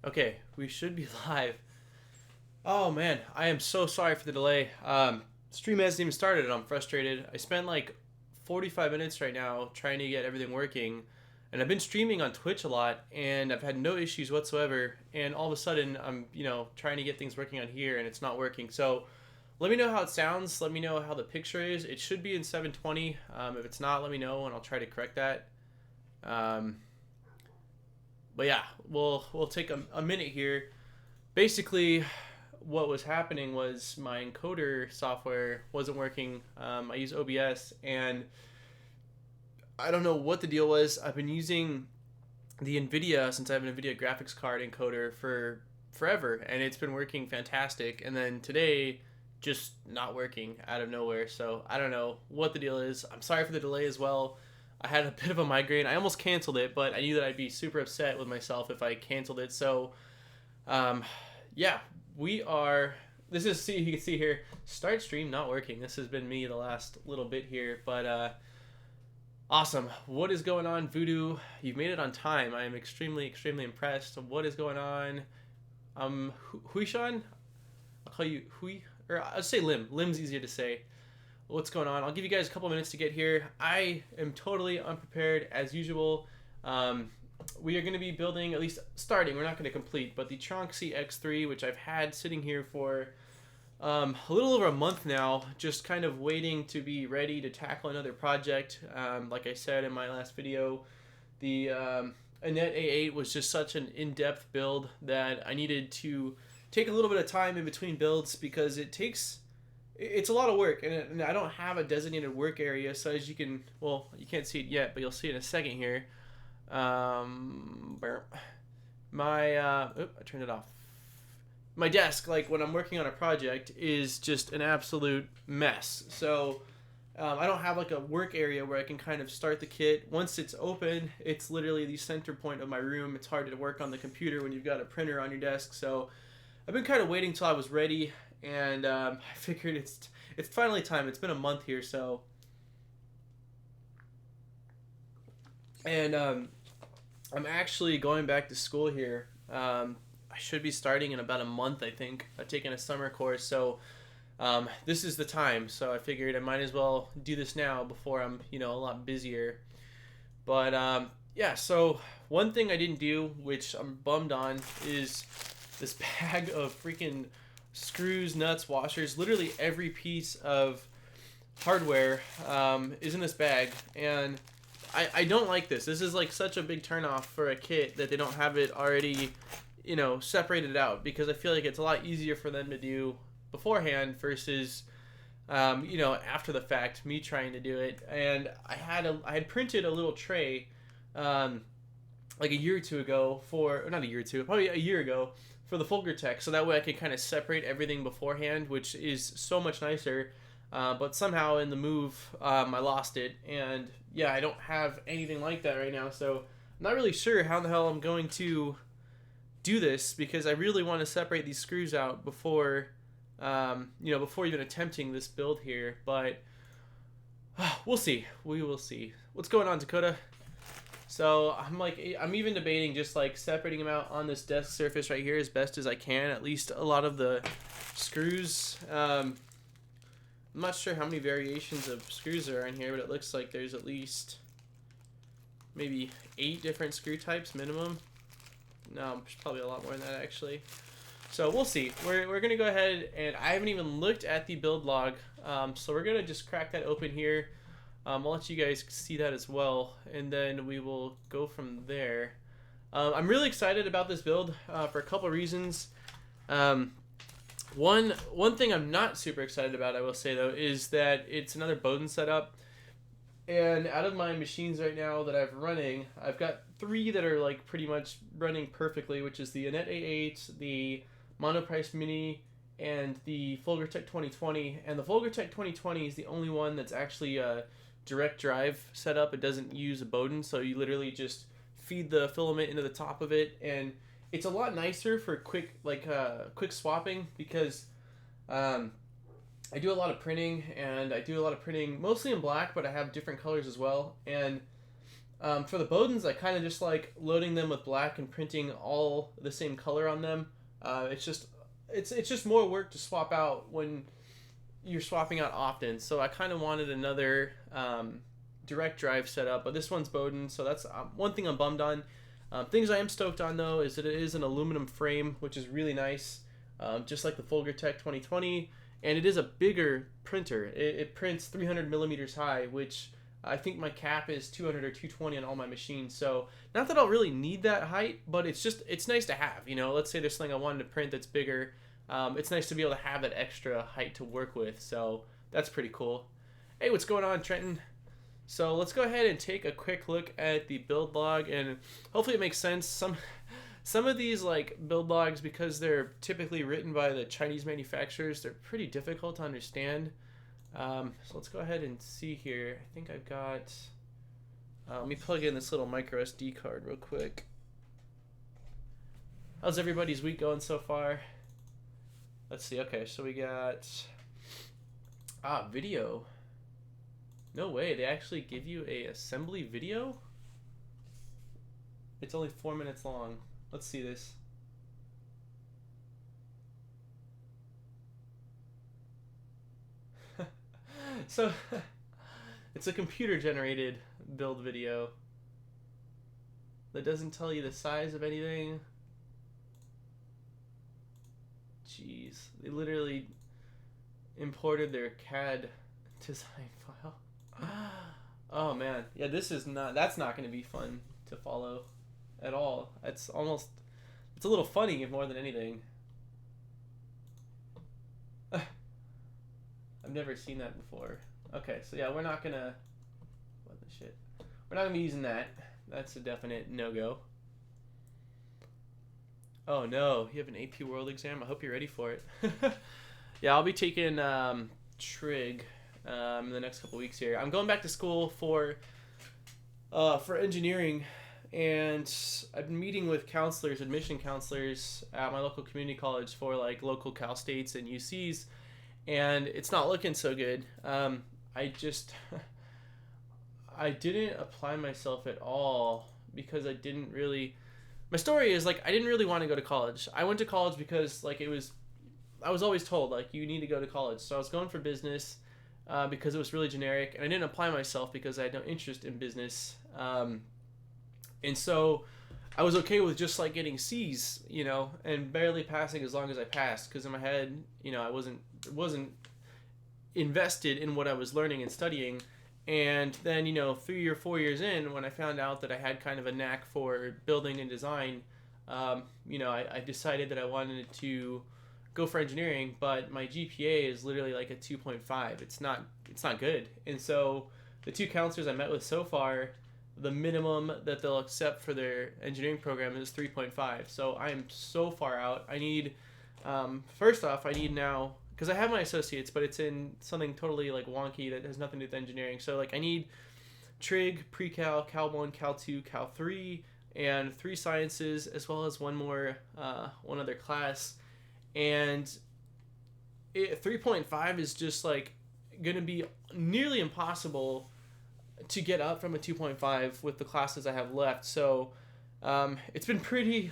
Okay, we should be live. Oh man, I am so sorry for the delay. Stream hasn't even started and I'm frustrated. I spent like 45 minutes right now trying to get everything working. And I've been streaming on Twitch a lot and I've had no issues whatsoever. And all of a sudden I'm, trying to get things working on here and it's not working. So let me know how it sounds. Let me know how the picture is. It should be in 720. If it's not, let me know and I'll try to correct that. Um, but yeah, we'll take a minute here. Basically, what was happening was my encoder software wasn't working. I use OBS, and I don't know what the deal was. I've been using the NVIDIA since I have an NVIDIA graphics card encoder for forever, and it's been working fantastic. And then today, just not working out of nowhere. So I don't know what the deal is. I'm sorry for the delay as well. I had a bit of a migraine. I almost canceled it, but I knew that I'd be super upset with myself if I canceled it. So, um, yeah, we are. This is, see, you can see here, start stream not working. This has been me the last little bit here, but awesome. What is going on, Voodoo? You've made it on time. I am extremely impressed. What is going on? Huishan? I'll call you Hui, or I'll say Lim. Lim's easier to say. What's going on? I'll give you guys a couple minutes to get here. I am totally unprepared as usual. We are going to be building, at least starting, we're not going to complete, but the Tronxy X3, which I've had sitting here for a little over a month now, just kind of waiting to be ready to tackle another project. Like I said in my last video, the Anet A8 was just such an in-depth build that I needed to take a little bit of time in between builds because it's a lot of work, and I don't have a designated work area, so as you can, well, you can't see it yet, but you'll see it in a second here. I turned it off. My desk, like when I'm working on a project, is just an absolute mess. So I don't have like a work area where I can kind of start the kit. Once it's open, it's literally the center point of my room. It's hard to work on the computer when you've got a printer on your desk. So I've been kind of waiting till I was ready, and I figured it's finally time. It's been a month here, so and I'm actually going back to school here. I should be starting in about a month, I think. I've taken a summer course, so this is the time. So I figured I might as well do this now before I'm, a lot busier. But yeah, so one thing I didn't do, which I'm bummed on, is this bag of freaking screws, nuts, washers. Literally every piece of hardware is in this bag, and I don't like this. This is like such a big turnoff for a kit that they don't have it already, separated out, because I feel like it's a lot easier for them to do beforehand versus, after the fact, me trying to do it. And I had printed a little tray, like a year or two ago or not a year or two, probably a year ago for the Folger Tech, so that way I could kind of separate everything beforehand, which is so much nicer. But somehow in the move, I lost it, and yeah, I don't have anything like that right now, so I'm not really sure how the hell I'm going to do this, because I really want to separate these screws out before, before even attempting this build here, but we'll see. We will see. What's going on, Dakota? So I'm even debating just like separating them out on this desk surface right here as best as I can, at least a lot of the screws. I'm not sure how many variations of screws there are in here, but it looks like there's at least maybe 8 different screw types minimum. No, there's probably a lot more than that actually. So we'll see. We're going to go ahead, and I haven't even looked at the build log, so we're going to just crack that open here. I'll let you guys see that as well, and then we will go from there. I'm really excited about this build for a couple reasons. One thing I'm not super excited about, I will say though, is that it's another Bowden setup. And out of my machines right now that I've running, I've got 3 that are like pretty much running perfectly, which is the Anet A8, the Monoprice Mini, and the Folgertech 2020. And the Folgertech 2020 is the only one that's actually a direct drive setup. It doesn't use a Bowden, so you literally just feed the filament into the top of it, and it's a lot nicer for quick swapping, because I do a lot of printing, and I do a lot of printing mostly in black, but I have different colors as well. And For the Bowdens, I kind of just like loading them with black and printing all the same color on them. It's just more work to swap out when you're swapping out often. So I kind of wanted another direct drive setup, but this one's Bowden, so that's one thing I'm bummed on. Things I am stoked on though is that it is an aluminum frame, which is really nice, just like the Folgertech 2020, and it is a bigger printer. It prints 300 millimeters high, which I think my cap is 200 or 220 on all my machines. So not that I'll really need that height, but it's nice to have. You know, let's say there's something I wanted to print that's bigger. It's nice to be able to have that extra height to work with. So that's pretty cool. Hey, what's going on, Trenton? So let's go ahead and take a quick look at the build log, and hopefully it makes sense. Some of these like build logs, because they're typically written by the Chinese manufacturers, they're pretty difficult to understand. So let's go ahead and see here. I think I've got, let me plug in this little micro SD card real quick. How's everybody's week going so far? Let's see. Okay, so we got, video. No way, they actually give you a assembly video? It's only 4 minutes long. Let's see this. So, it's a computer-generated build video that doesn't tell you the size of anything. Jeez, they literally imported their CAD design file. Oh man, yeah, that's not going to be fun to follow at all. It's a little funny more than anything. I've never seen that before. Okay, so yeah, we're not gonna, what the shit? We're not gonna be using that. That's a definite no-go. Oh no, you have an AP World exam? I hope you're ready for it. Yeah, I'll be taking trig in the next couple weeks here. I'm going back to school for engineering, and I've been meeting with counselors, admission counselors at my local community college for like local Cal States and UCs, and it's not looking so good. I didn't apply myself at all because I didn't really. My story is like I didn't really want to go to college. I went to college because like I was always told like you need to go to college. So I was going for business because it was really generic, and I didn't apply myself because I had no interest in business. And so I was okay with just like getting C's, you know, and barely passing as long as I passed, because in my head, you know, I wasn't invested in what I was learning and studying. And then, you know, 3 or 4 years in, when I found out that I had kind of a knack for building and design, you know, I decided that I wanted to go for engineering, but my GPA is literally like a 2.5. It's not good. And so the two counselors I met with so far, the minimum that they'll accept for their engineering program is 3.5. So I am so far out. I need, first off, I need now, because I have my associates, but it's in something totally like wonky that has nothing to do with engineering. So like I need trig, pre-cal, cal 1, cal 2, cal 3, and 3 sciences, as well as one other class. And 3.5 is just like going to be nearly impossible to get up from a 2.5 with the classes I have left. So it's been a pretty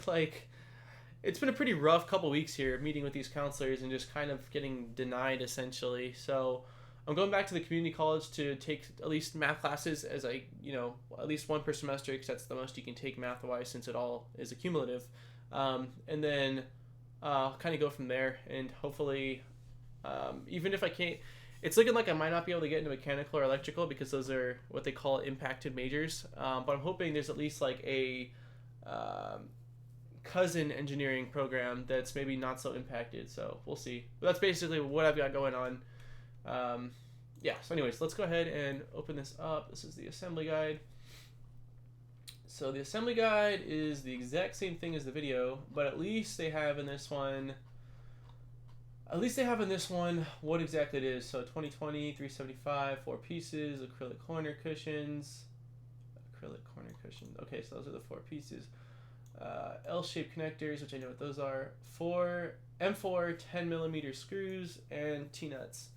rough couple weeks here meeting with these counselors and just kind of getting denied essentially. So I'm going back to the community college to take at least math classes as at least one per semester, because that's the most you can take math wise since it all is accumulative. And then kind of go from there, and hopefully even if I can't, it's looking like I might not be able to get into mechanical or electrical because those are what they call impacted majors. But I'm hoping there's at least like a cousin engineering program that's maybe not so impacted. So we'll see. But that's basically what I've got going on. Yeah, so anyways, let's go ahead and open this up. This is the assembly guide. So the assembly guide is the exact same thing as the video, but at least they have in this one what exactly it is. So 2020, 375, 4 pieces, acrylic corner cushions. Okay, so those are the 4 pieces. L-shaped connectors, which I know what those are. 4 M4 10mm screws and T-nuts.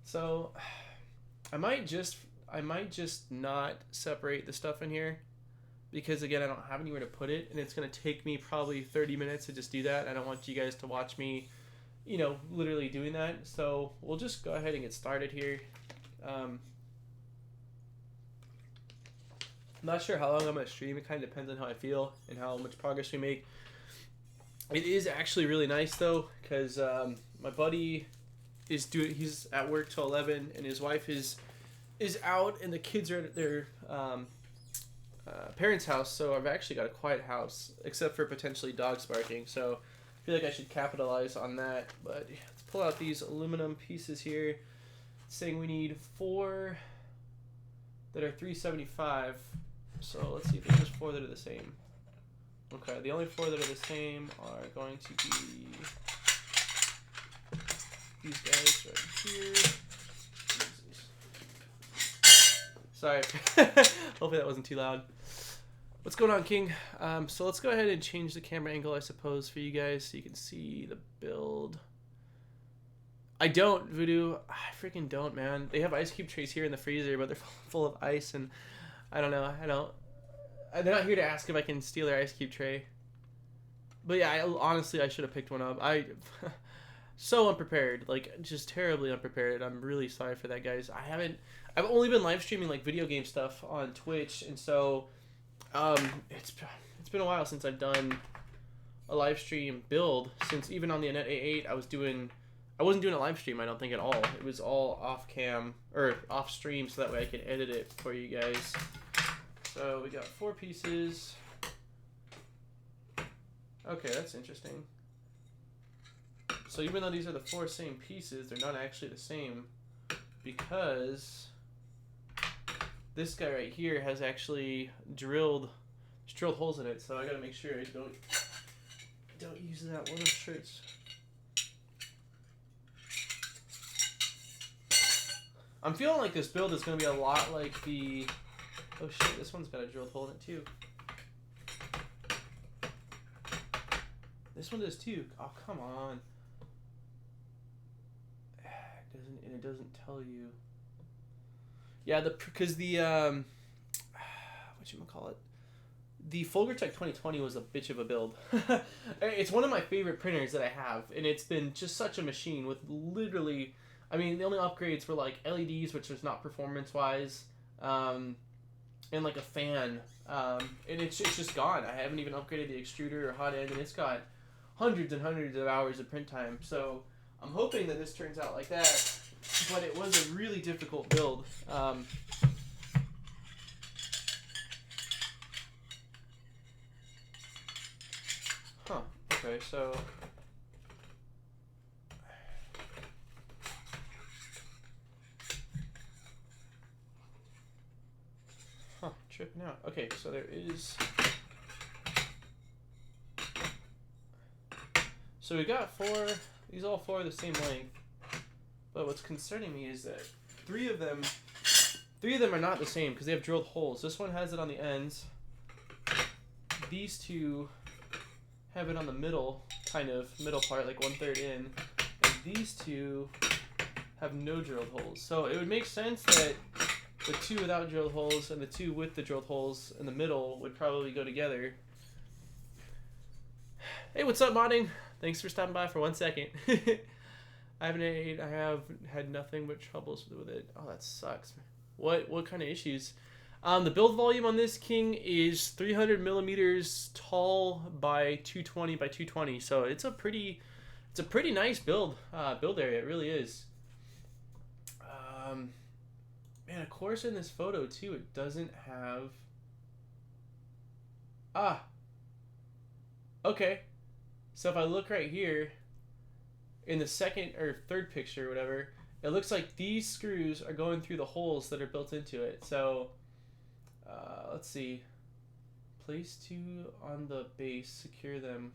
So I might just I might just not separate the stuff in here because again, I don't have anywhere to put it, and it's gonna take me probably 30 minutes to just do that. I don't want you guys to watch me, you know, literally doing that. So we'll just go ahead and get started here. I'm not sure how long I'm gonna stream. It kind of depends on how I feel and how much progress we make. It is actually really nice though, because my buddy he's at work till 11, and his wife is out, and the kids are at their parents' house. So I've actually got a quiet house, except for potentially dogs barking. So I feel like I should capitalize on that. But let's pull out these aluminum pieces here, saying we need 4 that are 375. So let's see if there's just 4 that are the same. Okay, the only 4 that are the same are going to be these guys right here. Jesus. Sorry. Hopefully that wasn't too loud. What's going on, King? So let's go ahead and change the camera angle, I suppose, for you guys so you can see the build. I don't, Voodoo. I freaking don't, man. They have ice cube trays here in the freezer, but they're full of ice, and I don't know. They're not here to ask if I can steal their ice cube tray. But yeah, honestly, I should have picked one up. So unprepared, like just terribly unprepared. I'm really sorry for that, guys. I've only been live streaming like video game stuff on Twitch, and so it's been a while since I've done a live stream build. Since even on the Net A8, I wasn't doing a live stream, I don't think, at all. It was all off cam or off stream, so that way I could edit it for you guys. So we got 4 pieces. Okay, that's interesting. So even though these are the 4 same pieces, they're not actually the same, because this guy right here has actually drilled holes in it. So I gotta make sure I don't use that one of shirts. I'm feeling like this build is gonna be a lot like the. Oh shit! This one's got a drilled hole in it too. This one does too. Oh, come on. It doesn't tell you. Yeah, because the whatchamacallit, the Folgertech 2020 was a bitch of a build. It's one of my favorite printers that I have, and it's been just such a machine with literally, I mean, the only upgrades were like LEDs, which was not performance wise, and like a fan, and it's just gone. I haven't even upgraded the extruder or hot end, and it's got hundreds and hundreds of hours of print time. So I'm hoping that this turns out like that, but it was a really difficult build. Okay, so tripping out. Okay, so there is. So we got 4. These all 4 are the same length. But what's concerning me is that 3 of them are not the same because they have drilled holes. This one has it on the ends. These 2 have it on the middle part, like 1/3 in. And these 2 have no drilled holes. So it would make sense that the 2 without drilled holes and the 2 with the drilled holes in the middle would probably go together. Hey, what's up, modding? Thanks for stopping by for 1 second. I have had nothing but troubles with it. Oh, that sucks. What kind of issues? The build volume on this King is 300 millimeters tall by 220 by 220. So it's a pretty nice build area. It really is. Man, of course in this photo too, it doesn't have. Okay. So if I look right here, in the second or third picture or whatever, it looks like these screws are going through the holes that are built into it. So, let's see. Place 2 on the base, secure them.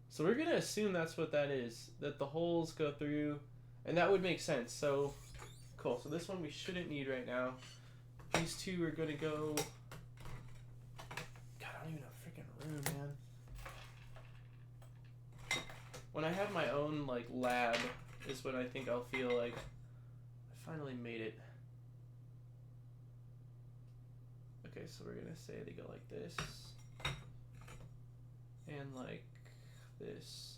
So we're going to assume that's what that is, that the holes go through, and that would make sense. So, cool. So this one we shouldn't need right now. These 2 are going to go. God, I don't even have a freaking room, man. When I have my own like lab is when I think I'll feel like I finally made it. so we're gonna say they go like this and like this.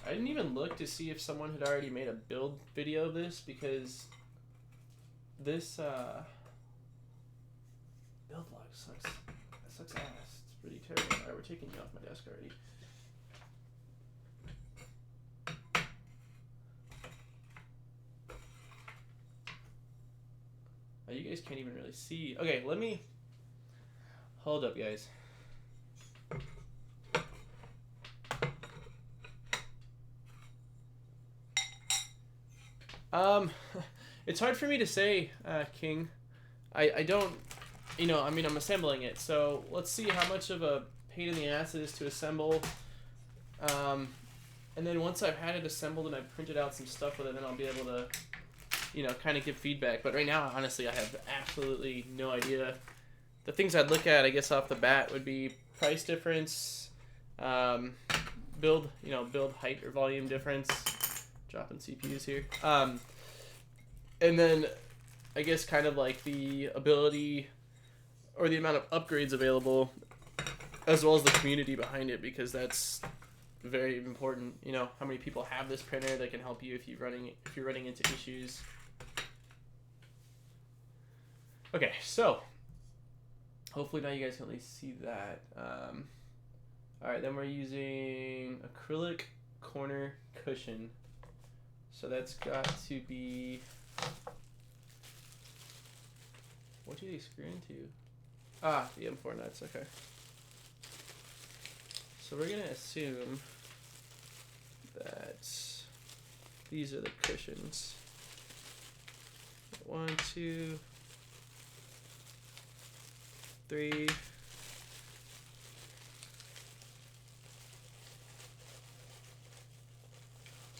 I didn't even look to see if someone had already made a build video of this, because this build log sucks. That sucks ass. It's pretty terrible. Alright, we're taking you off my desk already. Oh, you guys can't even really see. Okay, let me hold up, guys. It's hard for me to say, King. I don't, you know, I mean, I'm assembling it, so let's see how much of a pain in the ass it is to assemble. And then once I've had it assembled and I've printed out some stuff with it, then I'll be able to, you know, kind of give feedback. But right now, honestly, I have absolutely no idea. The things I'd look at, I guess, off the bat would be price difference, build height or volume difference. Dropping CPUs here. And then I guess kind of like the ability or the amount of upgrades available, as well as the community behind it, because that's very important. You know, how many people have this printer that can help you if you're running into issues. Okay, so hopefully now you guys can at least see that. All right, then we're using acrylic corner cushion. So that's got to be, what do they screw into? Ah, the M4 nuts, okay. So we're gonna assume that these are the cushions. 1, 2, 3.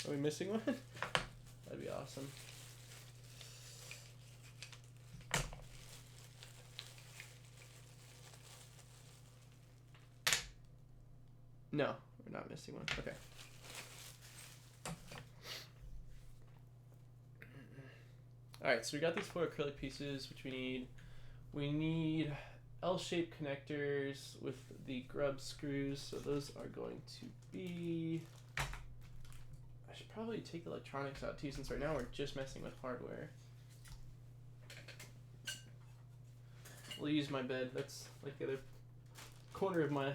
Are we missing one? That'd be awesome. No, we're not missing one. Okay. Alright, so we got these 4 acrylic pieces, which we need. We need L-shaped connectors with the grub screws, so those are going to be... I should probably take electronics out too, since right now we're just messing with hardware. We'll use my bed. That's like the other corner of my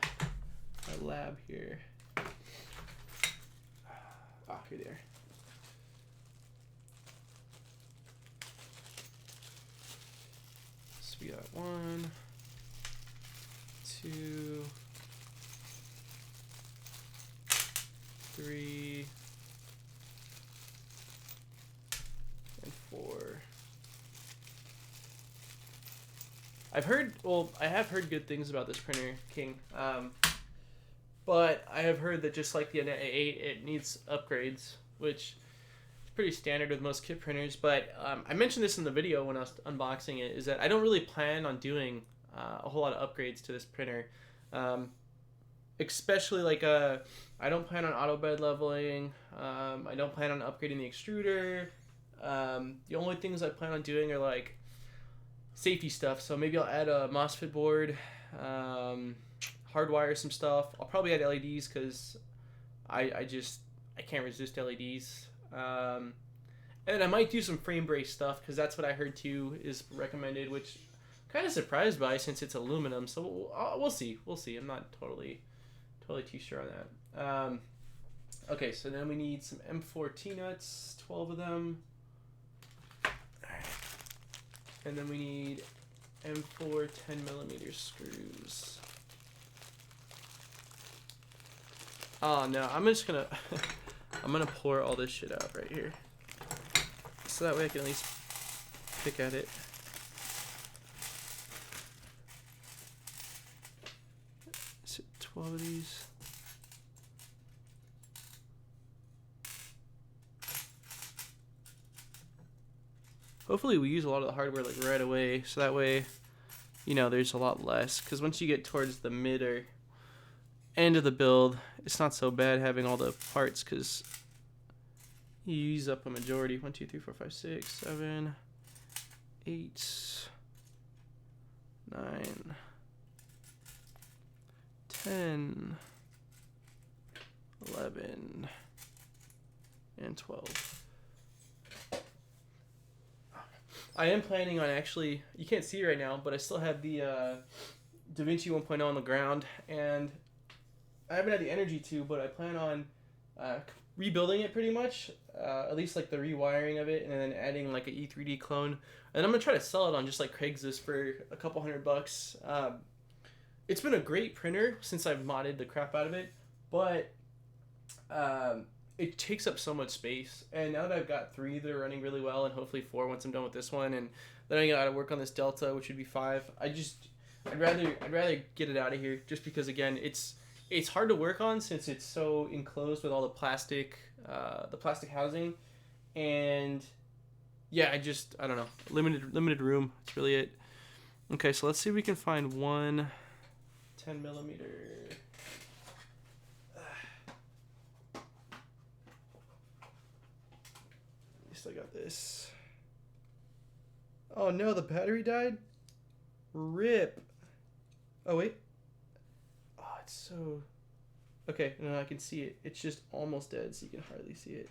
lab here. Ah, here they are. So we got 1, 2, 3, and 4. I have heard good things about this printer, King. But I have heard that just like the Net 8, it needs upgrades, which is pretty standard with most kit printers. But I mentioned this in the video when I was unboxing it, is that I don't really plan on doing a whole lot of upgrades to this printer. Especially like I don't plan on auto bed leveling. I don't plan on upgrading the extruder. The only things I plan on doing are like safety stuff. So maybe I'll add a MOSFET board, hardwire some stuff. I'll probably add LEDs because I can't resist LEDs. And I might do some frame brace stuff because that's what I heard too is recommended, which I'm kind of surprised by since it's aluminum. So we'll see. We'll see. I'm not totally too sure on that. Okay, so then we need some M4 T-nuts, 12 of them. And then we need M4 10mm screws. Oh no, I'm just gonna I'm gonna pour all this shit out right here, so that way I can at least pick at it. Is it 12 of these? Hopefully we use a lot of the hardware like right away, so that way, you know, there's a lot less. Because once you get towards the mid or end of the build, it's not so bad having all the parts because you use up a majority. 1, 2, 3, 4, 5, 6, 7, 8, 9, 10, 11, and 12. I am planning on actually, you can't see it right now, but I still have the DaVinci 1.0 on the ground, and I haven't had the energy to, but I plan on rebuilding it pretty much, at least like the rewiring of it, and then adding like an E3D clone. And I'm gonna try to sell it on just like Craigslist for a couple $100. It's been a great printer since I've modded the crap out of it, but it takes up so much space. And now that I've got 3 that are running really well, and hopefully 4 once I'm done with this one, and then I gotta work on this Delta, which would be 5. I'd rather get it out of here, just because again it's hard to work on since it's so enclosed with all the plastic housing, and yeah, I don't know, limited room. That's really it. Okay, so let's see if we can find one 10 millimeter. At least I got this. Oh no, the battery died. Rip. Oh wait. Oh, it's so. Okay, no, I can see it. It's just almost dead, so you can hardly see it.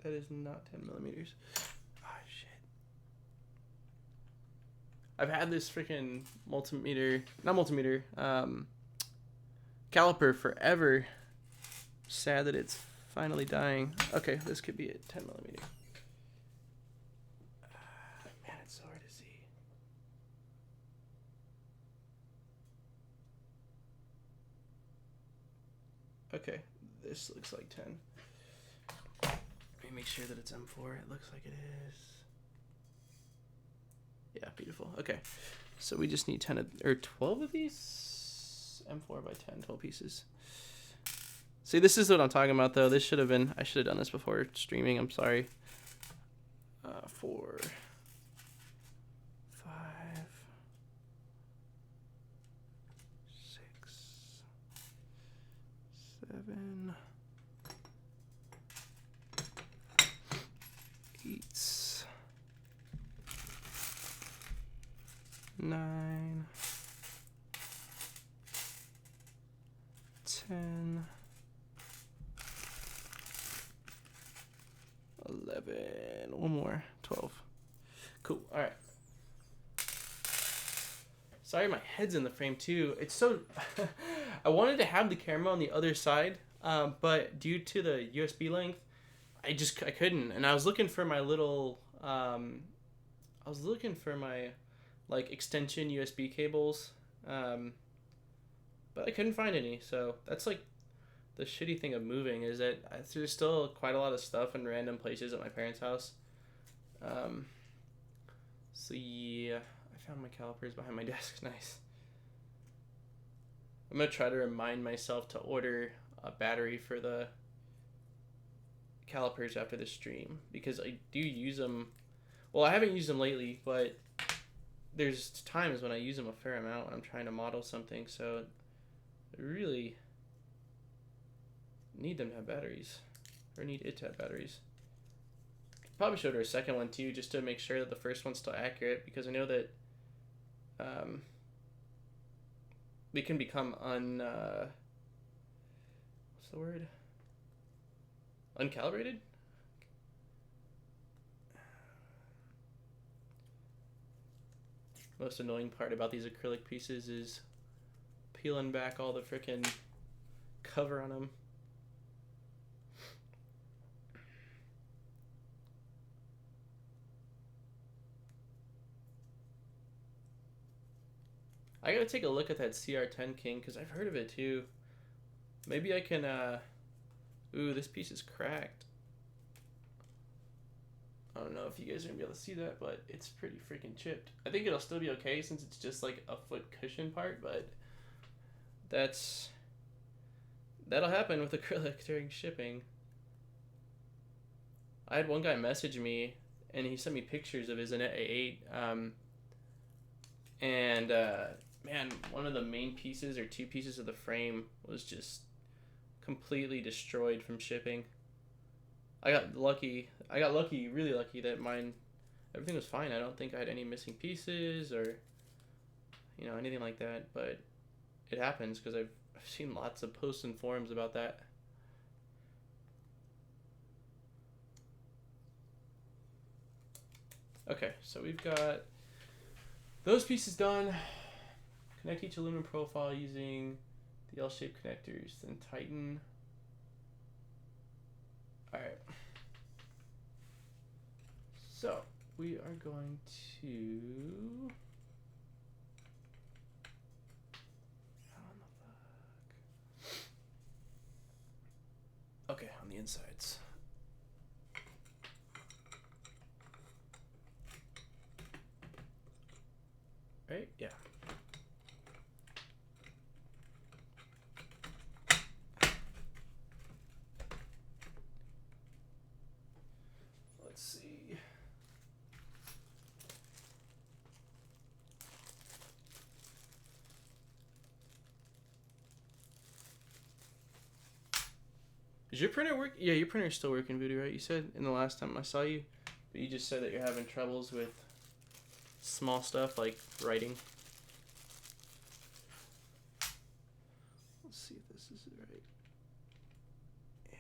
That is not 10 millimeters. Oh, shit. I've had this freaking caliper forever. Sad that it's finally dying. Okay, this could be a 10 millimeter. Man, it's so hard to see. Okay, this looks like 10. Let me make sure that it's M4. It looks like it is. Yeah, beautiful. Okay, so we just need 12 of these. M4 by 10, 12 pieces. See, this is what I'm talking about, though. I should have done this before streaming. I'm sorry. 4, 5, 6, 7, 8, 9, 10, 11, one more, 12. Cool. All right. Sorry, my head's in the frame too. It's so. I wanted to have the camera on the other side, but due to the USB length, I couldn't. And I was looking for my little. Like extension USB cables, but I couldn't find any. So that's like the shitty thing of moving, is that there's still quite a lot of stuff in random places at my parents' house. So yeah, I found my calipers behind my desk. Nice. I'm gonna try to remind myself to order a battery for the calipers after the stream, because I do use them. Well, I haven't used them lately, but there's times when I use them a fair amount when I'm trying to model something, so I really need them to have batteries, or need it to have batteries. Probably showed her a second one too, just to make sure that the first one's still accurate, because I know that they can become what's the word? Uncalibrated? Most annoying part about these acrylic pieces is peeling back all the frickin' cover on them. I gotta take a look at that CR10 King, because I've heard of it too. Maybe I can, ooh, this piece is cracked. I don't know if you guys are gonna be able to see that, but it's pretty freaking chipped. I think it'll still be okay since it's just like a foot cushion part, but that'll happen with acrylic during shipping. I had one guy message me, and he sent me pictures of his Annette A8, man, one of the main pieces or 2 pieces of the frame was just completely destroyed from shipping. I got lucky, really lucky that mine, everything was fine. I don't think I had any missing pieces or, you know, anything like that, but it happens because I've seen lots of posts and forums about that. Okay, so we've got those pieces done. Connect each aluminum profile using the L-shaped connectors, then tighten. Alright. So, we are going to... Okay, on the insides. Right? Yeah. Let's see. Is your printer work? Yeah, your printer's still working, Voodoo, right? You said in the last time I saw you, but you just said that you're having troubles with small stuff like writing. Let's see if this is right. Yeah.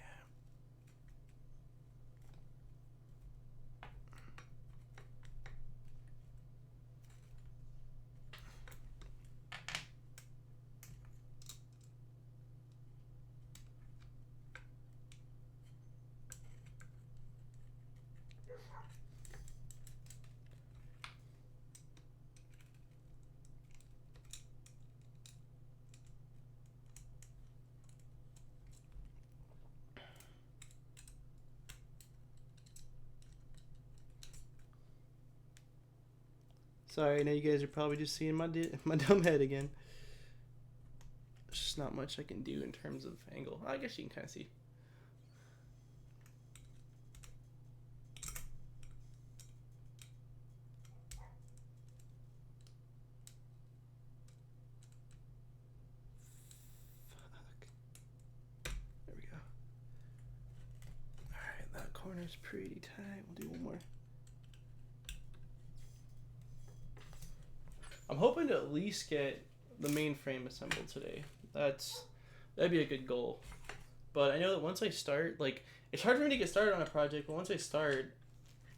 Sorry, I know you guys are probably just seeing my dumb head again. There's just not much I can do in terms of angle. I guess you can kind of see. Fuck. There we go. Alright, that corner's pretty tight. We'll do one more. I'm hoping to at least get the main frame assembled today. That'd be a good goal. But I know that once I start, like, it's hard for me to get started on a project, but once I start,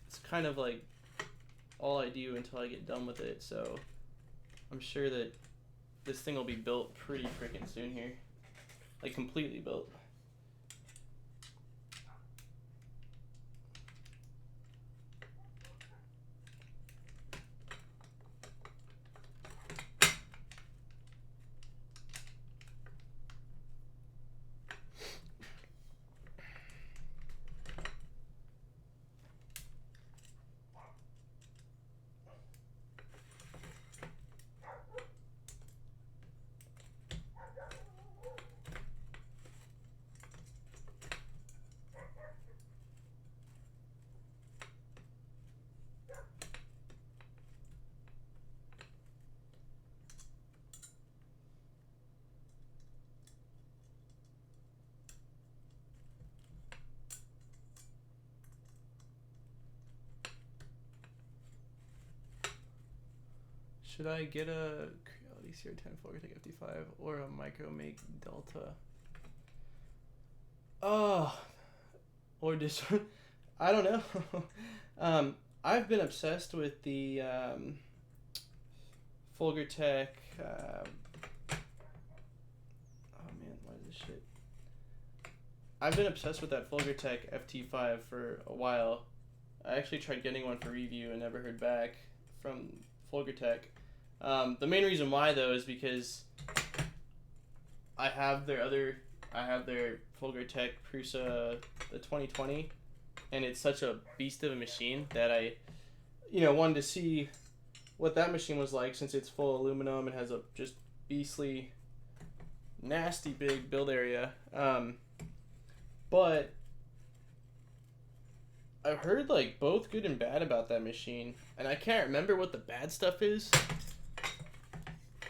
it's kind of like all I do until I get done with it. So I'm sure that this thing will be built pretty freaking soon here. Like, completely built. Should I get a Creality CR10 Fortec 55 or a Micro Make Delta? Oh, or just I don't know. I've been obsessed with the Folgertech. Oh man, why is this shit? I've been obsessed with that Folgertech FT5 for a while. I actually tried getting one for review and never heard back from Folgertech. The main reason why though is because I have their Folgertech Prusa, the 2020, and it's such a beast of a machine that I, wanted to see what that machine was like since it's full aluminum and has a just beastly, nasty big build area. But I've heard like both good and bad about that machine, and I can't remember what the bad stuff is.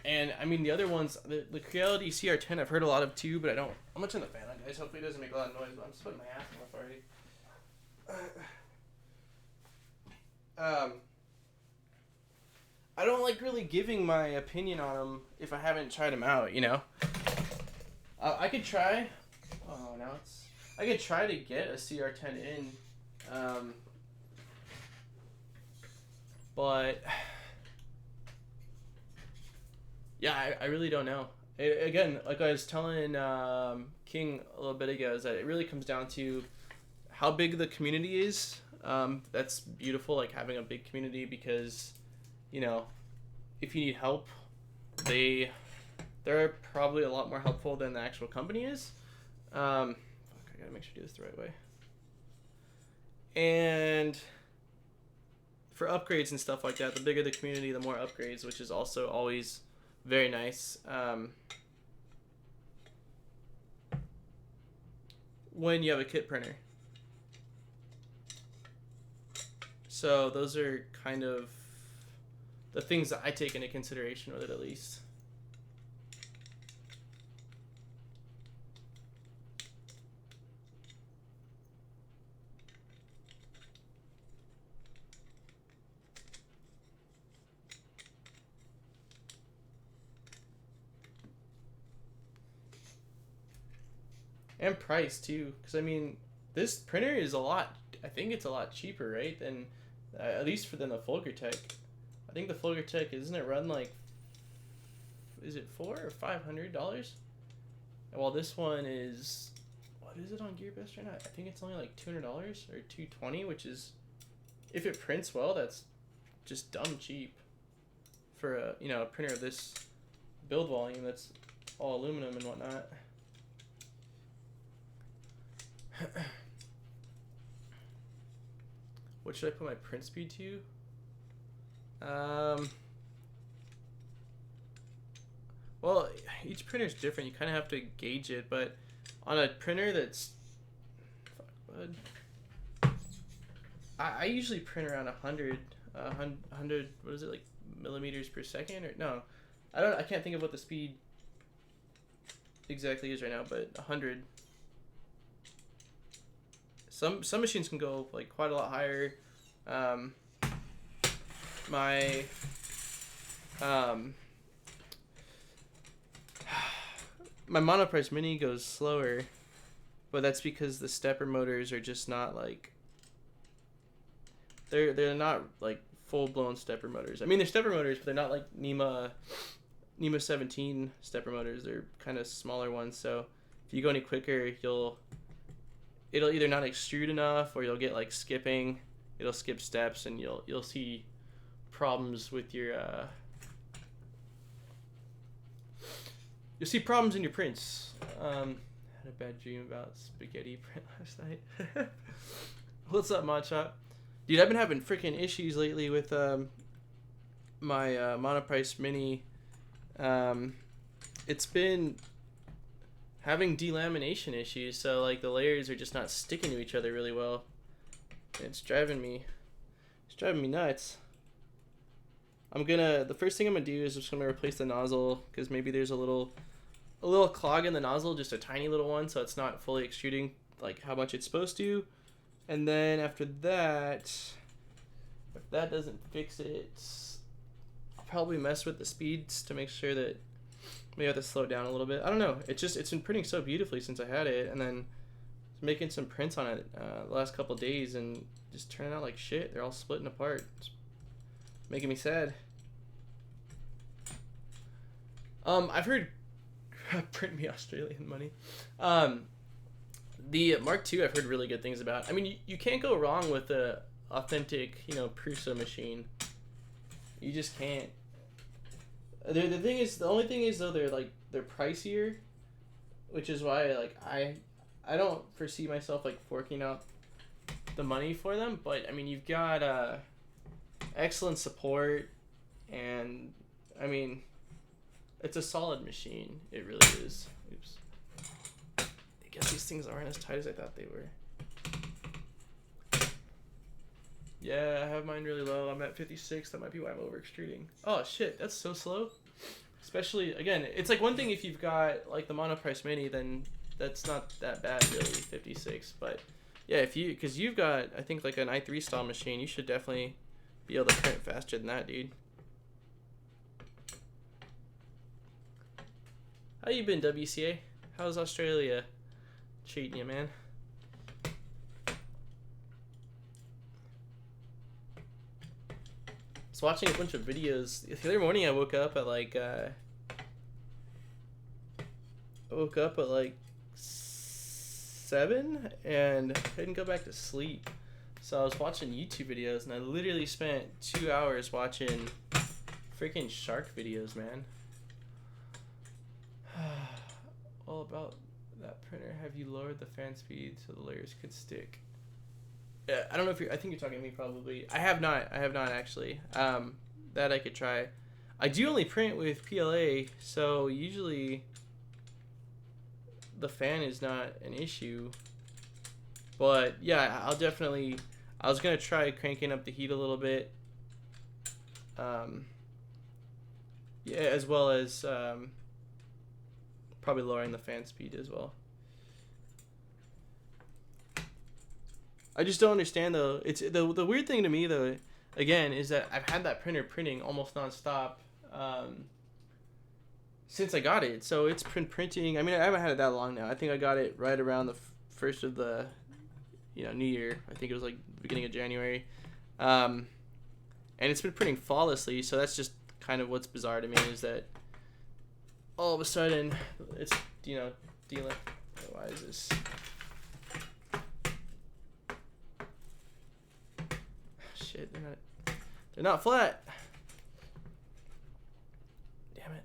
And I mean the other ones, the Creality CR10 I've heard a lot of too, but I don't. How much on the fan, guys? guys. Hopefully it doesn't make a lot of noise, but I'm sweating my ass off already. I don't like really giving my opinion on them if I haven't tried them out, you know? I could try... Oh, now it's... I could try to get a CR10 in. But... Yeah, I really don't know. Again, like I was telling King a little bit ago, is that it really comes down to how big the community is. That's beautiful, like having a big community, because, you know, if you need help, they're probably a lot more helpful than the actual company is. Fuck, I gotta make sure I do this the right way. And for upgrades and stuff like that, the bigger the community, the more upgrades, which is also always very nice. When you have a kit printer. So those are kind of the things that I take into consideration with it, at least. And price too, because I mean, this printer is a lot, I think it's a lot cheaper, right, than at least than the Folgertech. I think the Folgertech, isn't it run like, is it $400 or $500? While this one is, what is it on GearBest right now? I think it's only like $200 or $220, which is, if it prints well, that's just dumb cheap for a, you know, a printer of this build volume that's all aluminum and whatnot. What should I put my print speed to? Well, each printer is different. You kind of have to gauge it, but on a printer that's... I usually print around 100, what is it, like millimeters per second? Or no, I can't think of what the speed exactly is right now, but 100. Some machines can go like quite a lot higher. My Monoprice Mini goes slower, but that's because the stepper motors are just not like, they're not like full-blown stepper motors. I mean, they're stepper motors, but they're not like NEMA 17 stepper motors. They're kind of smaller ones, so if you go any quicker, it'll either not extrude enough, or you'll get like skipping. It'll skip steps, and you'll see problems with your you'll see problems in your prints. I had a bad dream about spaghetti print last night. What's up, Modshot? Dude, I've been having freaking issues lately with my Monoprice Mini. It's been having delamination issues, so like the layers are just not sticking to each other really well. It's driving me nuts. The first thing I'm gonna do is just gonna replace the nozzle, because maybe there's a little clog in the nozzle, just a tiny little one, so it's not fully extruding like how much it's supposed to. And then after that, if that doesn't fix it, I'll probably mess with the speeds to make sure that maybe I have to slow it down a little bit. I don't know. It's been printing so beautifully since I had it, and then making some prints on it the last couple of days, and just turning out like shit. They're all splitting apart. It's making me sad. I've heard print me Australian money. The Mark II I've heard really good things about. I mean, you can't go wrong with the authentic, you know, Prusa machine. You just can't. The only thing is though, they're pricier, which is why like I don't foresee myself like forking out the money for them. But I mean, you've got excellent support, and I mean, it's a solid machine. It really is. Oops. I guess these things aren't as tight as I thought they were. Yeah, I have mine really low. I'm at 56. That might be why I'm over extruding. Oh shit, that's so slow. Especially, again, it's like one thing if you've got like the Monoprice Mini, then that's not that bad really, 56. But yeah, if you, because you've got, I think, like an i3 style machine, you should definitely be able to print faster than that, dude. How you been, WCA? How's Australia treating you, man? I was watching a bunch of videos. The other morning I woke up at like 7 and I didn't go back to sleep. So I was watching YouTube videos and I literally spent 2 hours watching freaking shark videos, man. All about that printer. Have you lowered the fan speed so the layers could stick? Yeah, I don't know if you're, I think you're talking to me probably. I have not actually. That I could try. I do only print with PLA, so usually the fan is not an issue. But yeah, I'll definitely, I was gonna try cranking up the heat a little bit. Yeah, as well as probably lowering the fan speed as well. I just don't understand though. It's the weird thing to me though, again, is that I've had that printer printing almost nonstop since I got it. So it's printing. I mean, I haven't had it that long now. I think I got it right around the first of the, New Year. I think it was like beginning of January, and it's been printing flawlessly. So that's just kind of what's bizarre to me, is that all of a sudden it's dealing. Why is this? Shit, they're not flat. Damn it.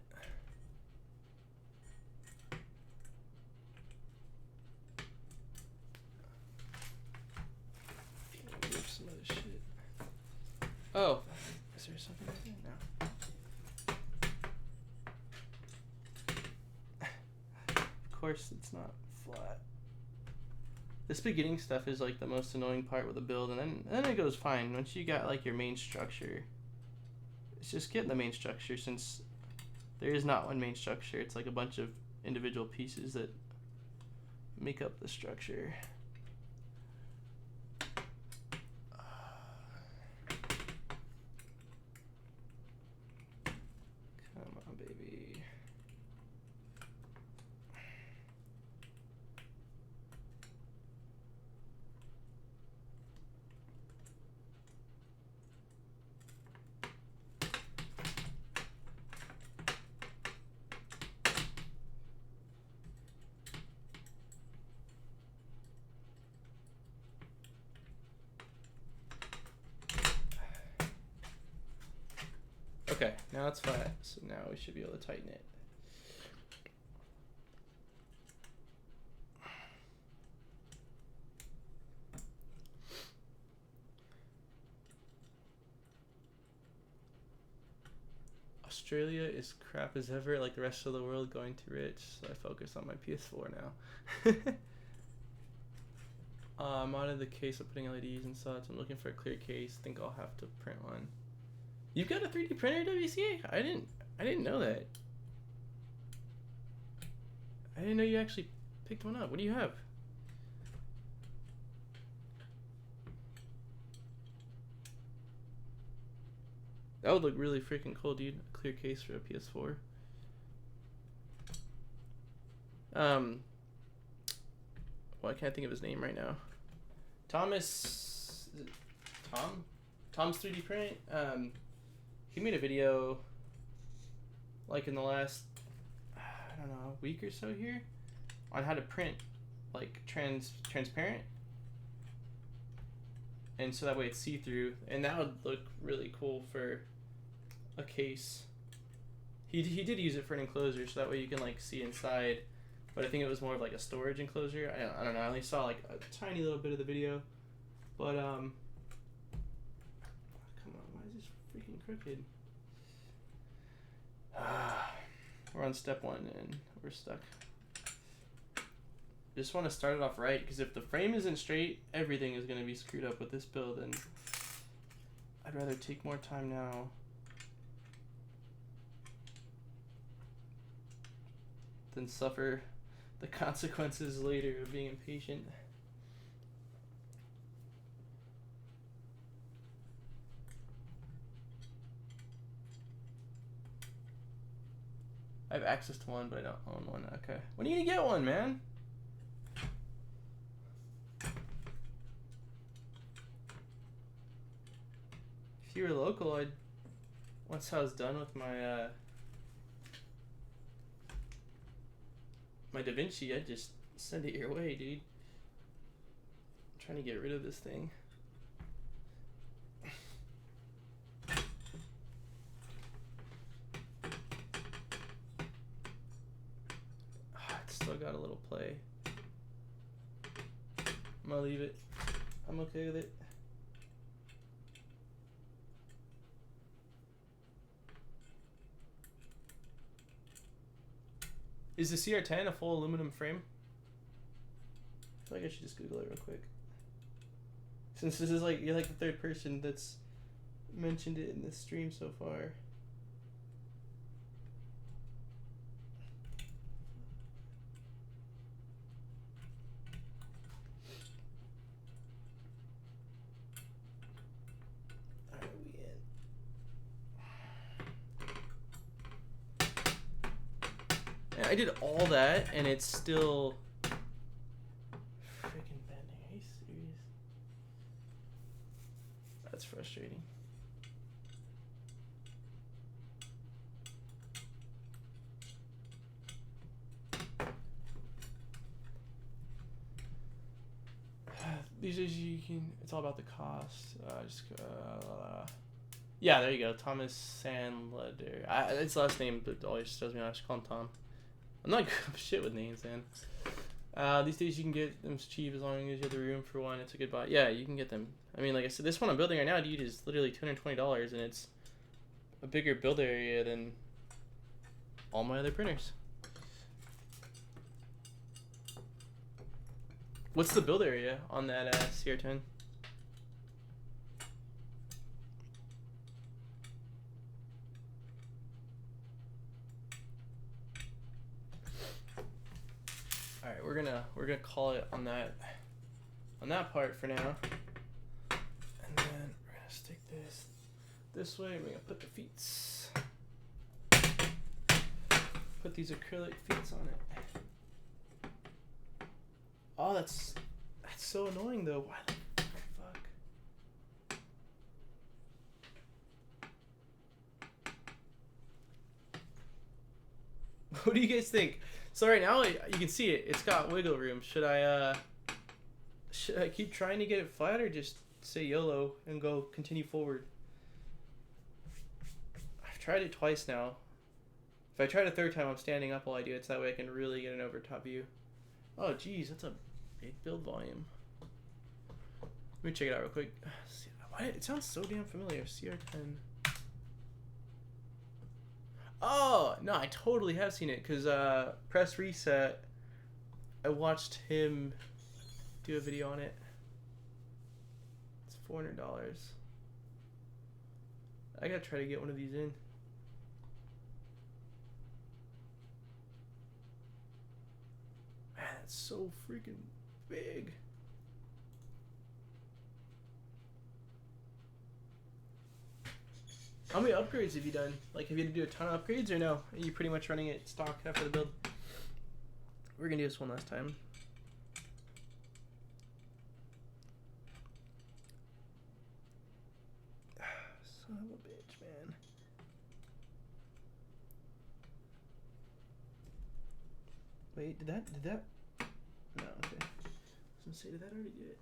Move some other shit. Oh, is there something right there? No. Of course it's not flat. This beginning stuff is like the most annoying part with the build, and then it goes fine. Once you got like your main structure, it's just getting the main structure, since there is not one main structure. It's like a bunch of individual pieces that make up the structure. Come on, baby. Okay, now it's flat, so now we should be able to tighten it. Australia is crap as ever, like the rest of the world going too rich, so I focus on my PS4 now. I'm out of the case of putting LEDs and such. I'm looking for a clear case. Think I'll have to print one. You've got a 3D printer, WCA? I didn't know that. I didn't know you actually picked one up. What do you have? That would look really freaking cool, dude. A clear case for a PS4. Well, I can't think of his name right now. Thomas, is it Tom? Tom's 3D Print. He made a video like in the last, I don't know, week or so here on how to print like transparent, and so that way it's see-through, and that would look really cool for a case. He did use it for an enclosure, so that way you can like see inside, but I think it was more of like a storage enclosure. I don't know, I only saw like a tiny little bit of the video, but come on, why is this freaking crooked? We're on step 1 and we're stuck. Just want to start it off right, because if the frame isn't straight, everything is going to be screwed up with this build, and I'd rather take more time now than suffer The consequences later of being impatient. I have access to one, but I don't own one. Okay. When are you gonna get one, man? If you were local, I'd. Once I was done with my my DaVinci, I'd just send it your way, dude. I'm trying to get rid of this thing. It's still got a little play. I'm gonna leave it. I'm okay with it. Is the CR10 a full aluminum frame? I feel like I should just Google it real quick. Since this is like, you're like the third person that's mentioned it in this stream so far. Alright, we in. And I did all that and it's still freaking bending. Are you serious? That's frustrating. These days you can, it's all about the cost. Yeah, there you go. Thomas Sandler. It's last name, but always tells me I should call him Tom. I'm not good at shit with names, man. These days you can get them cheap as long as you have the room for one. It's a good buy. Yeah, you can get them. I mean, like I said, this one I'm building right now, dude, is literally $220, and it's a bigger build area than all my other printers. What's the build area on that CR10? All right, we're gonna call it on that part for now, and then we're gonna stick this way. We're gonna put the feet, put these acrylic feet on it. Oh, that's so annoying though. Why the fuck? What do you guys think? So right now you can see it. It's got wiggle room. Should I keep trying to get it flat or just say YOLO and go continue forward? I've tried it twice now. If I try it a third time, I'm standing up while I do it, so that way I can really get an over top view. Oh, geez, that's a big build volume. Let me check it out real quick. Why, it sounds so damn familiar. CR10. Oh, no, I totally have seen it, because Press Reset, I watched him do a video on it. It's $400. I gotta try to get one of these in. Man, that's so freaking big. How many upgrades have you done? Like, have you had to do a ton of upgrades or no? Are you pretty much running it stock after the build? We're gonna do this one last time. Son of a bitch, man. Wait, did that? No, okay. I was gonna say, did that already do it?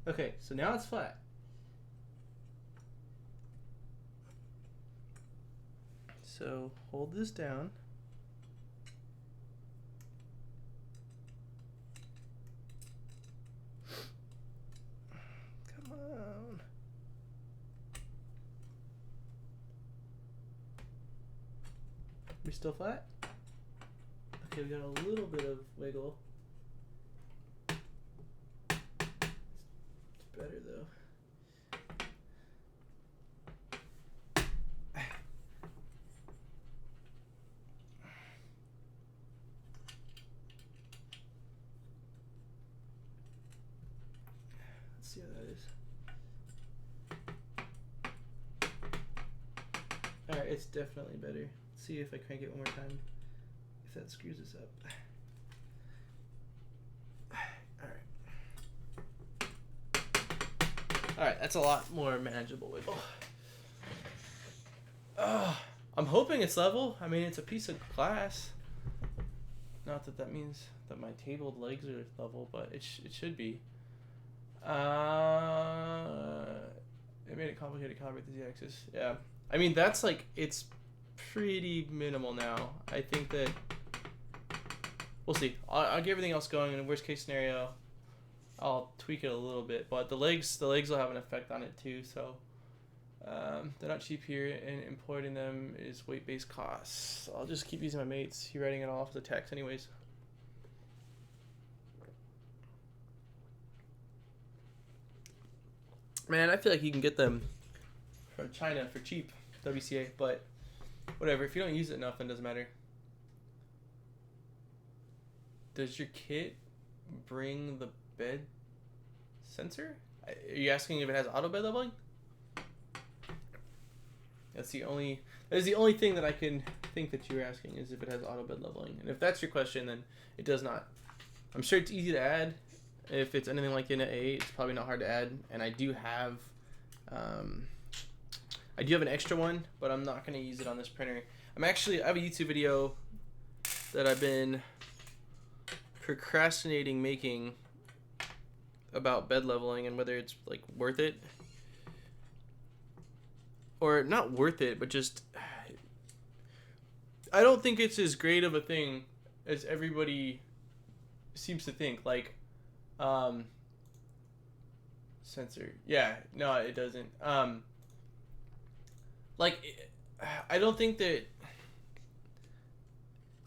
Okay, so now it's flat. So hold this down. Come on. We still flat? Okay, we got a little bit of wiggle. It's better though. Let's see how that is. Alright, it's definitely better. Let's see if I crank it one more time. If that screws us up. Alright, that's a lot more manageable wiggle. I'm hoping it's level. I mean, it's a piece of glass. Not that that means that my tabled legs are level, but it should be. It made it complicated to calibrate the z-axis. Yeah. I mean, that's like, it's pretty minimal now. I think that we'll see. I'll get everything else going. In a worst case scenario, I'll tweak it a little bit, but the legs will have an effect on it too. So they're not cheap here, and importing them is weight-based costs. So I'll just keep using my mates. You're writing it off as a tax anyways. Man, I feel like you can get them from China for cheap, WCA, but whatever. If you don't use it enough, then it doesn't matter. Does your kit bring the bed sensor? Are you asking if it has auto bed leveling? That is the only thing that I can think that you're asking, is if it has auto bed leveling. And if that's your question, then it does not. I'm sure it's easy to add. If it's anything like in an A8, it's probably not hard to add. And I do have an extra one, but I'm not going to use it on this printer. I have a YouTube video that I've been procrastinating making about bed leveling and whether it's like worth it. Or not worth it, but just I don't think it's as great of a thing as everybody seems to think. Like sensor. Yeah, no, it doesn't. I don't think that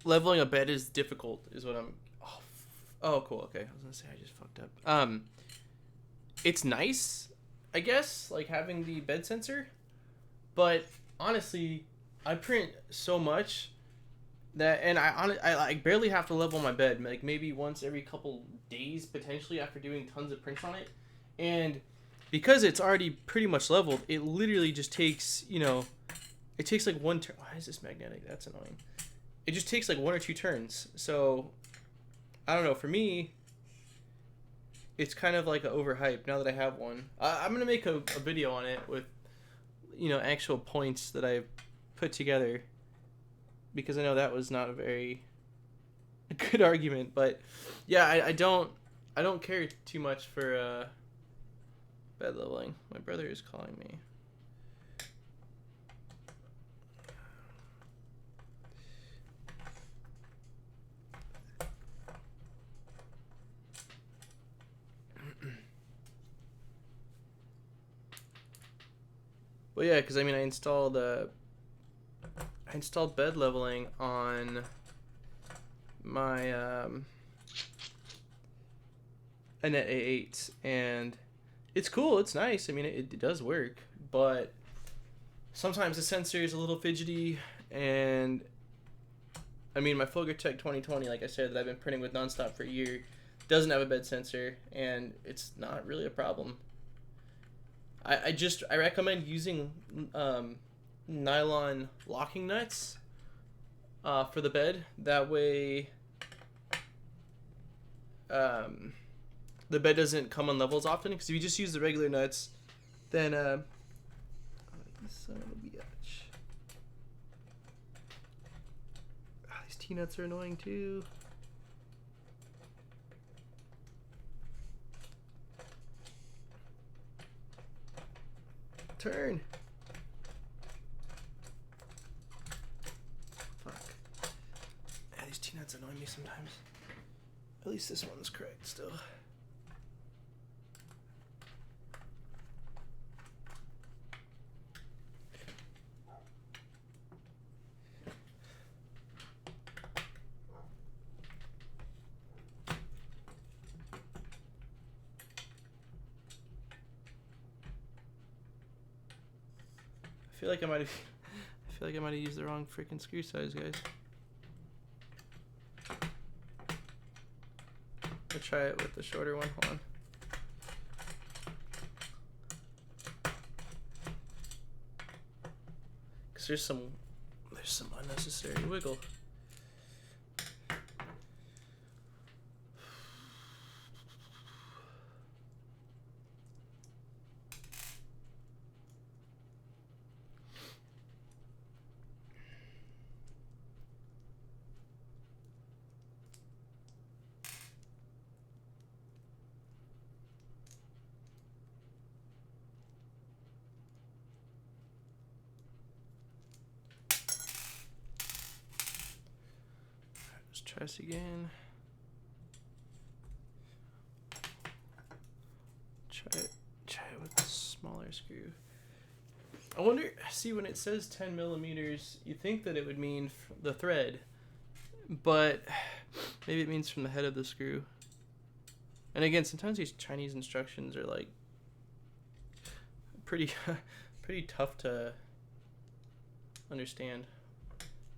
leveling a bed is difficult, is what I'm... Oh, cool, okay. I was gonna say I just fucked up. It's nice, I guess, like having the bed sensor, but honestly, I print so much that, and I barely have to level my bed, like maybe once every couple days, potentially, after doing tons of prints on it. And because it's already pretty much leveled, it literally just takes, it takes like one turn. Why is this magnetic? That's annoying. It just takes like one or two turns. So, I don't know. For me, it's kind of like an overhype now that I have one. I'm going to make a video on it with, actual points that I've put together, because I know that was not a very good argument. But yeah, I don't care too much for bed leveling. My brother is calling me. Well, yeah, because I mean, I installed bed leveling on my Net A8, and it's cool. It's nice. I mean, it does work, but sometimes the sensor is a little fidgety, and I mean, my Tech 2020, like I said, that I've been printing with nonstop for a year, doesn't have a bed sensor, and it's not really a problem. I recommend using nylon locking nuts for the bed. That way the bed doesn't come on levels often, because if you just use the regular nuts, then son of a bitch. These T-nuts are annoying too. Turn. Fuck. Yeah, these T-nuts annoy me sometimes. At least this one's correct still. feel like I might have used the wrong freaking screw size, guys. I'll try it with the shorter one. Hold on. Cause there's some unnecessary wiggle. Try this again. Try it with a smaller screw. I wonder, see, when it says 10 millimeters, you think that it would mean the thread, but maybe it means from the head of the screw. And again, sometimes these Chinese instructions are like pretty tough to understand.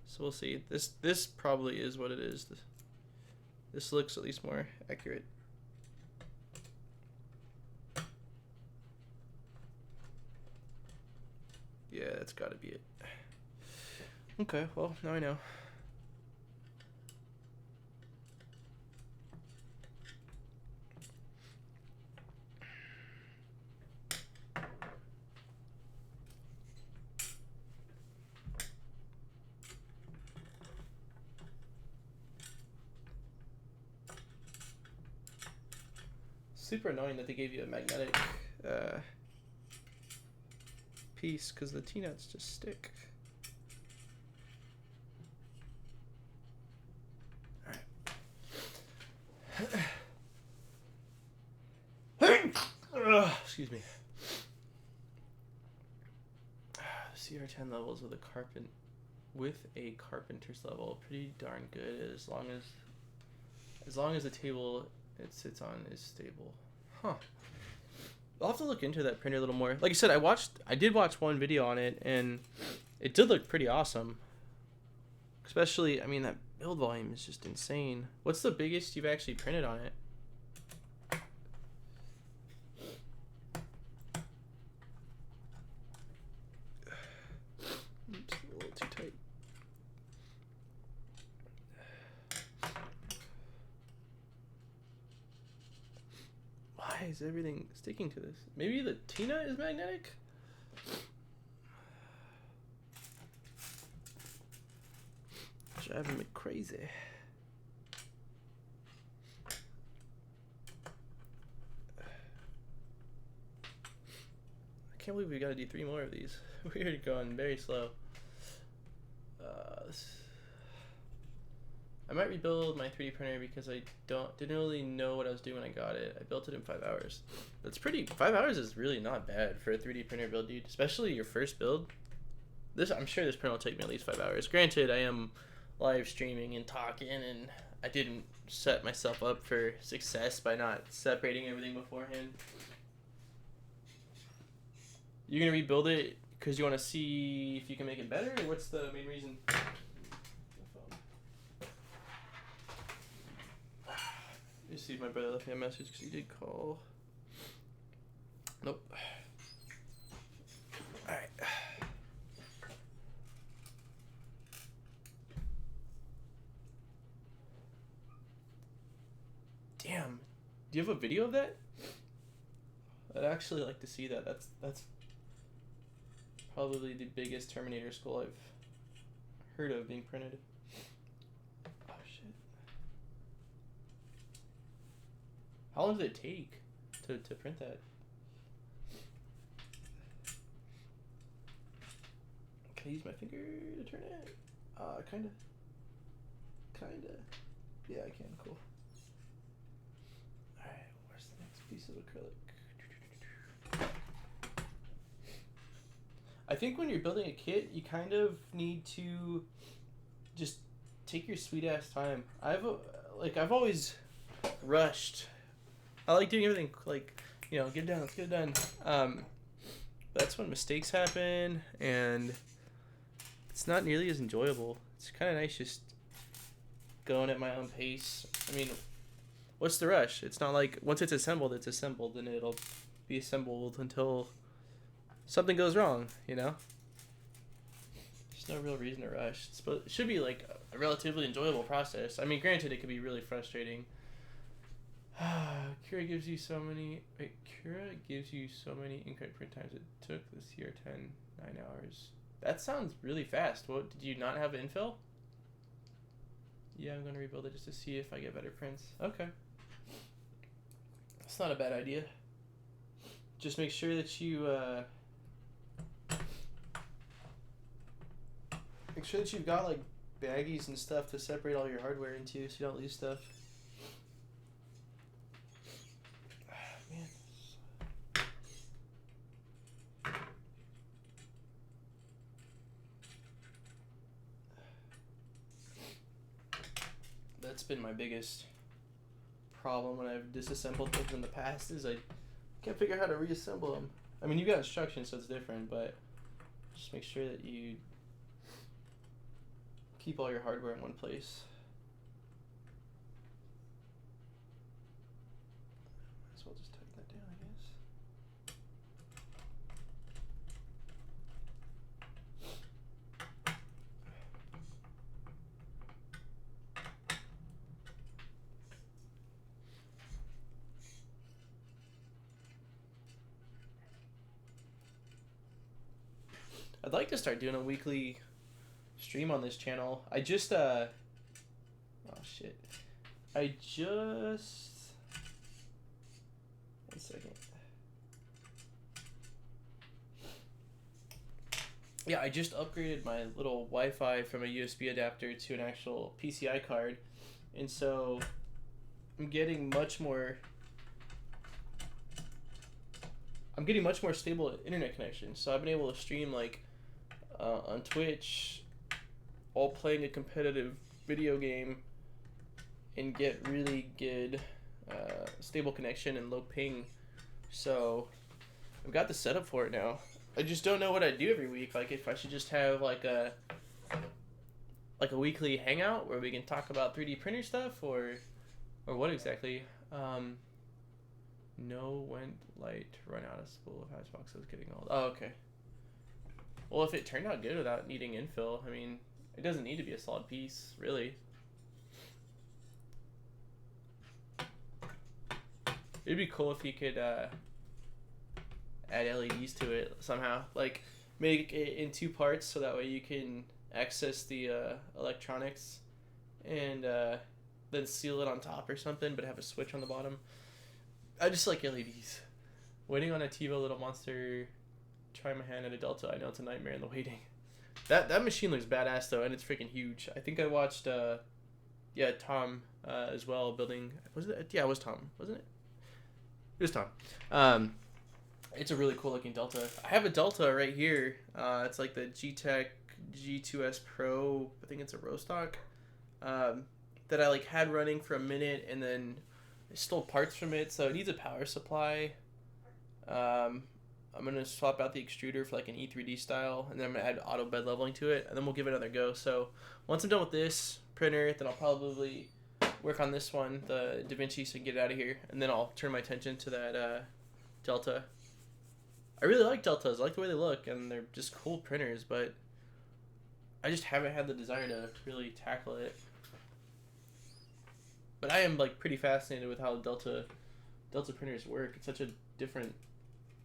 So we'll see. This probably is what it is. This looks at least more accurate. Yeah, that's got to be it. Okay, well, now I know. Super annoying that they gave you a magnetic piece, because the T-nuts just stick. Alright. Excuse me. CR10 levels with a carpenter's level, pretty darn good, as long as the table it sits on is stable. Huh. I'll have to look into that printer a little more. Like I said, I did watch one video on it, and it did look pretty awesome. Especially, I mean, that build volume is just insane. What's the biggest you've actually printed on it? Oops, a little too tight. Why is everything sticking to this? Maybe the T-nut is magnetic? Driving me crazy. I can't believe we gotta do 3 more of these. We're going very slow. I might rebuild my 3D printer because I didn't really know what I was doing when I got it. I built it in 5 hours. That's 5 hours is really not bad for a 3D printer build, dude. Especially your first build. I'm sure this printer will take me at least 5 hours. Granted, I am live streaming and talking, and I didn't set myself up for success by not separating everything beforehand. You're gonna rebuild it because you want to see if you can make it better, or what's the main reason? You see, my brother left me a message because he did call. Nope. Alright. Damn. Do you have a video of that? I'd actually like to see that. That's probably the biggest Terminator skull I've heard of being printed. Oh shit. How long did it take to print that? Can I use my finger to turn it? Kinda. Yeah, I can. Cool. Alright, where's the next piece of acrylic? I think when you're building a kit, you kind of need to just take your sweet ass time. I've always rushed. I like doing everything like, get it done, let's get it done. that's when mistakes happen, and it's not nearly as enjoyable. It's kind of nice just going at my own pace. I mean, what's the rush? It's not like once it's assembled, and it'll be assembled until something goes wrong, you know? There's no real reason to rush. It should be like a relatively enjoyable process. I mean, granted, it could be really frustrating. Kira gives you so many incorrect print times it took this year, 9 hours. That sounds really fast. What, did you not have infill? Yeah, I'm gonna rebuild it just to see if I get better prints. Okay. That's not a bad idea. Just make sure that you make sure that you've got like baggies and stuff to separate all your hardware into so you don't lose stuff. That's been my biggest problem when I've disassembled things in the past is I can't figure out how to reassemble them. I mean, you got instructions, so it's different, but just make sure that you keep all your hardware in one place. Might as well just tighten that down, I guess. I'd like to start doing a weekly stream on this channel. I just oh shit. One second. Yeah, I just upgraded my little Wi-Fi from a USB adapter to an actual PCI card, and so I'm getting much more stable internet connection. So I've been able to stream like on Twitch, all playing a competitive video game, and get really good stable connection and low ping. So I've got the setup for it now. I just don't know what I'd do every week. Like if I should just have like a weekly hangout where we can talk about 3D printer stuff, or what exactly. No went light to run out of spool of Hatchbox was getting old. Oh, okay. Well, if it turned out good without needing infill, I mean, it doesn't need to be a solid piece, really. It'd be cool if you could add LEDs to it somehow. Like, make it in 2 parts so that way you can access the electronics and then seal it on top or something, but have a switch on the bottom. I just like LEDs. Waiting on a TiVo Little Monster. Try my hand at a Delta. I know it's a nightmare in the waiting. That machine looks badass though, and it's freaking huge. I think I watched Tom as well building. Was it? Yeah, it was Tom, wasn't it? It was Tom. It's a really cool looking Delta. I have a Delta right here. It's like the G-Tech G2S Pro. I think it's a row stock. That I like had running for a minute, and then I stole parts from it, so it needs a power supply. I'm going to swap out the extruder for like an E3D style, and then I'm going to add auto bed leveling to it, and then we'll give it another go. So once I'm done with this printer, then I'll probably work on this one, the DaVinci, so I can get it out of here, and then I'll turn my attention to that Delta. I really like Deltas. I like the way they look, and they're just cool printers, but I just haven't had the desire to really tackle it. But I am like pretty fascinated with how Delta printers work. It's such a different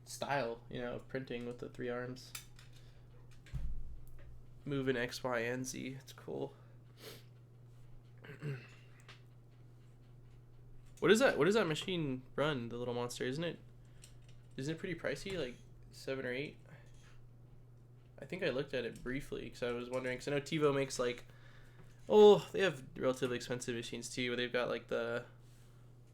style, you know, of printing with the 3 arms. Moving X, Y, and Z. It's cool. What does that machine run, the Little Monster? Isn't it pretty pricey, like 7 or 8? I think I looked at it briefly because I was wondering, because I know TiVo makes like, they have relatively expensive machines too, where they've got like the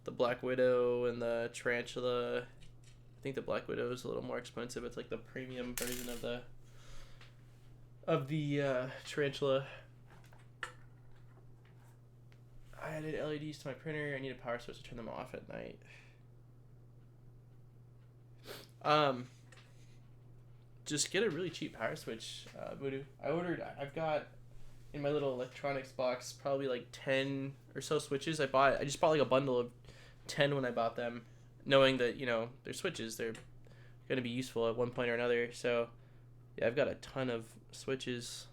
Black Widow and the Tarantula. I think the Black Widow is a little more expensive. It's like the premium version of the Tarantula. I added LEDs to my printer. I need a power source to turn them off at night. just get a really cheap power switch, Voodoo. I've got in my little electronics box probably like 10 or so switches. I just bought like a bundle of 10 when I bought them, knowing that, you know, they're switches. They're going to be useful at one point or another. So, yeah, I've got a ton of switches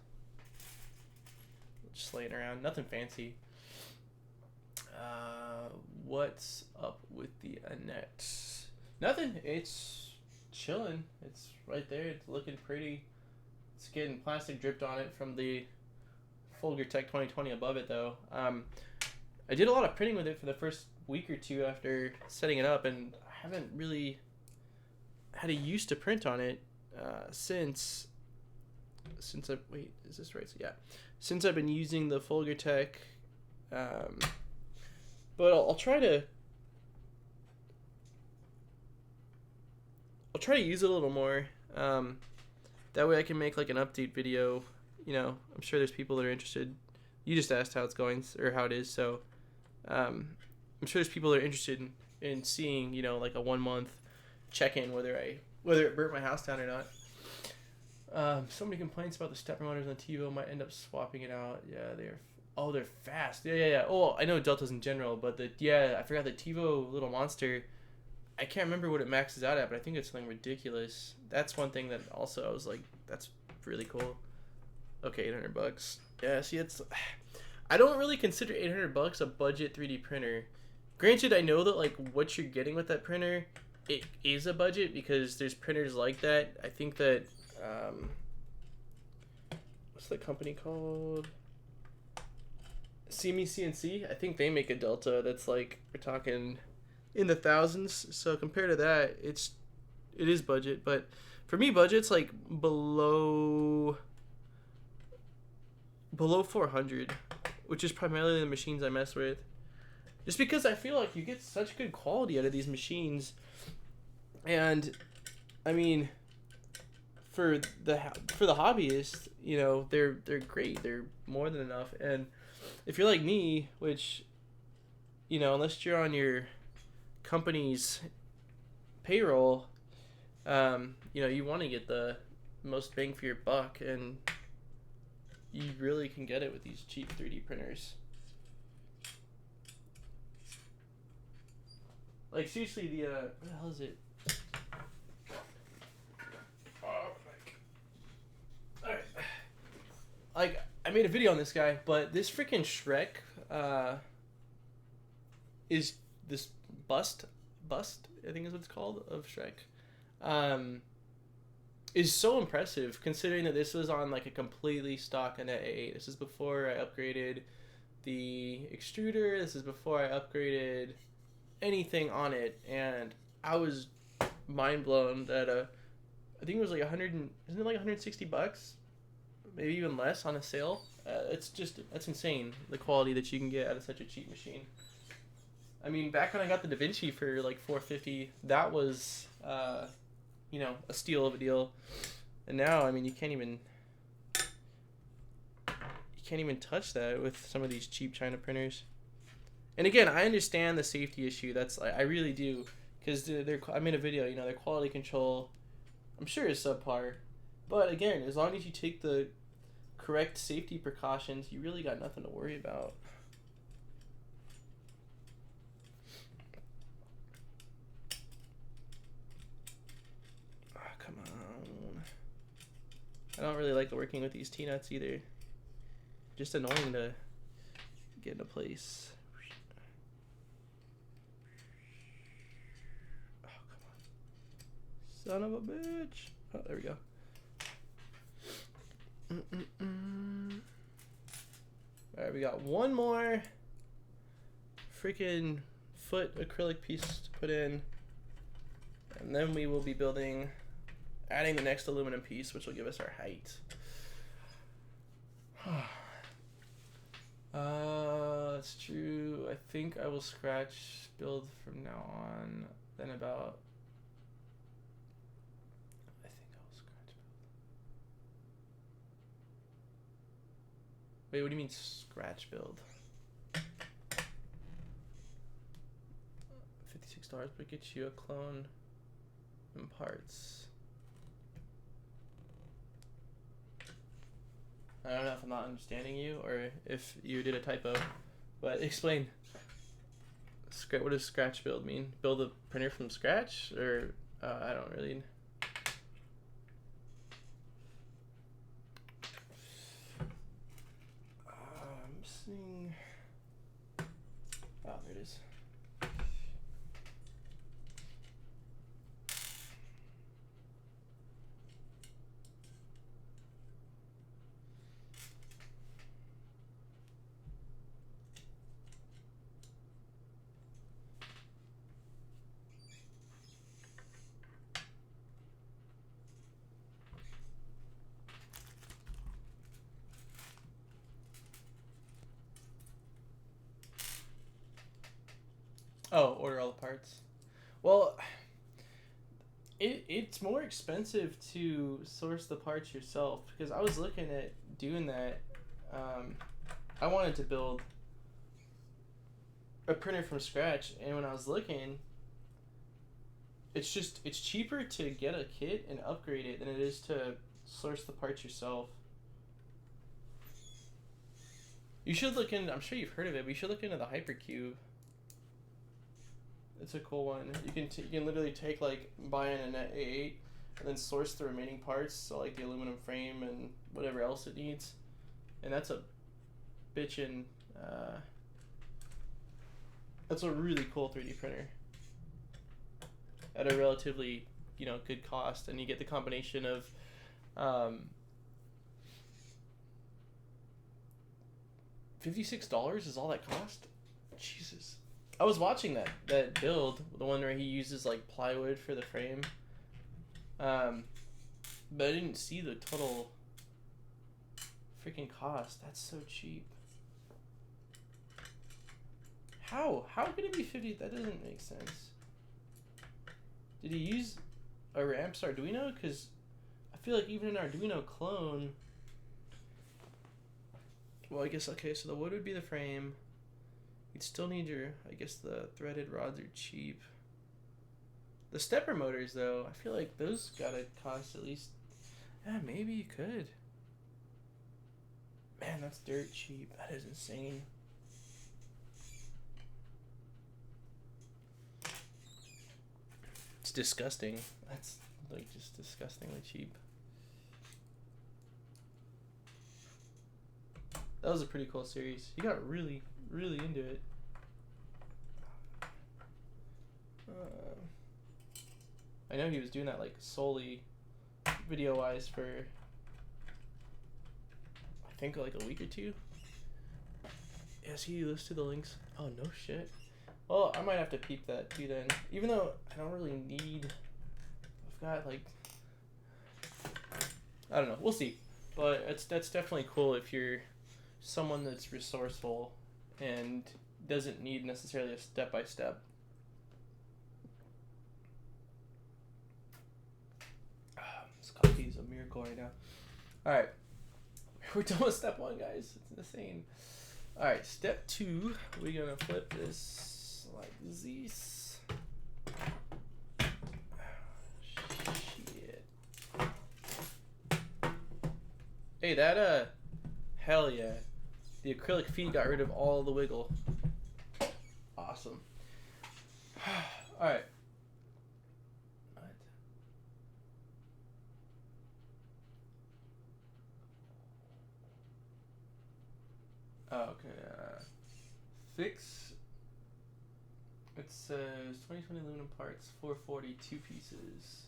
just laying around. Nothing fancy. What's up with the net? Nothing. It's chilling. It's right there. It's looking pretty. It's getting plastic dripped on it from the Folger Tech 2020 above it, though. I did a lot of printing with it for the first week or two after setting it up, and I haven't really had a use to print on it since I wait, is this right? So yeah, since I've been using the Folger Tech, but I'll try to use it a little more. That way I can make like an update video. You know, I'm sure there's people that are interested. You just asked how it's going or how it is, so I'm sure there's people that are interested in seeing, you know, like a 1 month check-in whether it burnt my house down or not. So many complaints about the stepper motors on the TiVo. Might end up swapping it out. Yeah, they're fast. Yeah. Oh, I know Deltas in general, but I forgot the TiVo little monster. I can't remember what it maxes out at, but I think it's something ridiculous. That's one thing that also I was like, that's really cool. Okay, $800. Yeah, see, I don't really consider $800 a budget 3D printer. Granted, I know that like what you're getting with that printer, it is a budget because there's printers like that. I think that what's the company called? CME CNC. I think they make a Delta that's like, we're talking in the thousands. So compared to that, it is budget. But for me, budget's like below 400, which is primarily the machines I mess with. Just because I feel like you get such good quality out of these machines, and I mean, for the hobbyist, you know, they're great. They're more than enough. And if you're like me, which, you know, unless you're on your company's payroll, you know, you want to get the most bang for your buck, and you really can get it with these cheap 3D printers. Like, seriously, what the hell is it? Alright. Like, I made a video on this guy, but this freaking Shrek, is this bust, I think is what it's called, of Shrek, is so impressive considering that this was on like a completely stock Net A8. This is before I upgraded the extruder. This is before I upgraded anything on it, and I was mind blown that I think it was like isn't it like $160, maybe even less on a sale. That's insane, the quality that you can get out of such a cheap machine. I mean, back when I got the Da Vinci for like $450, that was you know, a steal of a deal. And now, I mean, you can't even touch that with some of these cheap China printers. And again, I understand the safety issue. I really do, because I made a video. You know, their quality control, I'm sure, is subpar. But again, as long as you take the correct safety precautions, you really got nothing to worry about. Oh, come on. I don't really like working with these T-nuts either. Just annoying to get into place. Oh, come on. Son of a bitch. Oh, there we go. Alright, we got one more freaking foot acrylic piece to put in, and then we will be adding the next aluminum piece, which will give us our height. That's true. I think I will scratch build from now on. Then about, I think I will scratch build. Wait, what do you mean scratch build? $56, but get you a clone and parts. I don't know if I'm not understanding you or if you did a typo, but explain. What does scratch build mean? Build a printer from scratch, or I don't really. I'm seeing. Oh, there it is. Oh, order all the parts. Well, it's more expensive to source the parts yourself because I was looking at doing that. I wanted to build a printer from scratch, and when I was looking, it's cheaper to get a kit and upgrade it than it is to source the parts yourself. You should look in. I'm sure you've heard of it, but you should look into the Hypercube. It's a cool one. You can literally take buy in a A8 and then source the remaining parts, so like the aluminum frame and whatever else it needs, and that's a bitchin'. That's a really cool 3D printer at a relatively good cost, and you get the combination of $56 is all that cost. Jesus. I was watching that build, the one where he uses like plywood for the frame, but I didn't see the total freaking cost. That's so cheap. How could it be 50? That doesn't make sense. Did he use a Ramps Arduino? Because I feel like even an Arduino clone. Well, I guess okay. So the wood would be the frame. You'd still need your, I guess the threaded rods are cheap. The stepper motors though, I feel like those gotta cost at least, yeah, maybe you could. Man, that's dirt cheap. That is insane. It's disgusting. That's like just disgustingly cheap. That was a pretty cool series. He got really into it. I know he was doing that like solely video wise for I think like a week or two. Yes, he listed the links. Oh no shit. Well, I might have to peep that too then. Even though I don't really need, I've got like, I don't know, we'll see. But that's definitely cool if you're someone that's resourceful and doesn't need necessarily a step-by-step. This coffee is a miracle right now. Alright. We're done with step 1, guys. It's insane. Alright, step 2. We're going to flip this like this. Shit. Hey, that, hell yeah. The acrylic feet got rid of all the wiggle. Awesome. Alright. Oh, okay. Fix. It says 2020 aluminum parts, 440, 2 pieces.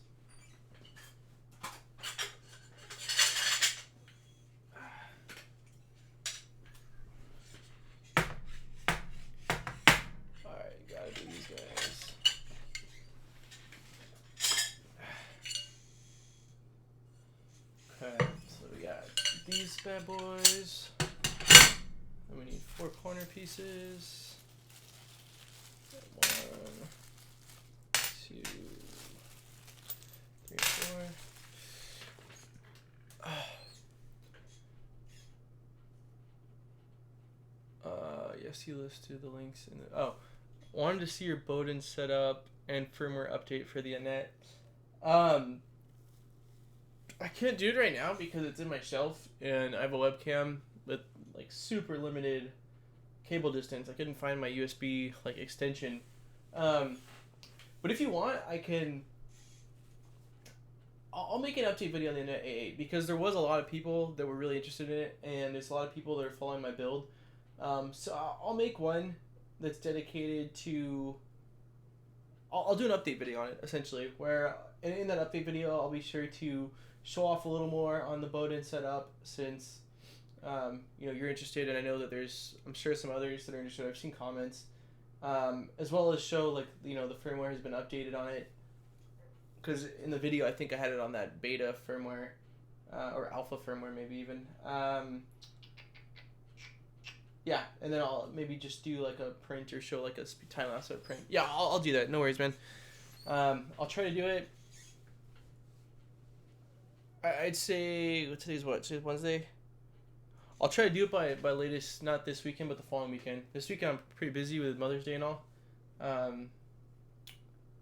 These bad boys. And we need 4 corner pieces. 1, 2, 3, 4. Yes, he listed the links in the. Oh, wanted to see your Bowden setup and firmware update for the Annette. I can't do it right now because it's in my shelf and I have a webcam with like super limited cable distance. I couldn't find my USB like extension. But if you want, I'll make an update video on the A8 because there was a lot of people that were really interested in it, and there's a lot of people that are following my build. So I'll make one that's dedicated to. I'll do an update video on it essentially, where in that update video I'll be sure to show off a little more on the boat and setup since you're interested, and I know that I'm sure some others that are interested. I've seen comments, as well as show like the firmware has been updated on it. Because in the video, I think I had it on that beta firmware, or alpha firmware, maybe even. Yeah, and then I'll maybe just do like a print or show like a time lapse of a print. Yeah, I'll do that. No worries, man. I'll try to do it. I'd say today's what? Today's Wednesday. I'll try to do it by latest, not this weekend, but the following weekend. This weekend I'm pretty busy with Mother's Day and all.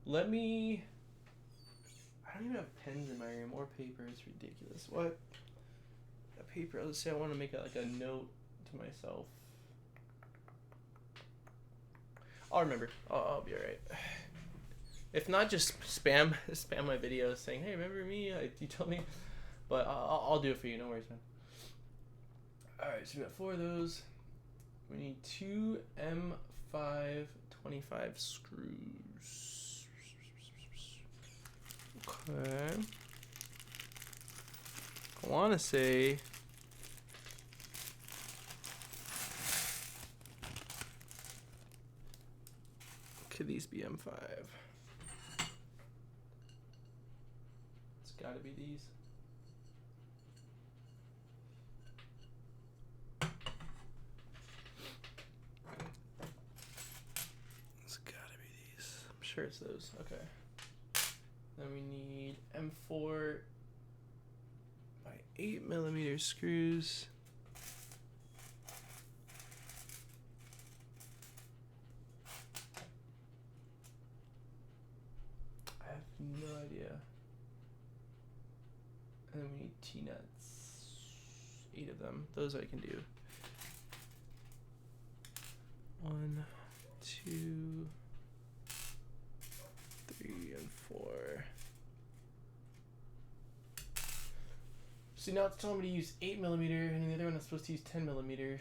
Let me. I don't even have pens in my room or paper. It's ridiculous. What? A paper. Let's say I want to make like a note to myself. I'll remember. I'll be alright. If not, just spam my videos saying, "Hey, remember me? You told me." But I'll do it for you. No worries, man. All right. So we got 4 of those. We need 2 M5 25 screws. Okay. I want to say could these be M5? It's got to be these. It's got to be these. I'm sure it's those. Okay. Then we need M4 by 8mm screws. I have no idea. And then we need T-nuts. 8 of them. Those I can do. 1, 2, 3, and 4. See, now it's telling me to use 8mm, and the other one is supposed to use 10mm.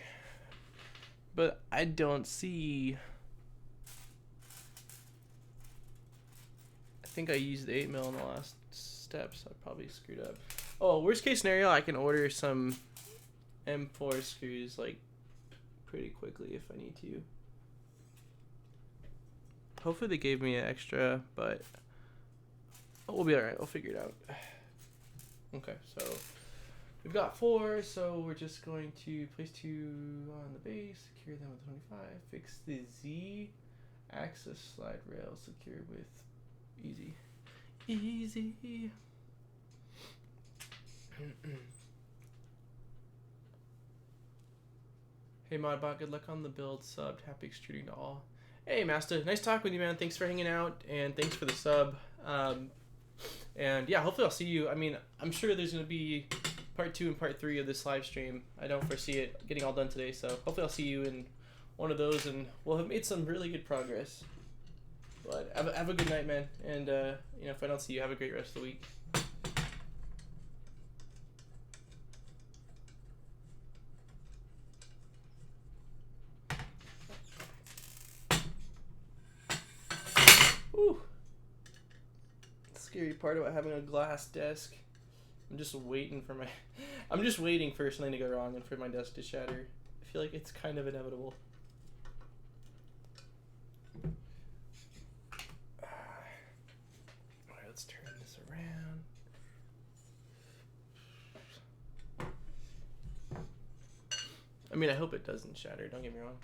But I don't see. I think I used 8mm in the last steps. I probably screwed up. Oh, worst case scenario, I can order some M4 screws like pretty quickly if I need to. Hopefully they gave me an extra, but we'll be alright. We'll figure it out. Okay, so we've got 4, so we're just going to place 2 on the base, secure them with 25, fix the Z-axis slide rail, secure with easy. Hey Modbot, good luck on the build, subbed, happy extruding to all. Hey Master, nice talking with you, man. Thanks for hanging out, and thanks for the sub. And yeah, hopefully I'll see you. I mean, I'm sure there's going to be part 2 and part 3 of this live stream. I don't foresee it getting all done today, so hopefully I'll see you in one of those, and we'll have made some really good progress. But have a good night, man. And if I don't see you, have a great rest of the week. Whew. Scary part about having a glass desk. I'm just waiting for something to go wrong and for my desk to shatter. I feel like it's kind of inevitable. Alright, let's turn this around. I mean, I hope it doesn't shatter, don't get me wrong.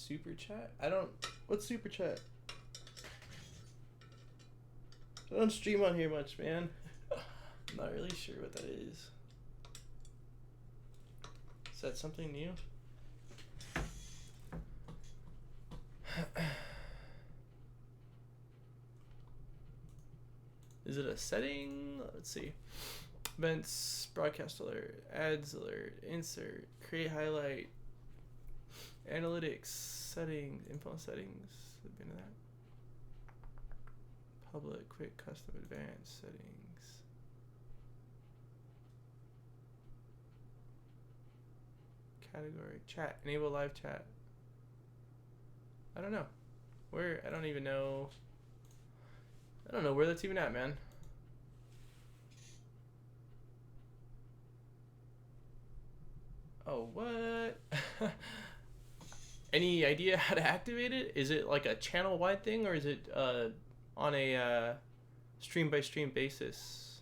super chat? What's super chat? I don't stream on here much, man. I'm not really sure what that is. Is that something new? Is it a setting? Let's see. Events, broadcast alert, ads alert, insert, create highlight, analytics, settings, info settings. Been to that. Public, quick, custom, advanced settings. Category, chat, enable live chat. I don't know. I don't even know. I don't know where that's even at, man. Oh, what? Any idea how to activate it? Is it like a channel-wide thing, or is it on a stream-by-stream basis?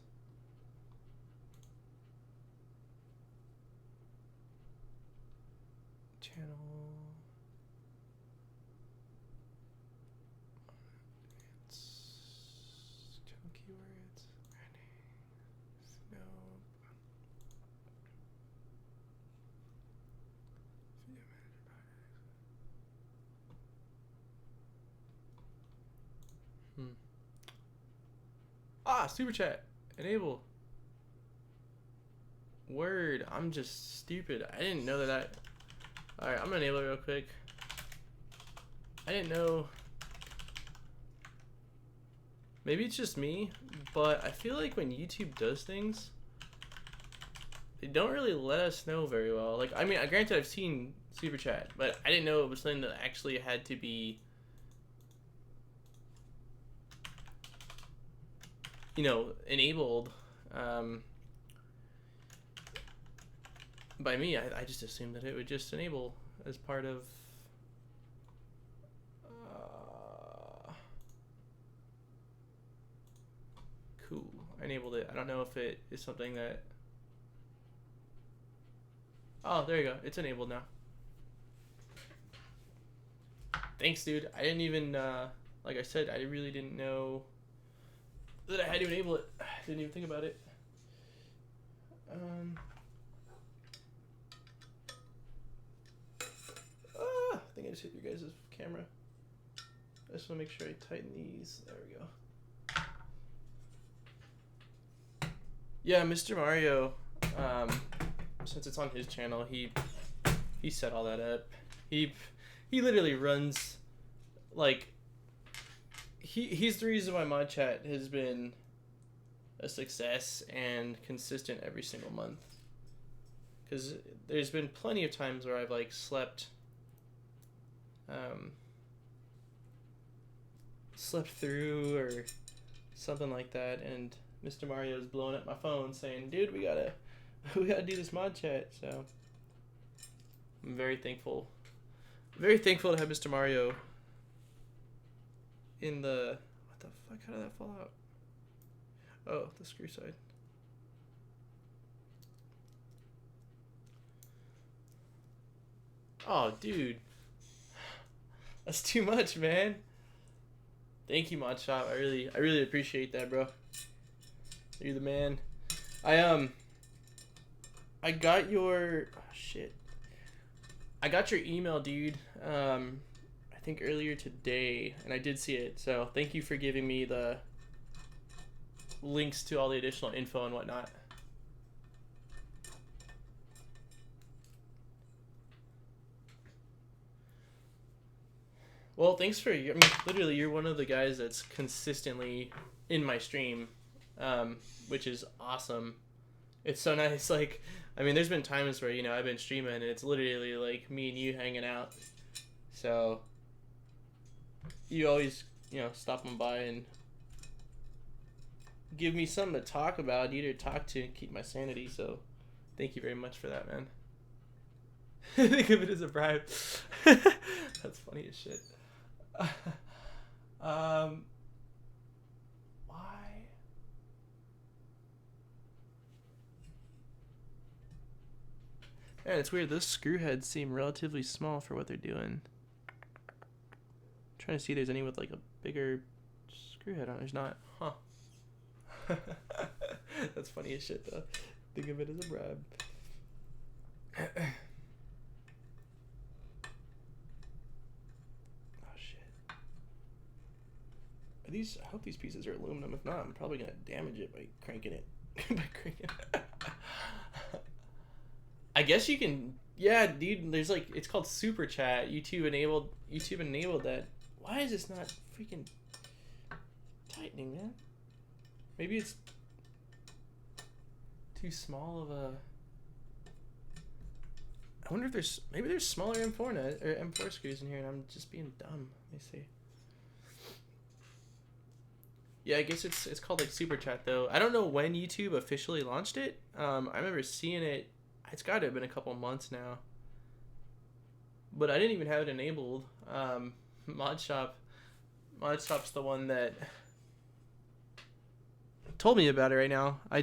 Channel... channel keywords... no... super chat. Enable. Word. I'm just stupid. I didn't know that. Alright, I'm gonna enable it real quick. I didn't know. Maybe it's just me, but I feel like when YouTube does things, they don't really let us know very well. Like, I mean, granted, I've seen super chat, but I didn't know it was something that actually had to be, you know, enabled by me. I just assumed that it would just enable as part of cool. I enabled it. I don't know if it is something that... Oh, there you go. It's enabled now. Thanks, dude. I didn't even like I said, I really didn't know that I had to enable it. I didn't even think about it. I think I just hit your guys' camera. I just want to make sure I tighten these. There we go. Yeah, Mr. Mario, since it's on his channel, he set all that up. He literally runs, like, he's the reason why mod chat has been a success and consistent every single month. Because there's been plenty of times where I've like slept through or something like that, and Mr. Mario's blowing up my phone saying, "Dude, we gotta do this mod chat." So I'm very thankful to have Mr. Mario in the... What the fuck? How did that fall out? Oh, the screw side. Oh, dude. That's too much, man. Thank you, Mod Shop. I really appreciate that, bro. You're the man. I got your... Oh, shit. I got your email, dude. I think earlier today, and I did see it. So thank you for giving me the links to all the additional info and whatnot. Well, thanks for... I mean, literally, you're one of the guys that's consistently in my stream, which is awesome. It's so nice. Like, I mean, there's been times where, you know, I've been streaming and it's literally like me and you hanging out. So you always, you know, stop on by and give me something to talk about, either talk to and keep my sanity. So thank you very much for that, man. Think of it as a bribe. That's funny as shit. Why? Man, it's weird. Those screw heads seem relatively small for what they're doing. trying to see if there's any with like a bigger screw head on. There's not, huh? That's funny as shit though. Think of it as a bribe. Oh shit. Are these? I hope these pieces are aluminum. If not, I'm probably gonna damage it by cranking it. I guess you can. Yeah, dude. There's like, it's called Super Chat. YouTube enabled that. Why is this not freaking tightening, man? Maybe it's too small of a. I wonder if there's smaller M4 nut or M4 screws in here, and I'm just being dumb. Let me see. Yeah, I guess it's called like Super Chat though. I don't know when YouTube officially launched it. I remember seeing it. It's got to have been a couple months now. But I didn't even have it enabled. Modshop's the one that told me about it right now. I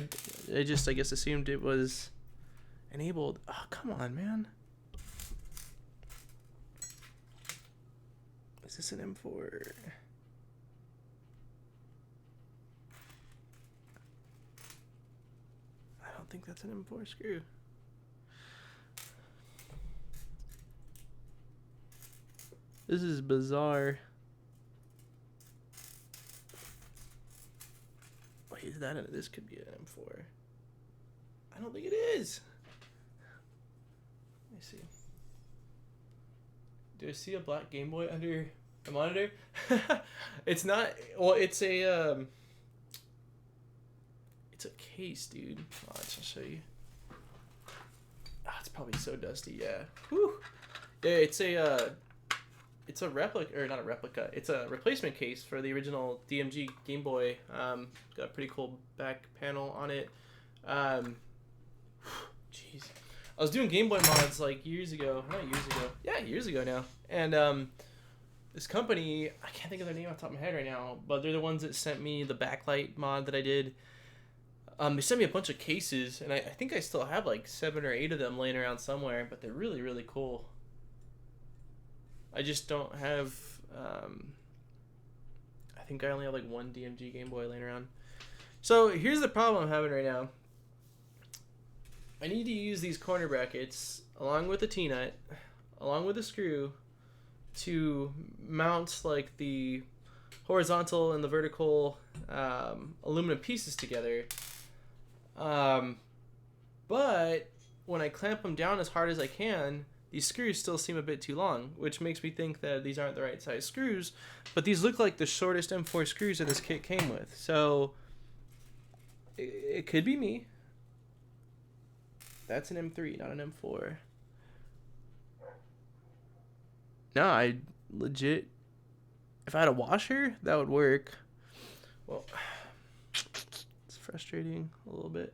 guess assumed it was enabled. Oh, come on, man. Is this an M4? I don't think that's an M4 screw. This is bizarre. Wait, is that this could be an M4? I don't think it is. Let me see. Do I see a black Game Boy under the monitor? It's not. Well, it's a case, dude. Watch, I'll show you. Ah, it's probably so dusty. Yeah. Whew. Yeah, it's a replica, or not a replica. It's a replacement case for the original DMG Game Boy. Got a pretty cool back panel on it. Jeez. I was doing Game Boy mods like years ago. Not years ago. Yeah, years ago now. And this company, I can't think of their name off the top of my head right now, but they're the ones that sent me the backlight mod that I did. They sent me a bunch of cases, and I think I still have like 7 or 8 of them laying around somewhere, but they're really, really cool. I just don't have, I think I only have like one DMG Game Boy laying around. So here's the problem I'm having right now. I need to use these corner brackets along with the T-nut, along with the screw, to mount like the horizontal and the vertical aluminum pieces together. But when I clamp them down as hard as I can, these screws still seem a bit too long, which makes me think that these aren't the right size screws, but these look like the shortest M4 screws that this kit came with. So it could be me. That's an M3, not an M4. No, I legit, if I had a washer, that would work. Well, it's frustrating a little bit.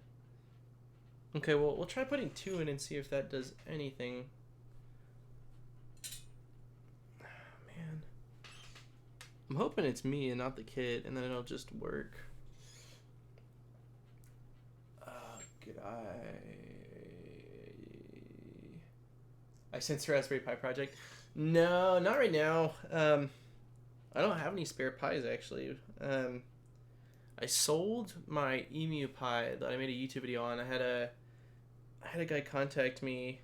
Okay, well, we'll try putting 2 in and see if that does anything. Man. I'm hoping it's me and not the kit, and then it'll just work. Good eye. I sense Raspberry Pi project. No, not right now. I don't have any spare Pis, actually. I sold my Emu Pi that I made a YouTube video on. I had a guy contact me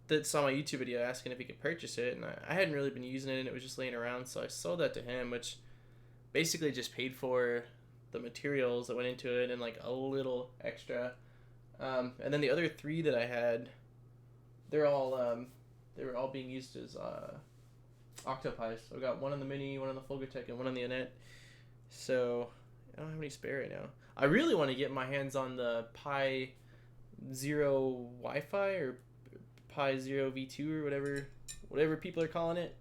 that saw my YouTube video asking if he could purchase it, and I hadn't really been using it, and it was just laying around, so I sold that to him, which basically just paid for the materials that went into it and like a little extra. And then the other 3 that I had, they were all being used as Octopis. So I got one on the Mini, one on the Folgertech, and one on the Annette. So I don't have any spare right now. I really want to get my hands on the Pi Zero Wi-Fi or Pi Zero V2 or whatever people are calling it.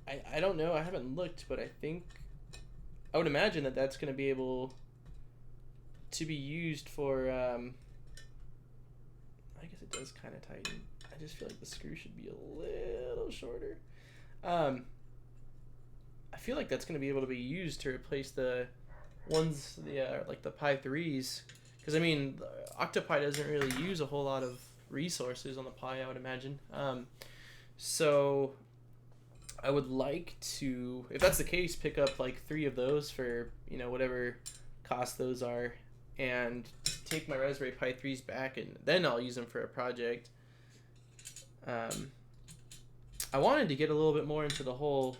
I don't know. I haven't looked, but I would imagine that that's going to be able to be used for. I guess it does kind of tighten. I just feel like the screw should be a little shorter. I feel like that's going to be able to be used to replace the ones, like the Pi 3s. Because, I mean, Octopi doesn't really use a whole lot of resources on the Pi, I would imagine. So I would like to, if that's the case, pick up like 3 of those for, you know, whatever cost those are, and take my Raspberry Pi 3s back, and then I'll use them for a project. I wanted to get a little bit more into the whole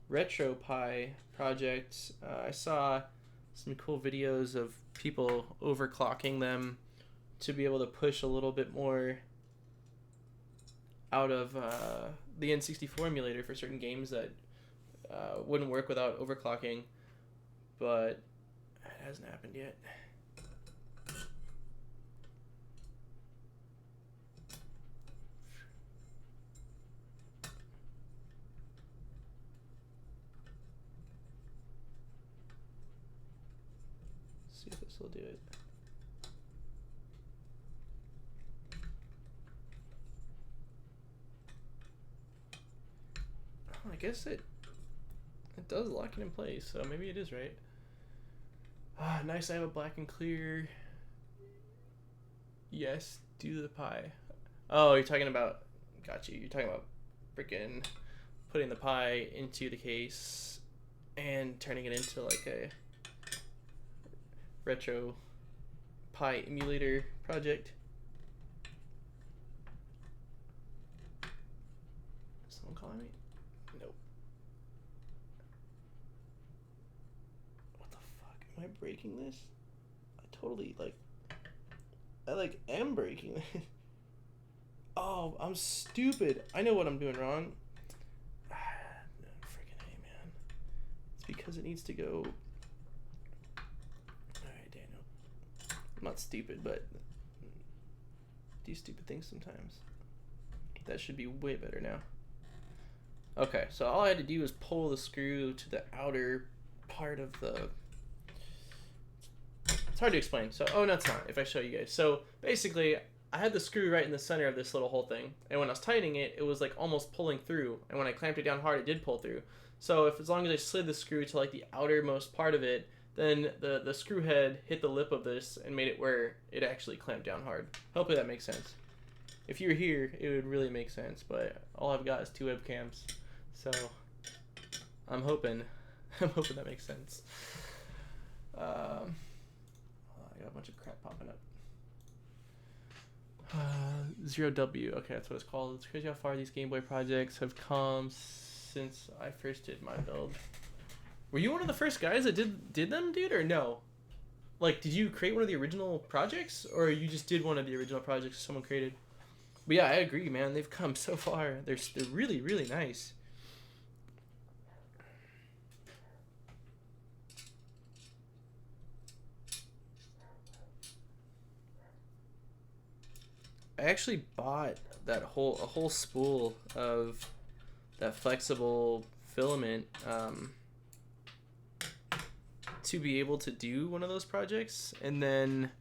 retro Pi project. I saw some cool videos of people overclocking them to be able to push a little bit more out of the N64 emulator for certain games that wouldn't work without overclocking, but it hasn't happened yet. See if this will do it. Oh, I guess it does lock it in place, so maybe it is right. Ah, nice. I have a black and clear. Yes, do the Pi. Oh, you're talking about. Got you. You're talking about freaking putting the Pi into the case and turning it into like a retro Pi emulator project. Is someone calling me? Nope. What the fuck? Am I breaking this? I am breaking this. Oh, I'm stupid. I know what I'm doing wrong. Freaking A, man. It's because it needs to go. Alright, Daniel. I'm not stupid, but do stupid things sometimes. That should be way better now. Okay, so all I had to do was pull the screw to the outer part of the... It's hard to explain. So, oh, no, it's not, if I show you guys. So, basically, I had the screw right in the center of this little whole thing. And when I was tightening it, it was, like, almost pulling through. And when I clamped it down hard, it did pull through. So, as long as I slid the screw to, like, the outermost part of it, then the screw head hit the lip of this and made it where it actually clamped down hard. Hopefully that makes sense. If you were here, it would really make sense. But all I've got is 2 webcams. So, I'm hoping that makes sense. I got a bunch of crap popping up. 0W, okay, that's what it's called. It's crazy how far these Game Boy projects have come since I first did my build. Were you one of the first guys that did them, dude, or no? Like, did you create one of the original projects, or you just did one of the original projects someone created? But yeah, I agree, man. They've come so far. They're really, really nice. I actually bought a whole spool of that flexible filament to be able to do one of those projects, and then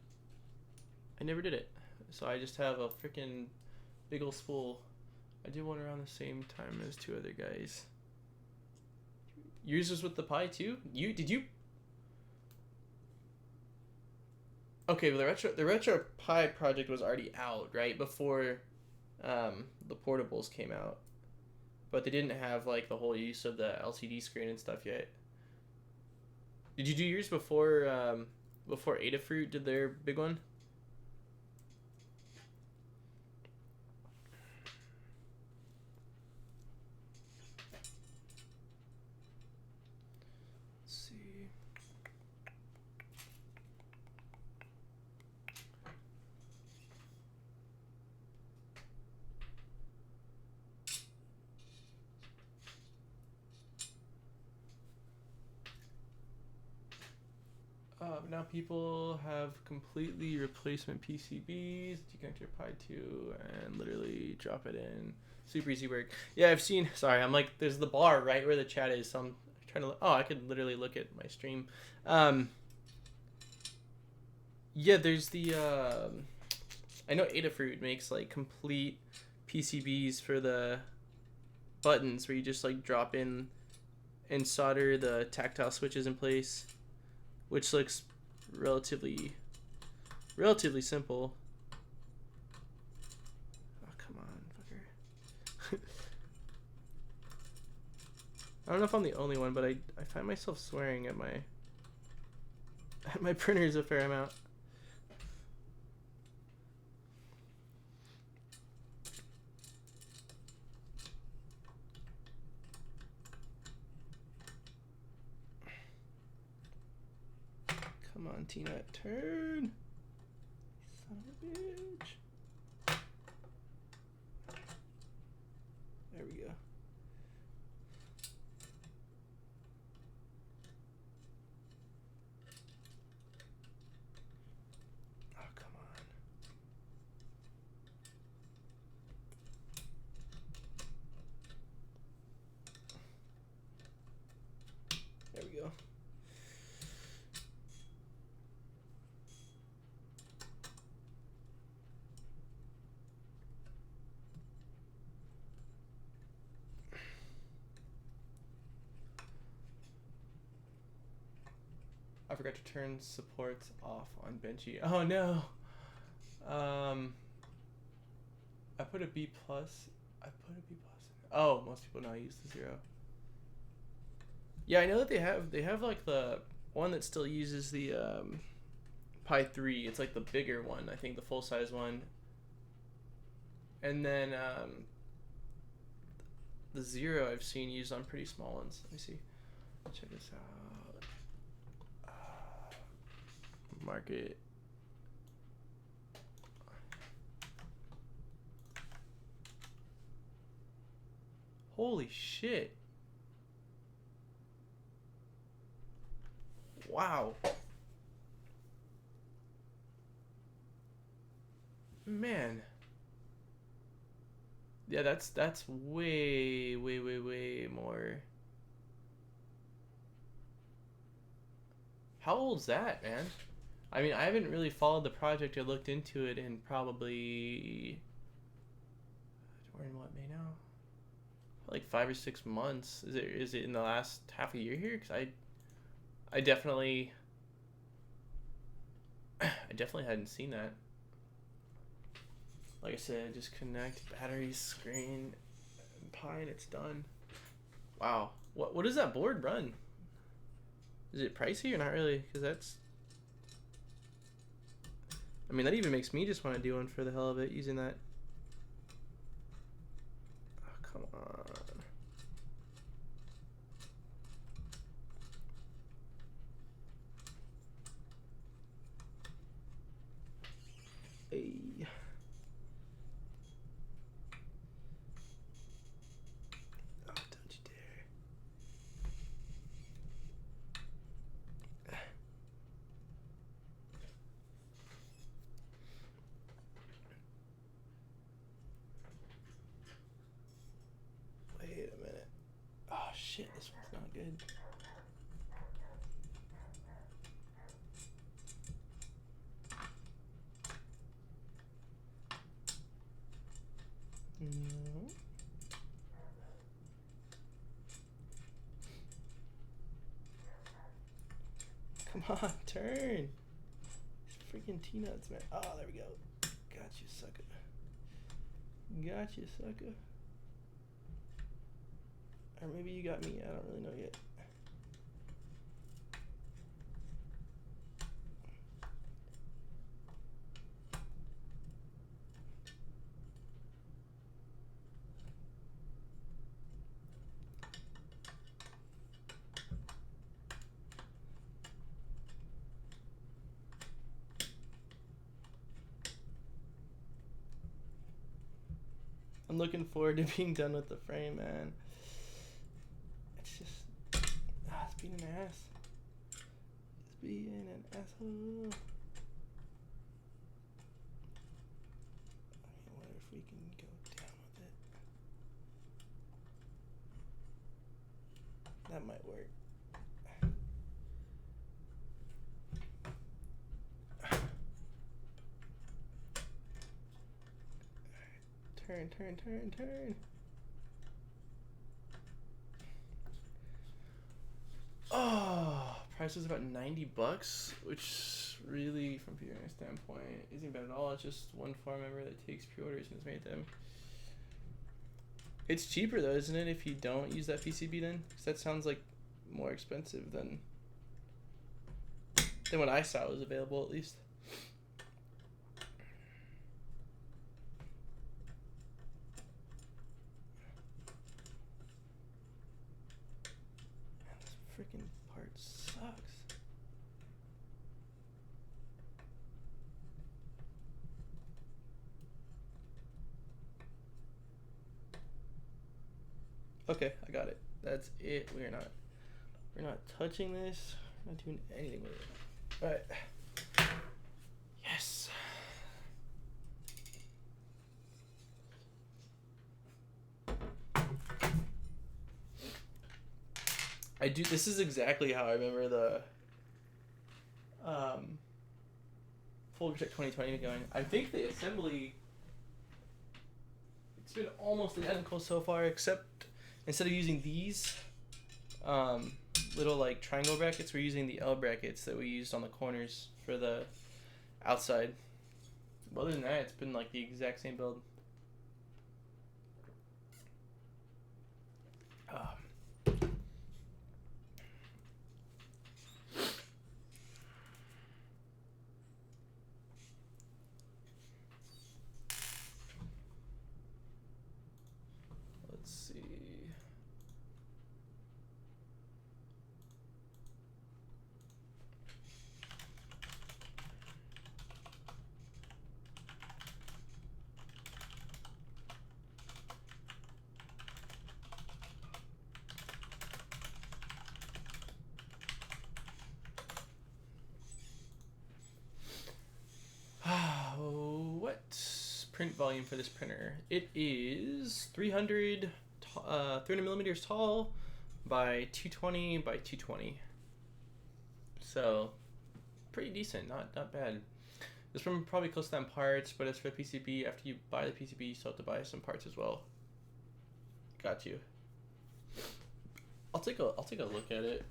I never did it. So I just have a freaking big old spool. I did one around the same time as 2 other guys. Yours was with the Pi too? Did you? Okay, well, the retro Pi project was already out, right, before the portables came out, but they didn't have like the whole use of the LCD screen and stuff yet. Did you do yours before Adafruit did their big one? Now people have completely replacement PCBs. You connect your Pi 2 and literally drop it in. Super easy work. Yeah, I've seen. Sorry, I'm like, there's the bar right where the chat is. So I'm trying to. Oh, I could literally look at my stream. Yeah, there's the. I know Adafruit makes like complete PCBs for the buttons where you just like drop in and solder the tactile switches in place, which looks relatively simple. Oh, come on, fucker. I don't know if I'm the only one, but I find myself swearing at my printers a fair amount. Come on, Tina, turn. Son of a bitch. There we go. Oh, come on. There we go. I forgot to turn supports off on Benchy. Oh no. I put a B plus. I put a B plus. Oh, most people now use the 0. Yeah, I know that they have like the one that still uses the Pi 3. It's like the bigger one. I think the full size one. And then the 0 I've seen used on pretty small ones. Let me see. Check this out. Market. Holy shit. Wow. Man. Yeah, that's way more. How old's that, man? I mean, I haven't really followed the project or looked into it in probably, we're in what, May now? Like 5 or 6 months. Is it in the last half a year here? Because I definitely hadn't seen that. Like I said, just connect batteries, screen, Pi, and it's done. Wow. What does that board run? Is it pricey or not really? Because that's, I mean, that even makes me just want to do one for the hell of it using that. Oh, come on. Hey. Oh, don't you dare. Wait a minute. Oh shit, this one's not good. No. Come on, turn. These freaking T-nuts, man. Oh, there we go. Got you, sucker. Got you, sucker. Or maybe you got me. I don't really know yet. I'm looking forward to being done with the frame, man. It's just, it's being an ass. It's being an asshole. I mean, what if we can go down with it? That might work. Turn. Oh, price was about $90, which really, from a PRN standpoint, isn't bad at all. It's just one farm member that takes pre-orders and has made them. It's cheaper though, isn't it, if you don't use that PCB then? Because that sounds like more expensive than what I saw was available, at least. Man, this freaking part sucks. Okay, I got it. That's it. We're not touching this. We're not doing anything with it. All right. Yes. I do. This is exactly how I remember the Full Project 2020 going. I think the assembly, it's been almost identical so far, except instead of using these little like triangle brackets, we're using the L brackets that we used on the corners for the outside. But other than that, it's been like the exact same build. Let's see. What print volume for this printer? It is 300 millimeters tall by 220 by 220. So pretty decent, not bad. This one probably close to them parts, but it's for PCB. After you buy the PCB, you still have to buy some parts as well. Got you. I'll take a look at it.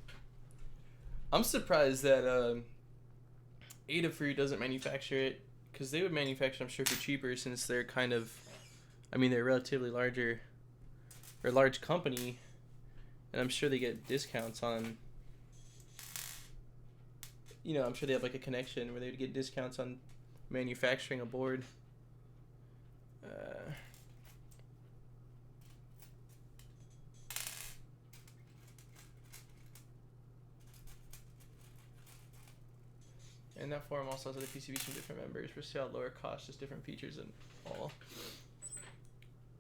I'm surprised that Adafruit doesn't manufacture it, because they would manufacture, I'm sure, for cheaper, since they're kind of, I mean, they're relatively larger, or a large company, and I'm sure they get discounts on, you know, I'm sure they have like a connection where they would get discounts on manufacturing a board. And that forum also has other PCBs from different members for sale at lower cost, just different features and all.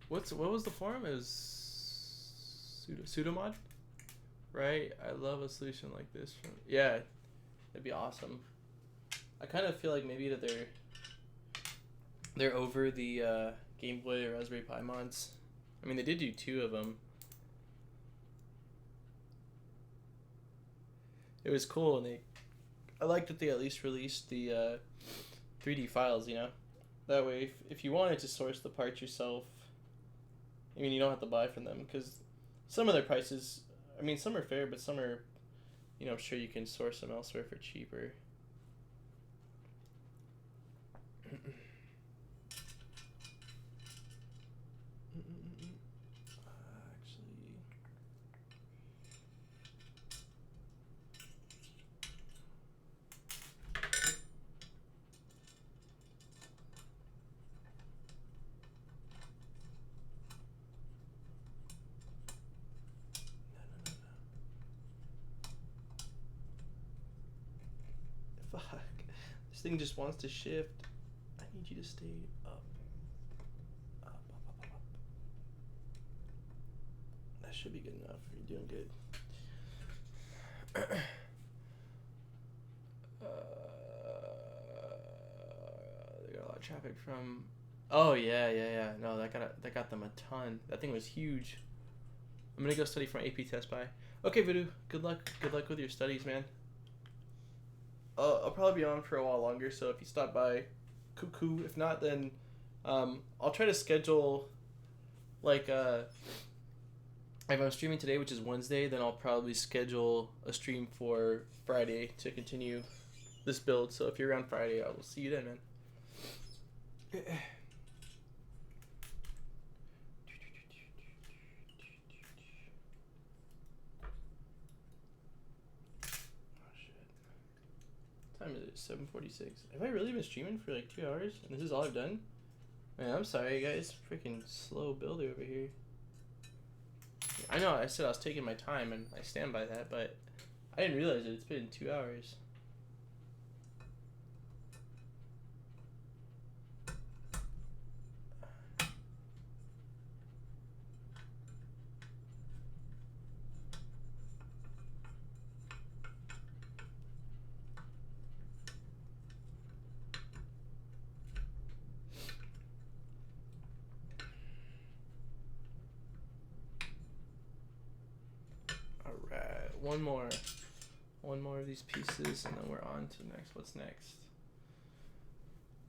What was the forum? It was pseudomod, right? I love a solution like this. Yeah, that'd be awesome. I kind of feel like maybe that they're over the Game Boy or Raspberry Pi mods. I mean, they did do 2 of them. It was cool, and I like that they at least released the 3D files, you know? That way, if you wanted to source the parts yourself, I mean, you don't have to buy from them, because some of their prices, I mean, some are fair, but some are, you know, I'm sure you can source them elsewhere for cheaper. Fuck. This thing just wants to shift. I need you to stay up. Up. That should be good enough. You're doing good. They got a lot of traffic from... Oh, yeah. No, that got them a ton. That thing was huge. I'm gonna go study for my AP test by. Okay, Voodoo. Good luck with your studies, man. I'll probably be on for a while longer, so if you stop by, cool. If not, then I'll try to schedule, like, if I'm streaming today, which is Wednesday, then I'll probably schedule a stream for Friday to continue this build. So if you're around Friday, I will see you then, man. 7:46. Have I really been streaming for like 2 hours? And this is all I've done? Man, I'm sorry, guys. Freaking slow builder over here. I know I said I was taking my time, and I stand by that, but I didn't realize it. It's been 2 hours. Alright, one more of these pieces, and then we're on to the next. What's next?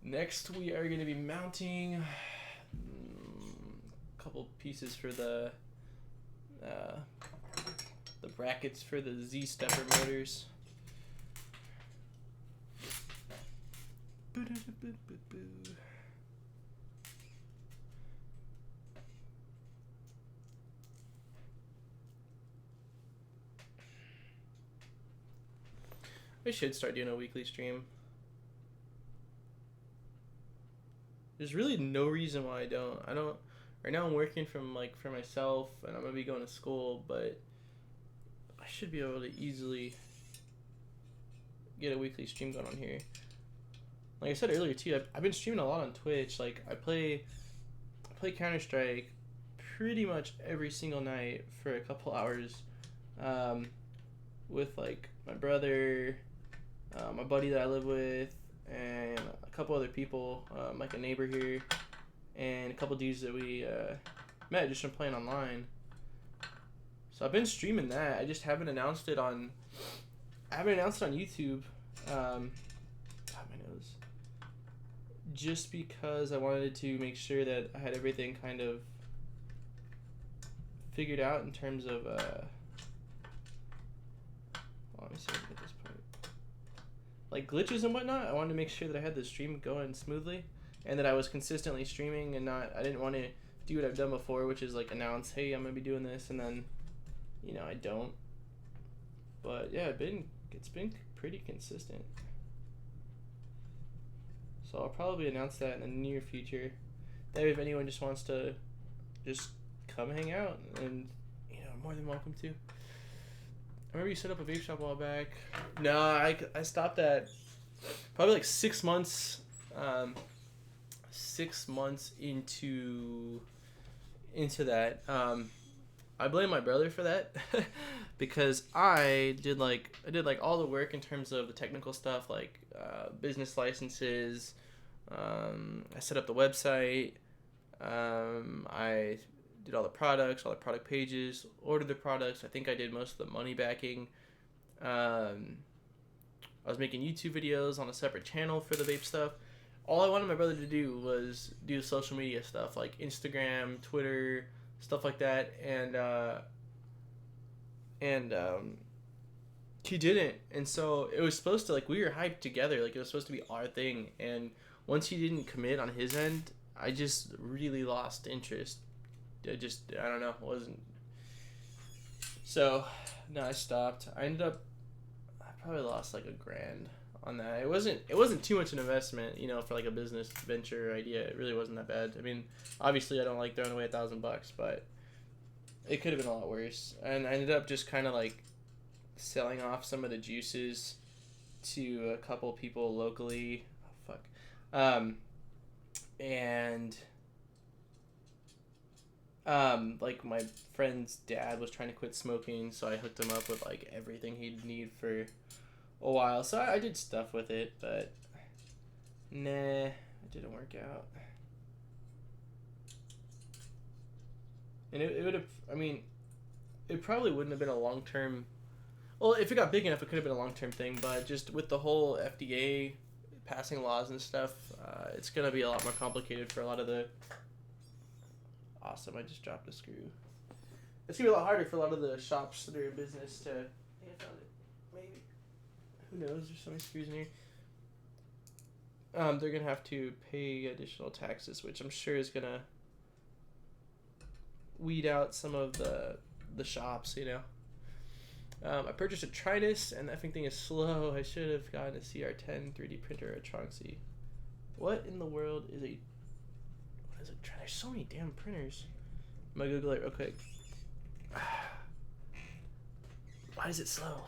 Next, we are going to be mounting a couple pieces for the brackets for the Z stepper motors. I should start doing a weekly stream. There's really no reason why I don't. Right now I'm working from for myself, and I'm gonna be going to school, but I should be able to easily get a weekly stream going on here. Like I said earlier too, I've been streaming a lot on Twitch. Like I play Counter-Strike pretty much every single night for a couple hours, with like my brother, my buddy that I live with, and a couple other people, like a neighbor here, and a couple dudes that we met just from playing online. So I've been streaming that. I just haven't announced it on. I haven't announced it on YouTube. My nose. Just because I wanted to make sure that I had everything kind of figured out in terms of. Let me see if I can get this part. Like glitches and whatnot. I wanted to make sure that I had the stream going smoothly, and that I was consistently streaming and not. I didn't want to do what I've done before, which is like announce, hey, I'm gonna be doing this, and then, I don't. But yeah, it's been pretty consistent. So I'll probably announce that in the near future. That if anyone just wants to just come hang out, and more than welcome to. I remember you set up a vape shop a while back. No, I stopped that probably like 6 months. 6 months into that. I blame my brother for that because I did all the work in terms of the technical stuff, like business licenses. I set up the website. I did all the products, all the product pages, ordered the products. I think I did most of the money backing. I was making YouTube videos on a separate channel for the vape stuff. All I wanted my brother to do was do social media stuff like Instagram, Twitter, stuff like that, and he didn't. And so it was supposed to, we were hyped together, it was supposed to be our thing. And once he didn't commit on his end, I just really lost interest. I don't know, it wasn't. So no, I stopped. I probably lost like $1,000 on that. It wasn't too much an investment, for like a business venture idea. It really wasn't that bad. I mean, obviously I don't like throwing away $1,000, but it could have been a lot worse. And I ended up just kind of like selling off some of the juices to a couple people locally. Oh, fuck. And like my friend's dad was trying to quit smoking, so I hooked him up with like everything he'd need for a while. So I did stuff with it, but nah, it didn't work out. And it would have, it probably wouldn't have been a long-term, well, if it got big enough, it could have been a long-term thing, but just with the whole FDA passing laws and stuff, it's going to be a lot more complicated for a lot of the, awesome, I just dropped a screw. It's going to be a lot harder for a lot of the shops that are in business to, I found it, maybe, who knows, there's so many screws in here. They're going to have to pay additional taxes, which I'm sure is going to weed out some of the shops, I purchased a Trinus, and that thing is slow. I should have gotten a CR10 3D printer or a Tronxy. What in the world is a... What is a Trinus? There's so many damn printers. I'm gonna Google it real quick. Why is it slow?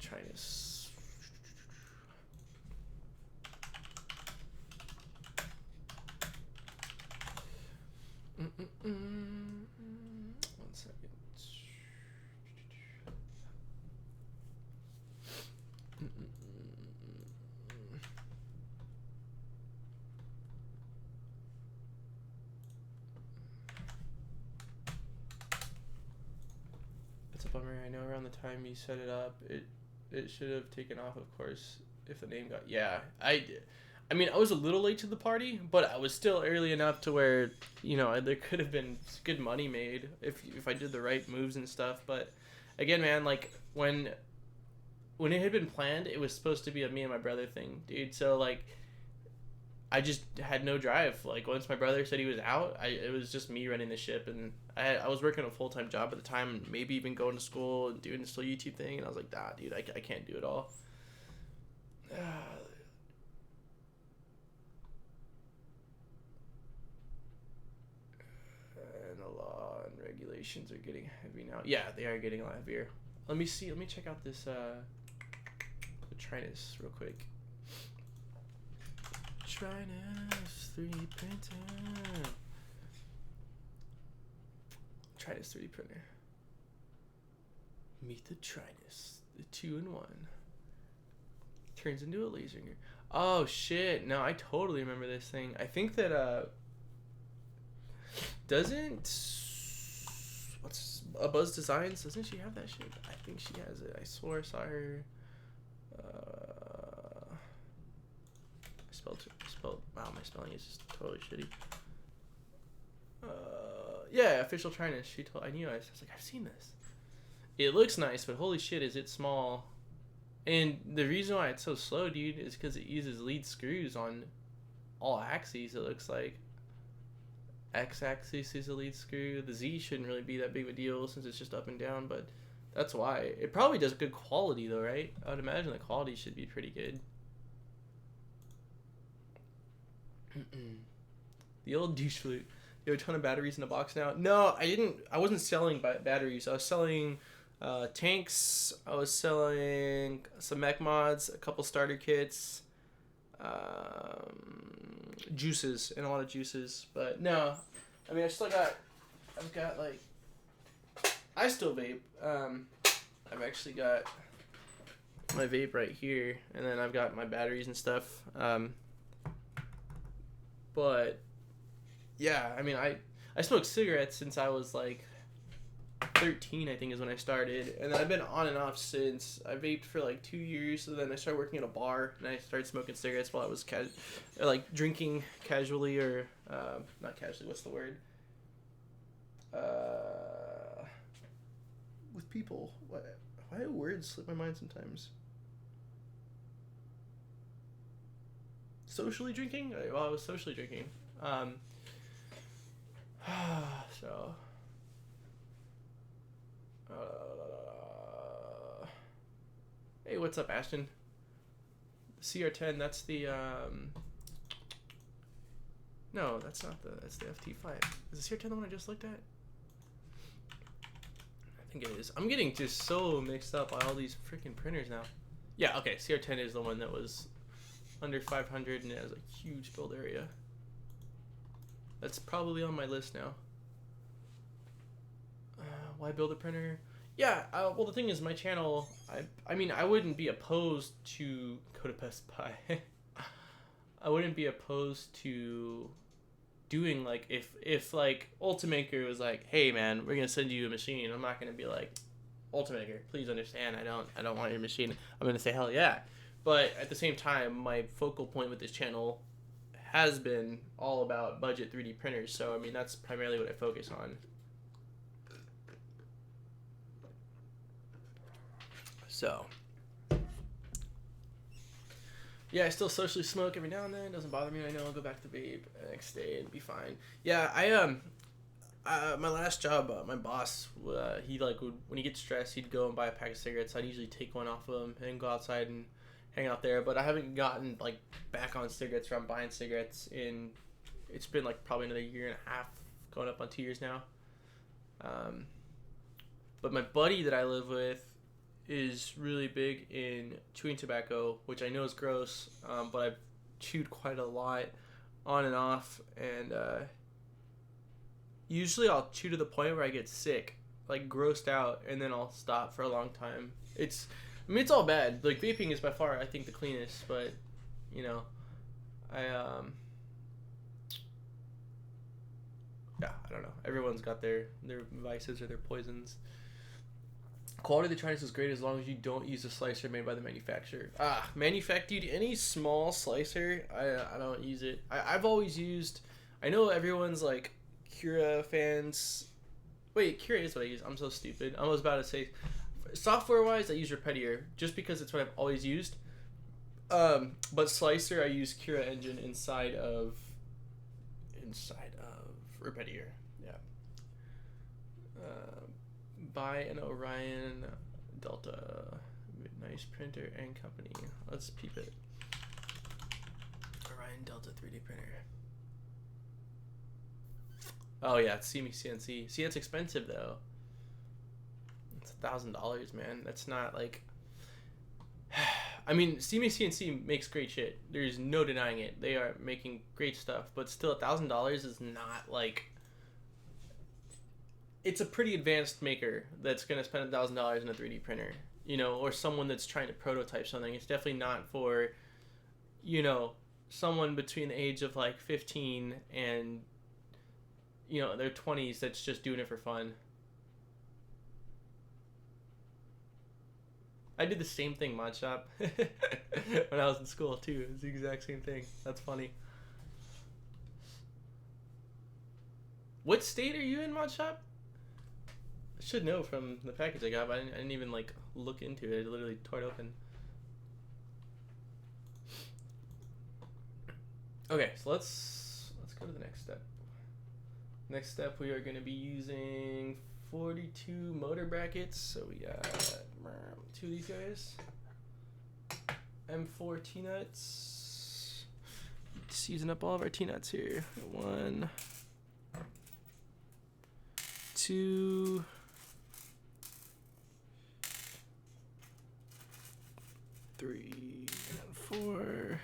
Trinus. One second. It's a bummer. I know around the time you set it up, it should have taken off, of course, if the name got... Yeah, I mean, I was a little late to the party, but I was still early enough to where, you know, there could have been good money made if I did the right moves and stuff. But again, man, like when it had been planned, it was supposed to be a me and my brother thing, dude. So like, I just had no drive. Like once my brother said he was out, it was just me running the ship, and I was working a full-time job at the time, and maybe even going to school and doing this whole YouTube thing, and I was like, nah, dude, I can't do it all. And the law and regulations are getting heavy now. Yeah, they are getting a lot heavier. Let me see. Let me check out this the Trinus real quick. Trinus 3D printer. Trinus 3D printer. Meet the Trinus, the 2-in-1. Turns into a laser. Oh shit! No, I totally remember this thing. I think that doesn't what's a Buzz Designs? Doesn't she have that shit? I think she has it. I swore I saw her. Wow, my spelling is just totally shitty. Yeah, official Trinus. I knew. I was like, I've seen this. It looks nice, but holy shit, is it small? And the reason why it's so slow, dude, is because it uses lead screws on all axes. It looks like x-axis is a lead screw. The Z shouldn't really be that big of a deal since it's just up and down, but that's why. It probably does good quality though, right? I would imagine the quality should be pretty good. The old douche flute. You have a ton of batteries in the box now? No, I didn't. I wasn't selling batteries. I was selling tanks. I was selling some mech mods, a couple starter kits, juices, and a lot of juices. But no, I mean, I've got like, I still vape. I've actually got my vape right here, and then I've got my batteries and stuff. But yeah, I mean, I smoked cigarettes since I was like 13, I think is when I started, and then I've been on and off since. I vaped for like 2 years, so then I started working at a bar, and I started smoking cigarettes while I was like drinking casually, or not casually, what's the word? With people. Why do words slip my mind sometimes? Socially drinking? Well, I was socially drinking. So. Hey, what's up, Ashton? CR10, that's the, no, that's not that's the FT5. Is the CR10 the one I just looked at? I think it is. I'm getting just so mixed up by all these freaking printers now. Yeah, okay, CR10 is the one that was under 500 and it has a huge build area. That's probably on my list now. Why build a printer? Yeah, well, the thing is, my channel, I mean, I wouldn't be opposed to go to Best Buy. I wouldn't be opposed to doing, like, if like, Ultimaker was like, hey, man, we're going to send you a machine. I'm not going to be like, Ultimaker, please understand, I don't want your machine. I'm going to say, hell yeah. But at the same time, my focal point with this channel has been all about budget 3D printers. So, I mean, that's primarily what I focus on. So, yeah, I still socially smoke every now and then. It doesn't bother me. I know I'll go back to vape the next day and be fine. Yeah, My last job, my boss, he like would, when he gets stressed, he'd go and buy a pack of cigarettes. I'd usually take one off of him and go outside and hang out there. But I haven't gotten like back on cigarettes, or I'm buying cigarettes in. It's been like probably another year and a half, going up on 2 years now. But my buddy that I live with is really big in chewing tobacco, which I know is gross, but I've chewed quite a lot on and off, and usually I'll chew to the point where I get sick, like grossed out, and then I'll stop for a long time. I mean, it's all bad. Like, vaping is by far, I think, the cleanest, but, you know, yeah, I don't know. Everyone's got their vices or their poisons. Quality of the Tronxy is great as long as you don't use a slicer made by the manufacturer. Dude, any small slicer, I don't use it. I've always used, I know everyone's like Cura fans. Wait, Cura is what I use. I'm so stupid. I was about to say, software wise, I use Repetier just because it's what I've always used. But slicer, I use Cura engine inside of Repetier. Yeah. Buy an Orion Delta, nice printer and company. Let's peep it. Orion Delta 3D printer. Oh yeah, it's CNC. See, it's expensive though. It's $1,000, man. That's not like. I mean, CNC makes great shit. There's no denying it. They are making great stuff, but still, $1,000 is not like. It's a pretty advanced maker that's gonna spend $1,000 in a 3D printer, you know, or someone that's trying to prototype something. It's definitely not for, you know, someone between the age of like 15 and, you know, their 20s that's just doing it for fun. I did the same thing, Mod Shop, when I was in school too. It was the exact same thing. That's funny. What state are you in, Mod Shop? I should know from the package I got, but I didn't even like look into it. I literally tore it open. Okay, so let's go to the next step. Next step, we are going to be using 42 motor brackets. So we got 2 of these guys. M4 T-nuts. Just using up all of our T-nuts here. 1, 2, 3, and 4.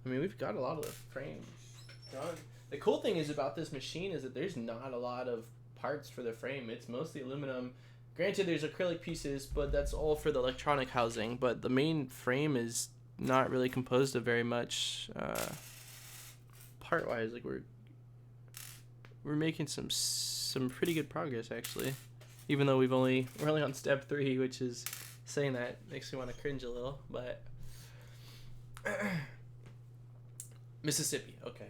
I mean, we've got a lot of the frame done. The cool thing is about this machine is that there's not a lot of parts for the frame. It's mostly aluminum. Granted, there's acrylic pieces, but that's all for the electronic housing. But the main frame is not really composed of very much part-wise. Like we're making some pretty good progress actually. Even though we're only on step 3, which is saying that makes me want to cringe a little, but Mississippi, okay.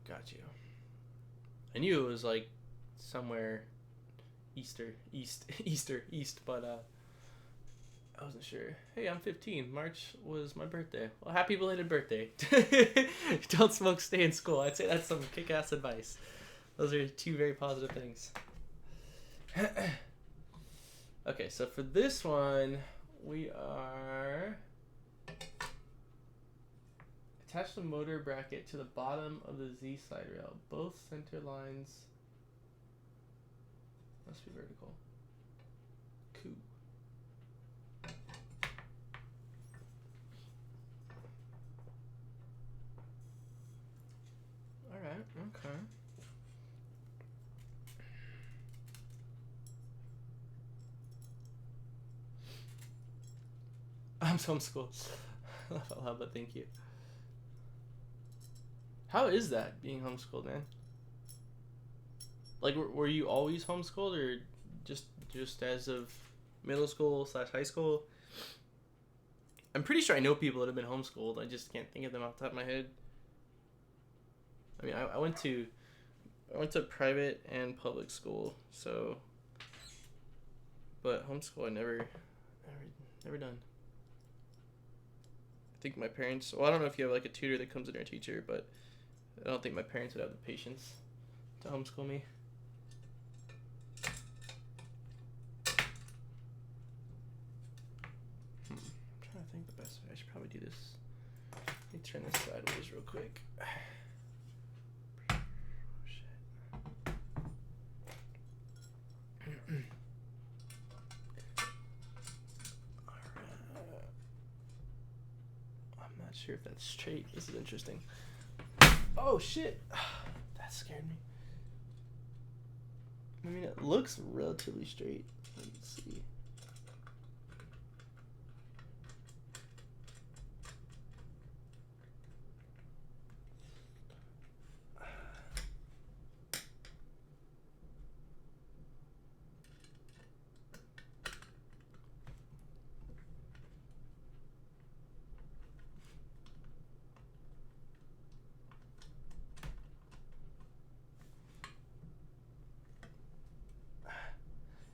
Got you. I knew it was like somewhere east, but I wasn't sure. Hey, I'm 15. March was my birthday. Well, happy belated birthday. Don't smoke, stay in school. I'd say that's some kick-ass advice. Those are 2 very positive things. Okay, so for this one, we are attach the motor bracket to the bottom of the Z slide rail. Both center lines must be vertical. Cool. Alright, okay. I'm homeschooled. But thank you. How is that, being homeschooled, man? Like, were you always homeschooled, or just as of middle school / high school? I'm pretty sure I know people that have been homeschooled. I just can't think of them off the top of my head. I mean, I went to private and public school, so, but homeschool I never done. I think my parents, well, I don't know if you have like a tutor that comes in or a teacher, but I don't think my parents would have the patience to homeschool me. I'm trying to think the best way. I should probably do this. Let me turn this sideways real quick. Oh, shit. Alright. I'm not sure if that's straight. This is interesting. Oh shit! That scared me. I mean, it looks relatively straight. Let's see.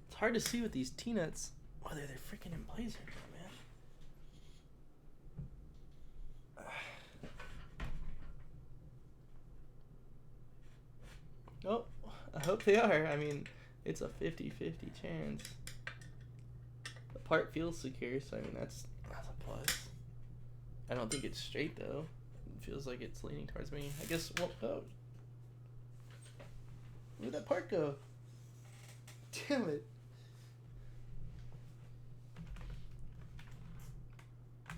It's hard to see with these T-nuts whether they're freaking in place or not, man. Oh, I hope they are. I mean, it's a 50-50 chance. The part feels secure, so I mean, that's a plus. I don't think it's straight, though. It feels like it's leaning towards me. I guess, well, oh. Where'd that part go? Damn it.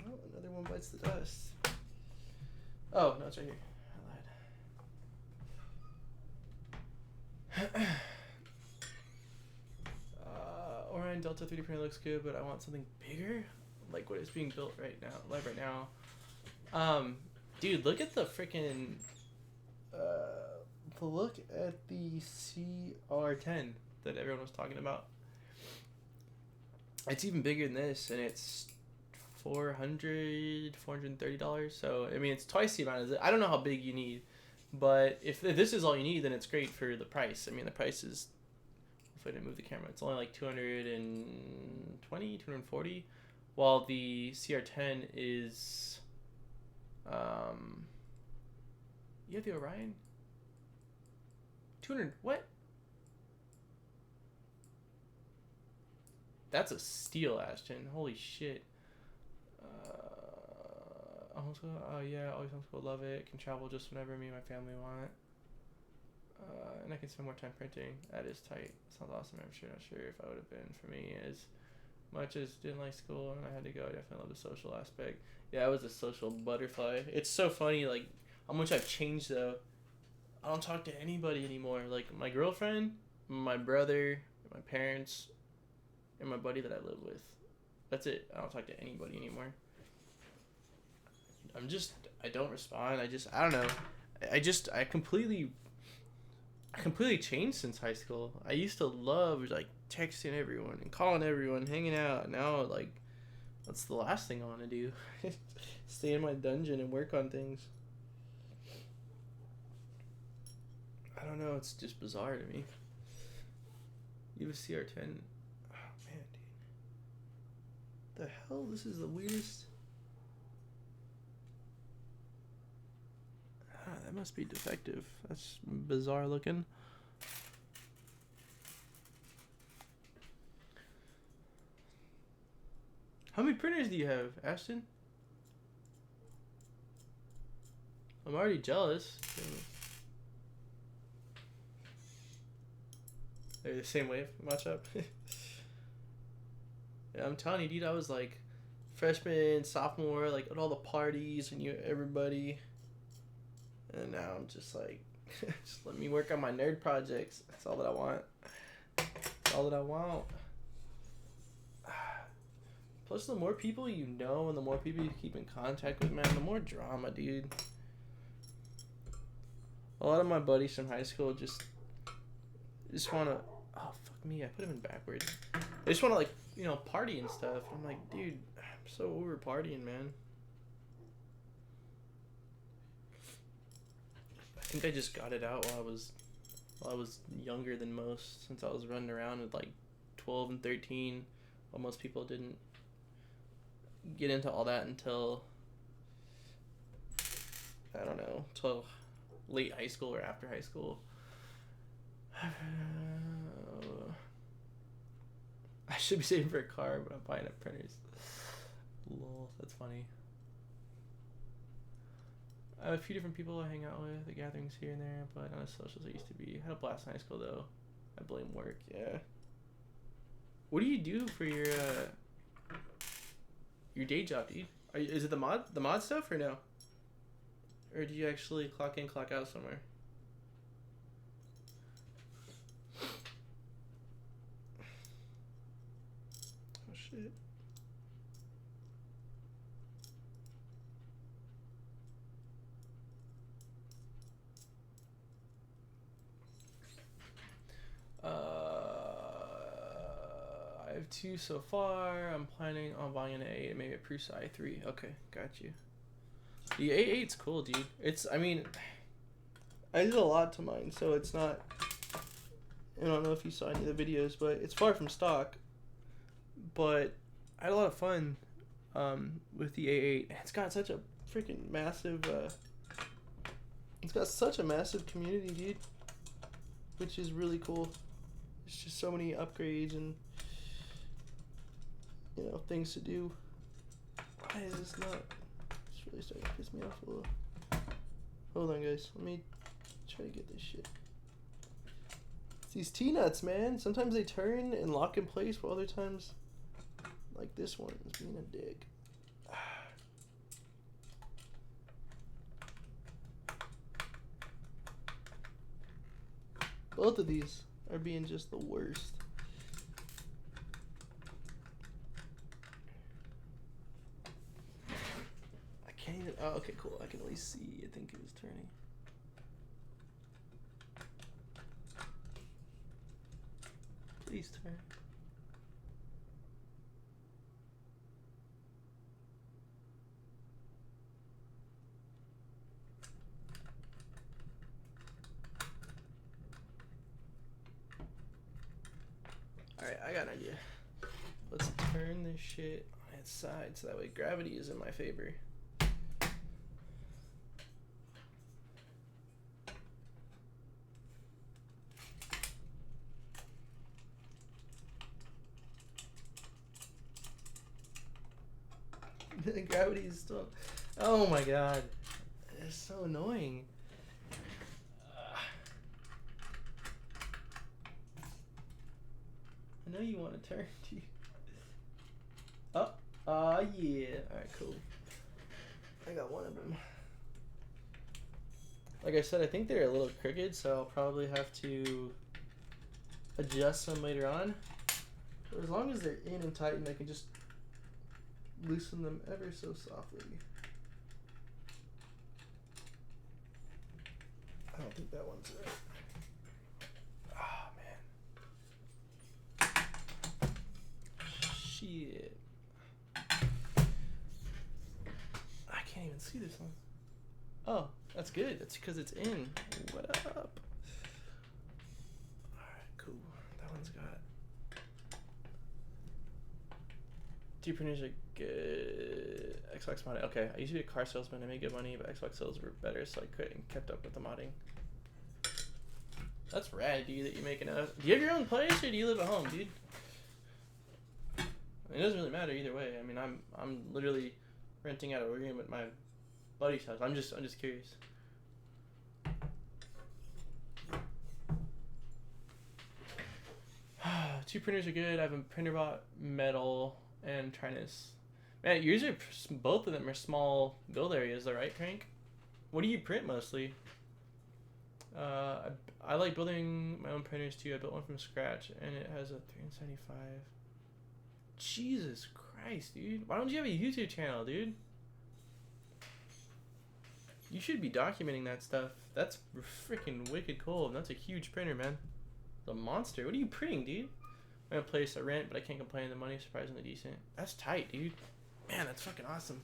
Oh, another one bites the dust. Oh, no, it's right here. I lied. Orion Delta 3D printer looks good, but I want something bigger, like what is being built right now, live right now. Dude, look at the freaking, look at the CR10 that everyone was talking about. It's even bigger than this, and it's $430. So I mean, it's twice the amount of it. I don't know how big you need, but if this is all you need, then it's great for the price. I mean, the price is, if I didn't move the camera, it's only like 220, 240, while the CR10 is, you have the Orion? 200, what? That's a steal, Ashton. Holy shit. Homeschool, oh yeah, always homeschool, love it. Can travel just whenever me and my family want. And I can spend more time printing. That is tight. Sounds awesome. I'm sure not sure if I would have been for me as much as didn't like school and I had to go. I definitely love the social aspect. Yeah, I was a social butterfly. It's so funny, like, how much I've changed though. I don't talk to anybody anymore. Like my girlfriend, my brother, my parents, and my buddy that I live with. That's it. I don't talk to anybody anymore. I don't respond. I don't know. I completely changed since high school. I used to love like texting everyone and calling everyone, hanging out. Now like, that's the last thing I want to do. Stay in my dungeon and work on things. I don't know. It's just bizarre to me. You have a CR10. Oh man, dude. The hell? This is the weirdest. That must be defective. That's bizarre looking. How many printers do you have, Ashton? I'm already jealous. They're the same wave matchup. Yeah, I'm telling you, dude, I was like freshman, sophomore, like at all the parties and everybody. And now I'm just like, just let me work on my nerd projects. That's all that I want. That's all that I want. Plus, the more people you know and the more people you keep in contact with, man, the more drama, dude. A lot of my buddies from high school just want to, oh, fuck me, I put him in backwards. They just want to, like, you know, party and stuff. I'm like, dude, I'm so over partying, man. I think I just got it out while I was younger than most, since I was running around with like 12 and 13, while most people didn't get into all that until, I don't know, till late high school or after high school. I should be saving for a car, but I'm buying up printers. Lol, that's funny. I have a few different people I hang out with, the gatherings here and there, but not as social as I used to be. I had a blast in high school though. I blame work, yeah. What do you do for your day job, dude? Is it the mod stuff or no? Or do you actually clock in, clock out somewhere? Oh shit. I have 2 so far. I'm planning on buying an A8 and maybe a Prusa i3. Okay, got you. The A8's cool, dude. I mean, I did a lot to mine, so it's not, I don't know if you saw any of the videos, but it's far from stock. But I had a lot of fun with the A8. It's got such a freaking massive, it's got such a massive community, dude, which is really cool. There's just so many upgrades and, you know, things to do. Why is this not? It's really starting to piss me off a little. Hold on, guys. Let me try to get this shit. It's these T-nuts, man. Sometimes they turn and lock in place, while other times, like this one, is being a dick. Both of these are being just the worst. I can't even. Oh, okay, cool. I can at least see. I think it was turning. Please turn. Alright, I got an idea. Let's turn this shit on its side so that way gravity is in my favor. The gravity is still. Oh my god. It's so annoying. I know you want to turn, dude. Oh, yeah. Alright, cool. I got one of them. Like I said, I think they're a little crooked, so I'll probably have to adjust them later on. But as long as they're in and tightened, I can just loosen them ever so softly. I don't think that one's right. Ah, man. Shit. I can't even see this one. Oh, that's good. That's because it's in. What up? Alright, cool. That one's got. 2 printers are good. Xbox modding. Okay, I used to be a car salesman. I made good money, but Xbox sales were better, so I couldn't kept up with the modding. That's rad, dude, that you make enough. Do you have your own place, or do you live at home, dude? It doesn't really matter either way. I mean, I'm literally renting out a room at my buddy's house. I'm just curious. Two printers are good. I have a printer bot metal and Trinus. Man, yours are, both of them are small build areas, though, right, Crank? What do you print mostly? I like building my own printers too. I built one from scratch, and it has a 375. Jesus Christ, dude! Why don't you have a YouTube channel, dude? You should be documenting that stuff. That's freaking wicked cool. And that's a huge printer, man. It's a monster. What are you printing, dude? I'm gonna place a rent, but I can't complain. The money's surprisingly decent. That's tight, dude. Man, that's fucking awesome.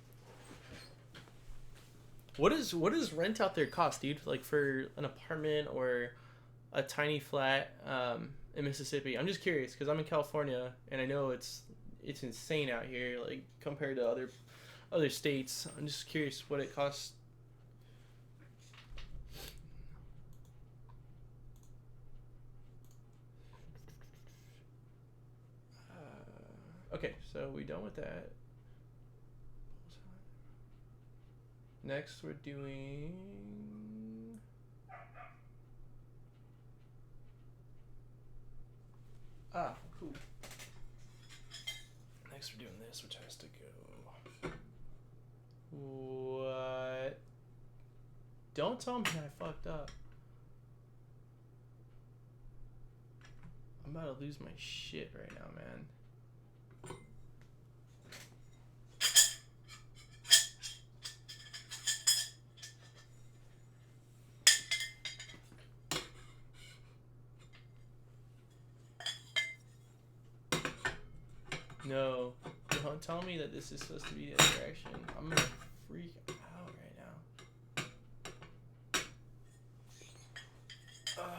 What does rent out there cost, dude? Like for an apartment or a tiny flat in Mississippi? I'm just curious because I'm in California and I know it's insane out here, like compared to other states. I'm just curious what it costs. we done with that. Next, we're doing... Ah, cool. Next, we're doing this, which has to go... What? Don't tell me I fucked up. I'm about to lose my shit right now, man. No, don't tell me that this is supposed to be the other direction. I'm gonna freak out right now.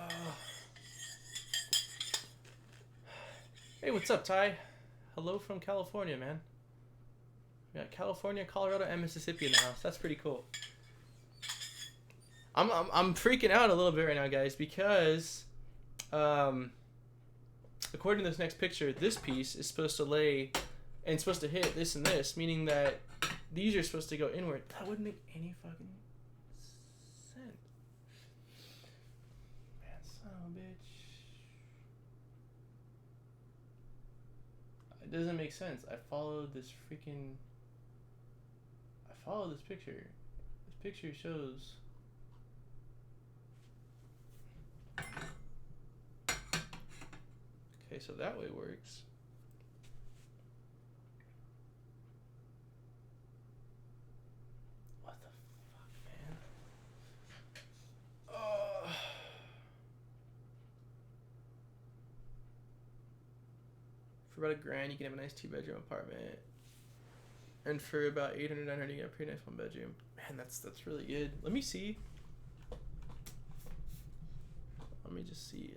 Hey, what's up, Ty? Hello from California, man. We got California, Colorado, and Mississippi in the house. That's pretty cool. I'm freaking out a little bit right now, guys, because according to this next picture, this piece is supposed to lay and supposed to hit this and this, meaning that these are supposed to go inward. That wouldn't make any fucking sense. Man, son of a bitch. It doesn't make sense. I followed this picture. This picture shows... Okay, so that way works. What the fuck, man? For about $1,000, you can have a nice 2-bedroom apartment. And for about $800, $900, you get a pretty nice 1-bedroom. Man, that's really good. Let me see. Let me just see.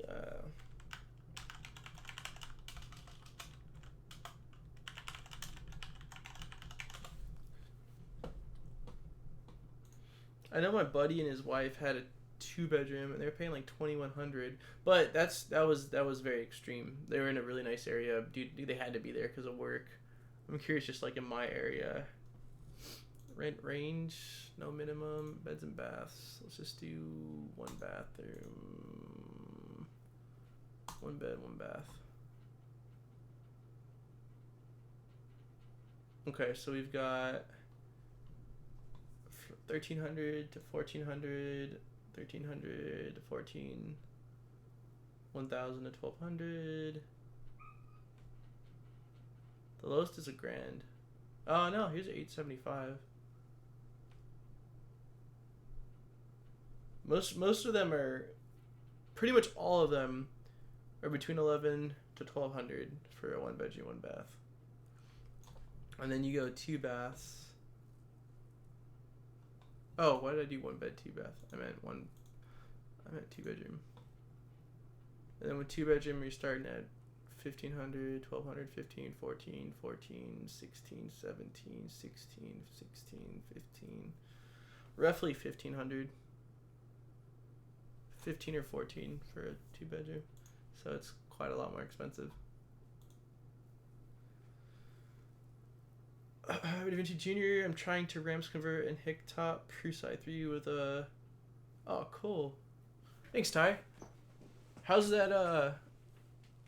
I know my buddy and his wife had a 2-bedroom and they were paying like $2,100, but that was very extreme. They were in a really nice area. Dude, they had to be there because of work. I'm curious, just like in my area, rent range, no minimum, beds and baths. Let's just do 1 bathroom, 1 bed, 1 bath. Okay, so we've got 1,300 to 1,400, 1,300 to 14, 1,000 to 1,200. The lowest is $1,000. Oh no, here's $875. Most of them are, pretty much all of them are between 1,100 to 1,200 for a 1-bedroom, 1 bath. And then you go 2 baths. Oh, why did I do 1 bed, 2 bath? I meant 2-bedroom. And then with 2-bedroom, you're starting at 1,500, 1,200, 15, 14, 14, 16, 17, 16, 16, 15. Roughly 1,500. 15 or 14 for a 2-bedroom. So it's quite a lot more expensive. DaVinci Junior, I'm trying to ramps convert and hick top Prusa i3 with a... Oh, cool. Thanks, Ty. How's that,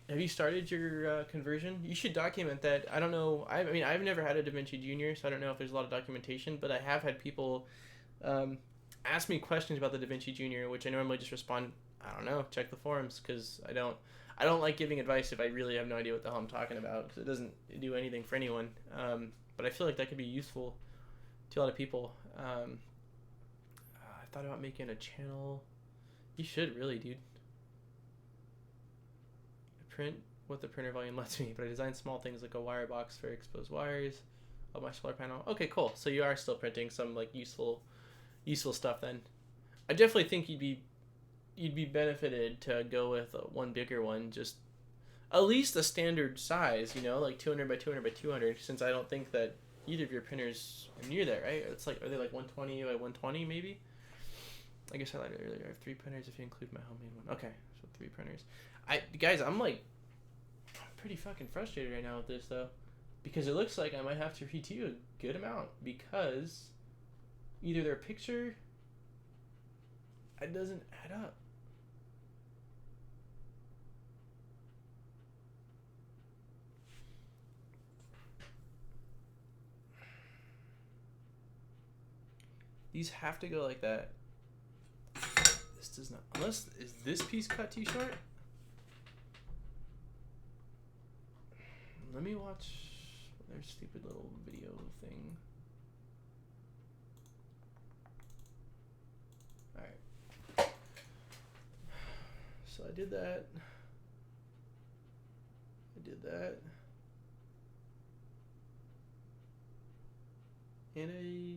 have you started your conversion? You should document that. I don't know. I mean, I've never had a DaVinci Junior, so I don't know if there's a lot of documentation, but I have had people ask me questions about the DaVinci Junior, which I normally just respond, I don't know, check the forums, because I don't like giving advice if I really have no idea what the hell I'm talking about, because it doesn't do anything for anyone. But I feel like that could be useful to a lot of people. I thought about making a channel. You should really, dude. I print what the printer volume lets me, but I design small things like a wire box for exposed wires of my solar panel. Okay, cool. So you are still printing some like useful stuff then. I definitely think you'd be benefited to go with one bigger one, just at least a standard size, you know, like 200 by 200 by 200, since I don't think that either of your printers are near that, right? It's like, are they like 120 by 120 maybe? I guess I lied earlier. I have 3 printers if you include my homemade one. Okay, so 3 printers. Guys, I'm pretty fucking frustrated right now with this though. because it looks like I might have to redo a good amount because either their picture, it doesn't add up. These have to go like that. This does not, unless, is this piece cut too short? Let me watch their stupid little video thing. Alright. So I did that. I did that. And I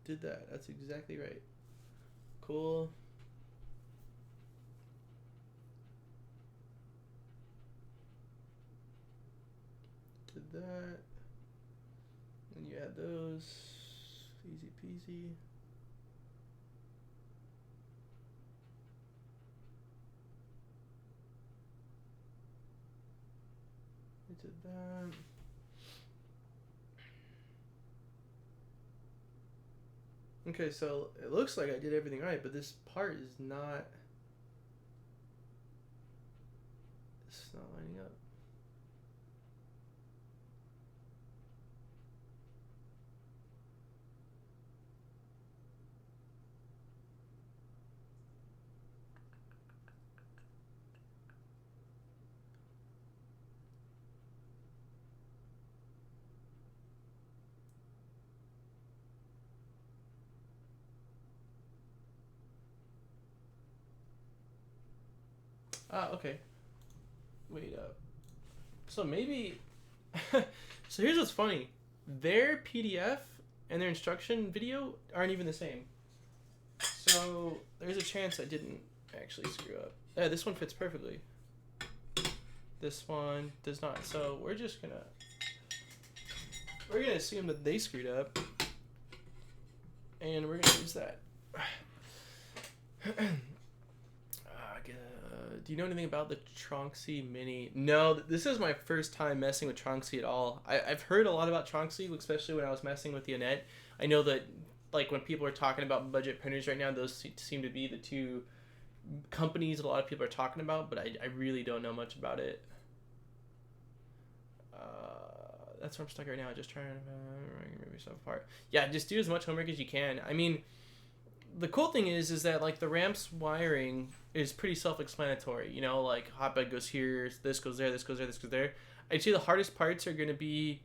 did that. That's exactly right. Cool. Did that. And you add those. Easy peasy. I did that. Okay, so it looks like I did everything right, but this part is not. It's not lining up. Ah, okay. Wait up. So maybe. So here's what's funny. Their PDF and their instruction video aren't even the same. So there's a chance I didn't actually screw up. Yeah, this one fits perfectly. This one does not. So we're gonna assume that they screwed up, and we're gonna use that. Do you know anything about the Tronxy Mini? No, this is my first time messing with Tronxy at all. I've heard a lot about Tronxy, especially when I was messing with the Annette. I know that, like, when people are talking about budget printers right now, those seem to be the two companies a lot of people are talking about, but I really don't know much about it. That's where I'm stuck right now. Just trying to move stuff apart. Yeah, just do as much homework as you can. I mean, the cool thing is that, like, the ramp's wiring is pretty self-explanatory. You know, like, hotbed goes here, this goes there, this goes there, this goes there. I'd say the hardest parts are going to be,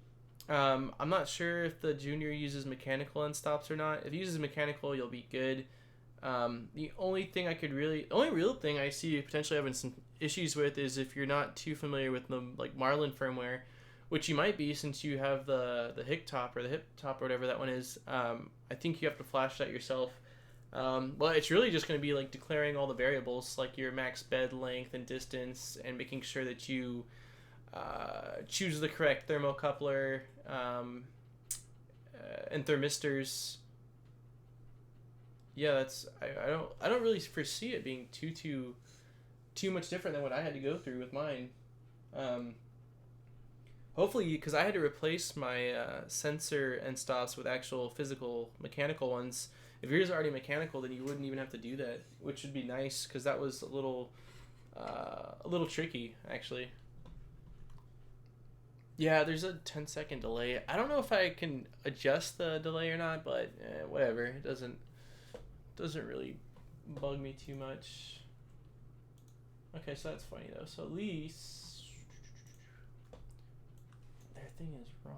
I'm not sure if the Junior uses mechanical end stops or not. If he uses mechanical, you'll be good. The only real thing I see potentially having some issues with is if you're not too familiar with the, like, Marlin firmware, which you might be since you have the hick top or the hip top or whatever that one is. I think you have to flash that yourself. Well, it's really just going to be like declaring all the variables, like your max bed length and distance, and making sure that you choose the correct thermocoupler and thermistors. Yeah, that's I don't really foresee it being too much different than what I had to go through with mine. Hopefully, because I had to replace my sensor end stops with actual physical mechanical ones. If yours is already mechanical, then you wouldn't even have to do that, which would be nice because that was a little tricky actually. Yeah, there's a 10-second delay. I don't know if I can adjust the delay or not, but whatever. It doesn't really bug me too much. Okay, so that's funny though. So at least their thing is wrong.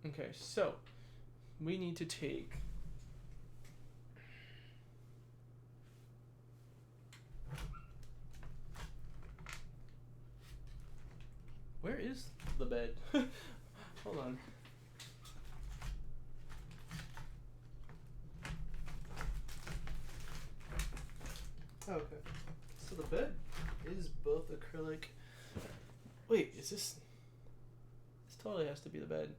Okay, so we need to take where is the bed? Hold on. Okay. So the bed is both acrylic. Wait, is this totally has to be the bed.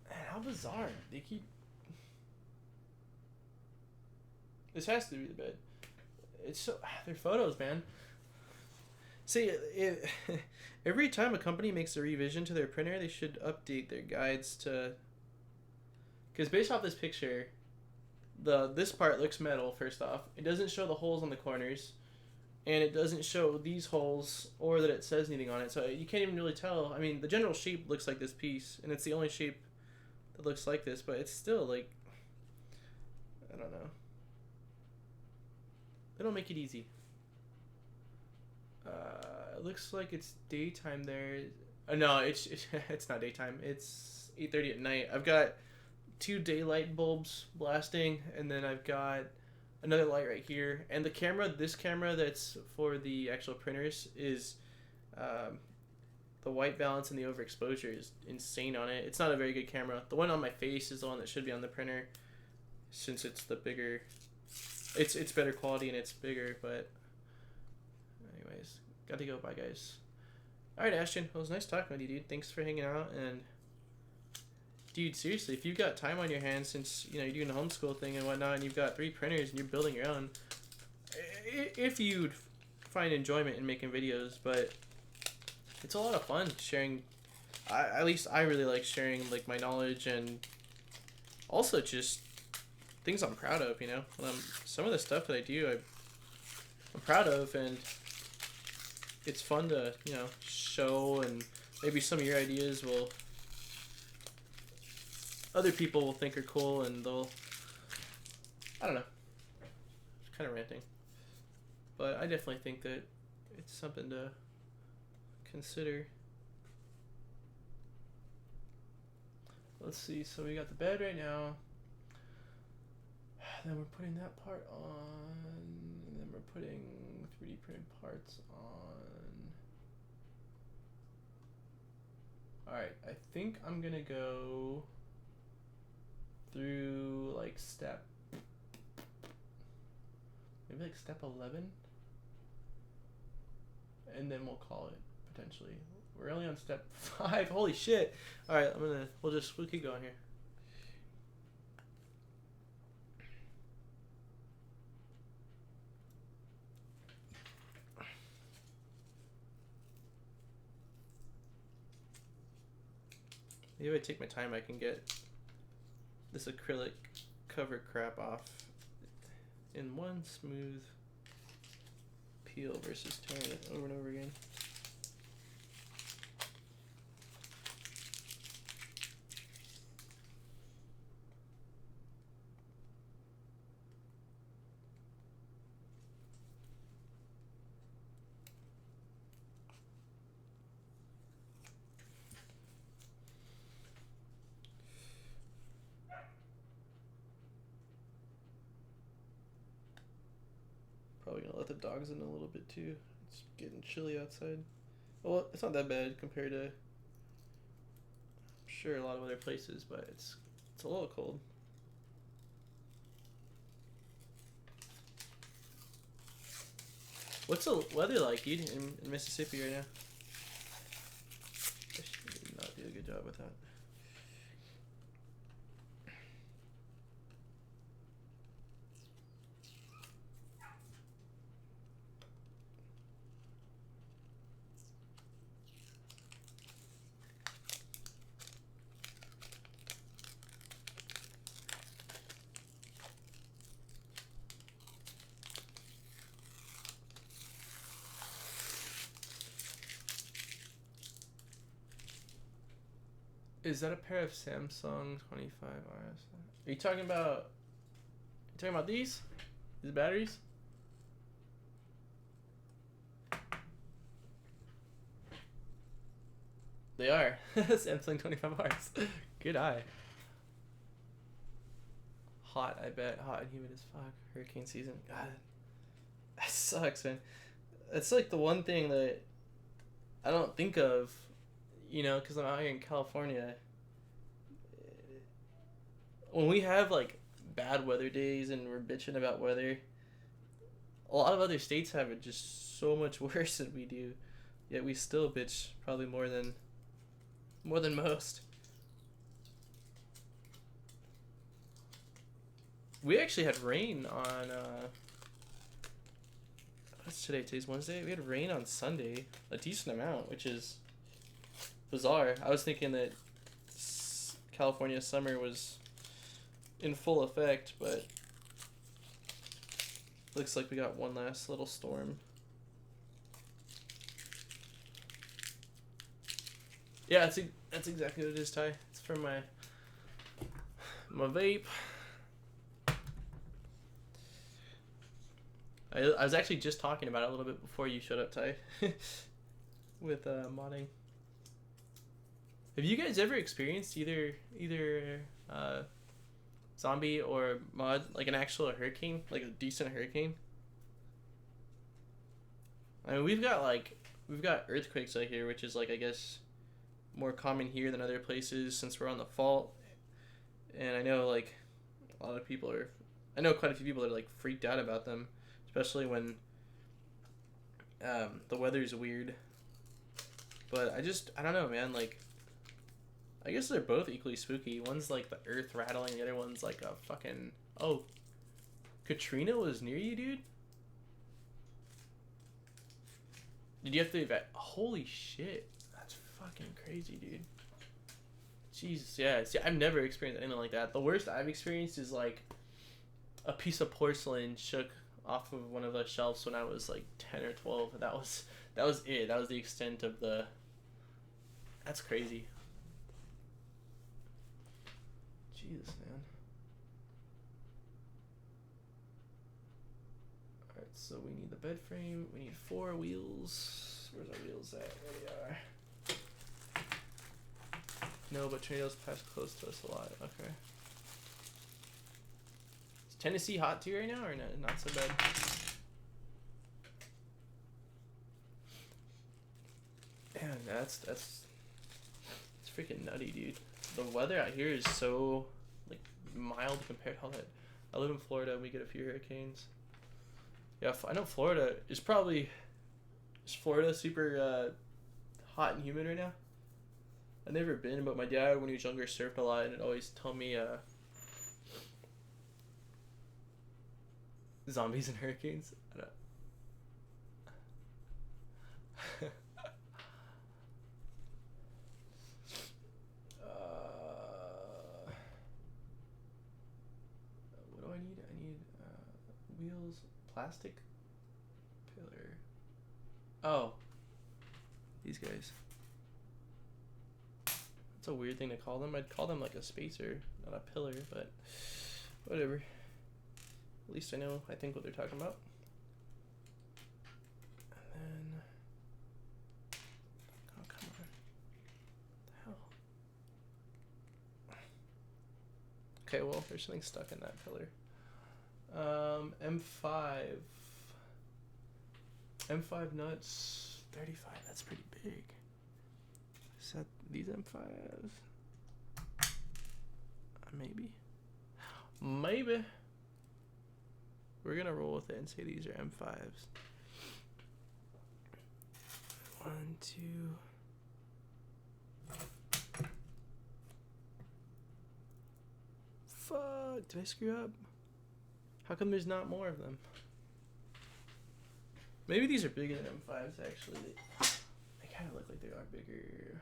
Man, how bizarre. They keep This has to be the bed. It's so they're photos, man. See, every time a company makes a revision to their printer, they should update their guides to. Because based off this picture, this part looks metal. First off, it doesn't show the holes on the corners, and it doesn't show these holes or that it says anything on it. So you can't even really tell. I mean, the general shape looks like this piece, and it's the only shape that looks like this. But it's still like, I don't know. They don't make it easy. It looks like it's daytime there. No, it's not daytime. It's 8:30 at night. I've got 2 daylight bulbs blasting, and then I've got another light right here. And the camera, this camera that's for the actual printers, is the white balance and the overexposure is insane on it. It's not a very good camera. The one on my face is the one that should be on the printer, since it's the bigger. It's better quality and it's bigger, but anyways, got to go. Bye, guys. All right, Ashton, it was nice talking with you, dude. Thanks for hanging out. And dude, seriously, if you've got time on your hands, since you're doing the homeschool thing and whatnot, and you've got 3 printers and you're building your own, if you'd find enjoyment in making videos, but it's a lot of fun sharing. At least I really like sharing like my knowledge, and also just things I'm proud of, some of the stuff that I do, I'm proud of, and it's fun to, show, and maybe some of your ideas other people will think are cool, and I don't know, it's kind of ranting, but I definitely think that it's something to consider. Let's see, so we got the bed right now. Then we're putting that part on, and then we're putting 3D printed parts on. Alright, I think I'm gonna go through like maybe like step 11, and then we'll call it potentially. We're only on step 5. Holy shit! Alright, we'll keep going here. Maybe if I take my time, I can get this acrylic cover crap off in one smooth peel versus tearing it over and over again. Probably gonna let the dogs in a little bit too. It's getting chilly outside. Well, it's not that bad compared to, I'm sure, a lot of other places, but it's a little cold. What's the weather like, dude, in Mississippi right now? I should not do a good job with that. Is that a pair of Samsung 25RS? Are you talking about these? These batteries? They are. Samsung 25Rs. Good eye. Hot, I bet. Hot and humid as fuck. Hurricane season. God. That sucks, man. That's like the one thing that I don't think of, because I'm out here in California. When we have like bad weather days and we're bitching about weather, a lot of other states have it just so much worse than we do, yet we still bitch probably more than most. We actually had rain on what's today? Today's Wednesday. We had rain on Sunday, a decent amount, which is bizarre. I was thinking that California summer was in full effect, but looks like we got one last little storm. Yeah, that's exactly what it is, Ty. It's from my vape. I was actually just talking about it a little bit before you showed up, Ty, with modding. Have you guys ever experienced either zombie or mod, like an actual hurricane, like a decent hurricane? I mean, we've got earthquakes out here, which is like, I guess, more common here than other places since we're on the fault. And I know like a lot of people are, I know quite a few people that are like freaked out about them, especially when the weather's weird. But I don't know, man, like, I guess they're both equally spooky. One's like the earth rattling, the other one's like a fucking, oh, Katrina was near you, dude? Did you have to evacuate? Holy shit, that's fucking crazy, dude. Jesus, yeah. See, I've never experienced anything like that. The worst I've experienced is like a piece of porcelain shook off of one of the shelves when I was like 10 or 12. That was it. That was the extent of the. That's crazy. Jesus, man. Alright, so we need the bed frame. We need 4 wheels. Where's our wheels at? There they are. No, but tornadoes pass close to us a lot. Okay. Is Tennessee hot to you right now, or not so bad? Man, that's freaking nutty, dude. The weather out here is so like mild compared to all that. I live in Florida and we get a few hurricanes. Yeah, I know Florida is probably. Is Florida super hot and humid right now? I've never been, but my dad, when he was younger, surfed a lot, and it always told me zombies and hurricanes. I don't. What do I need? I need wheels, plastic pillar. Oh, these guys. It's a weird thing to call them. I'd call them like a spacer, not a pillar, but whatever. At least I think what they're talking about. And then, oh, come on. What the hell? Okay, well, there's something stuck in that pillar. M5 nuts, 35, that's pretty big. Is that these M5s? Maybe. We're gonna roll with it and say these are M5s. 1, 2. Fuck, did I screw up? How come there's not more of them? Maybe these are bigger than M5s actually. They kind of look like they are bigger.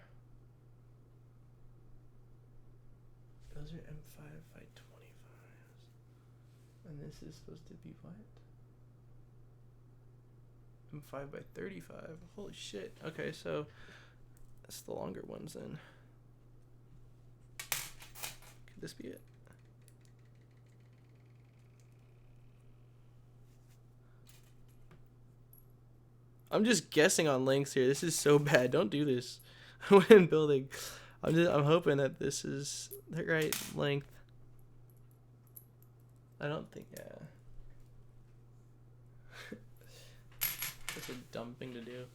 Those are M5 by 25s. And this is supposed to be what? M5 by 35. Holy shit. Okay, so that's the longer ones then. Could this be it? I'm just guessing on lengths here. This is so bad. Don't do this when building. I'm hoping that this is the right length. I don't think, yeah. That's a dumb thing to do.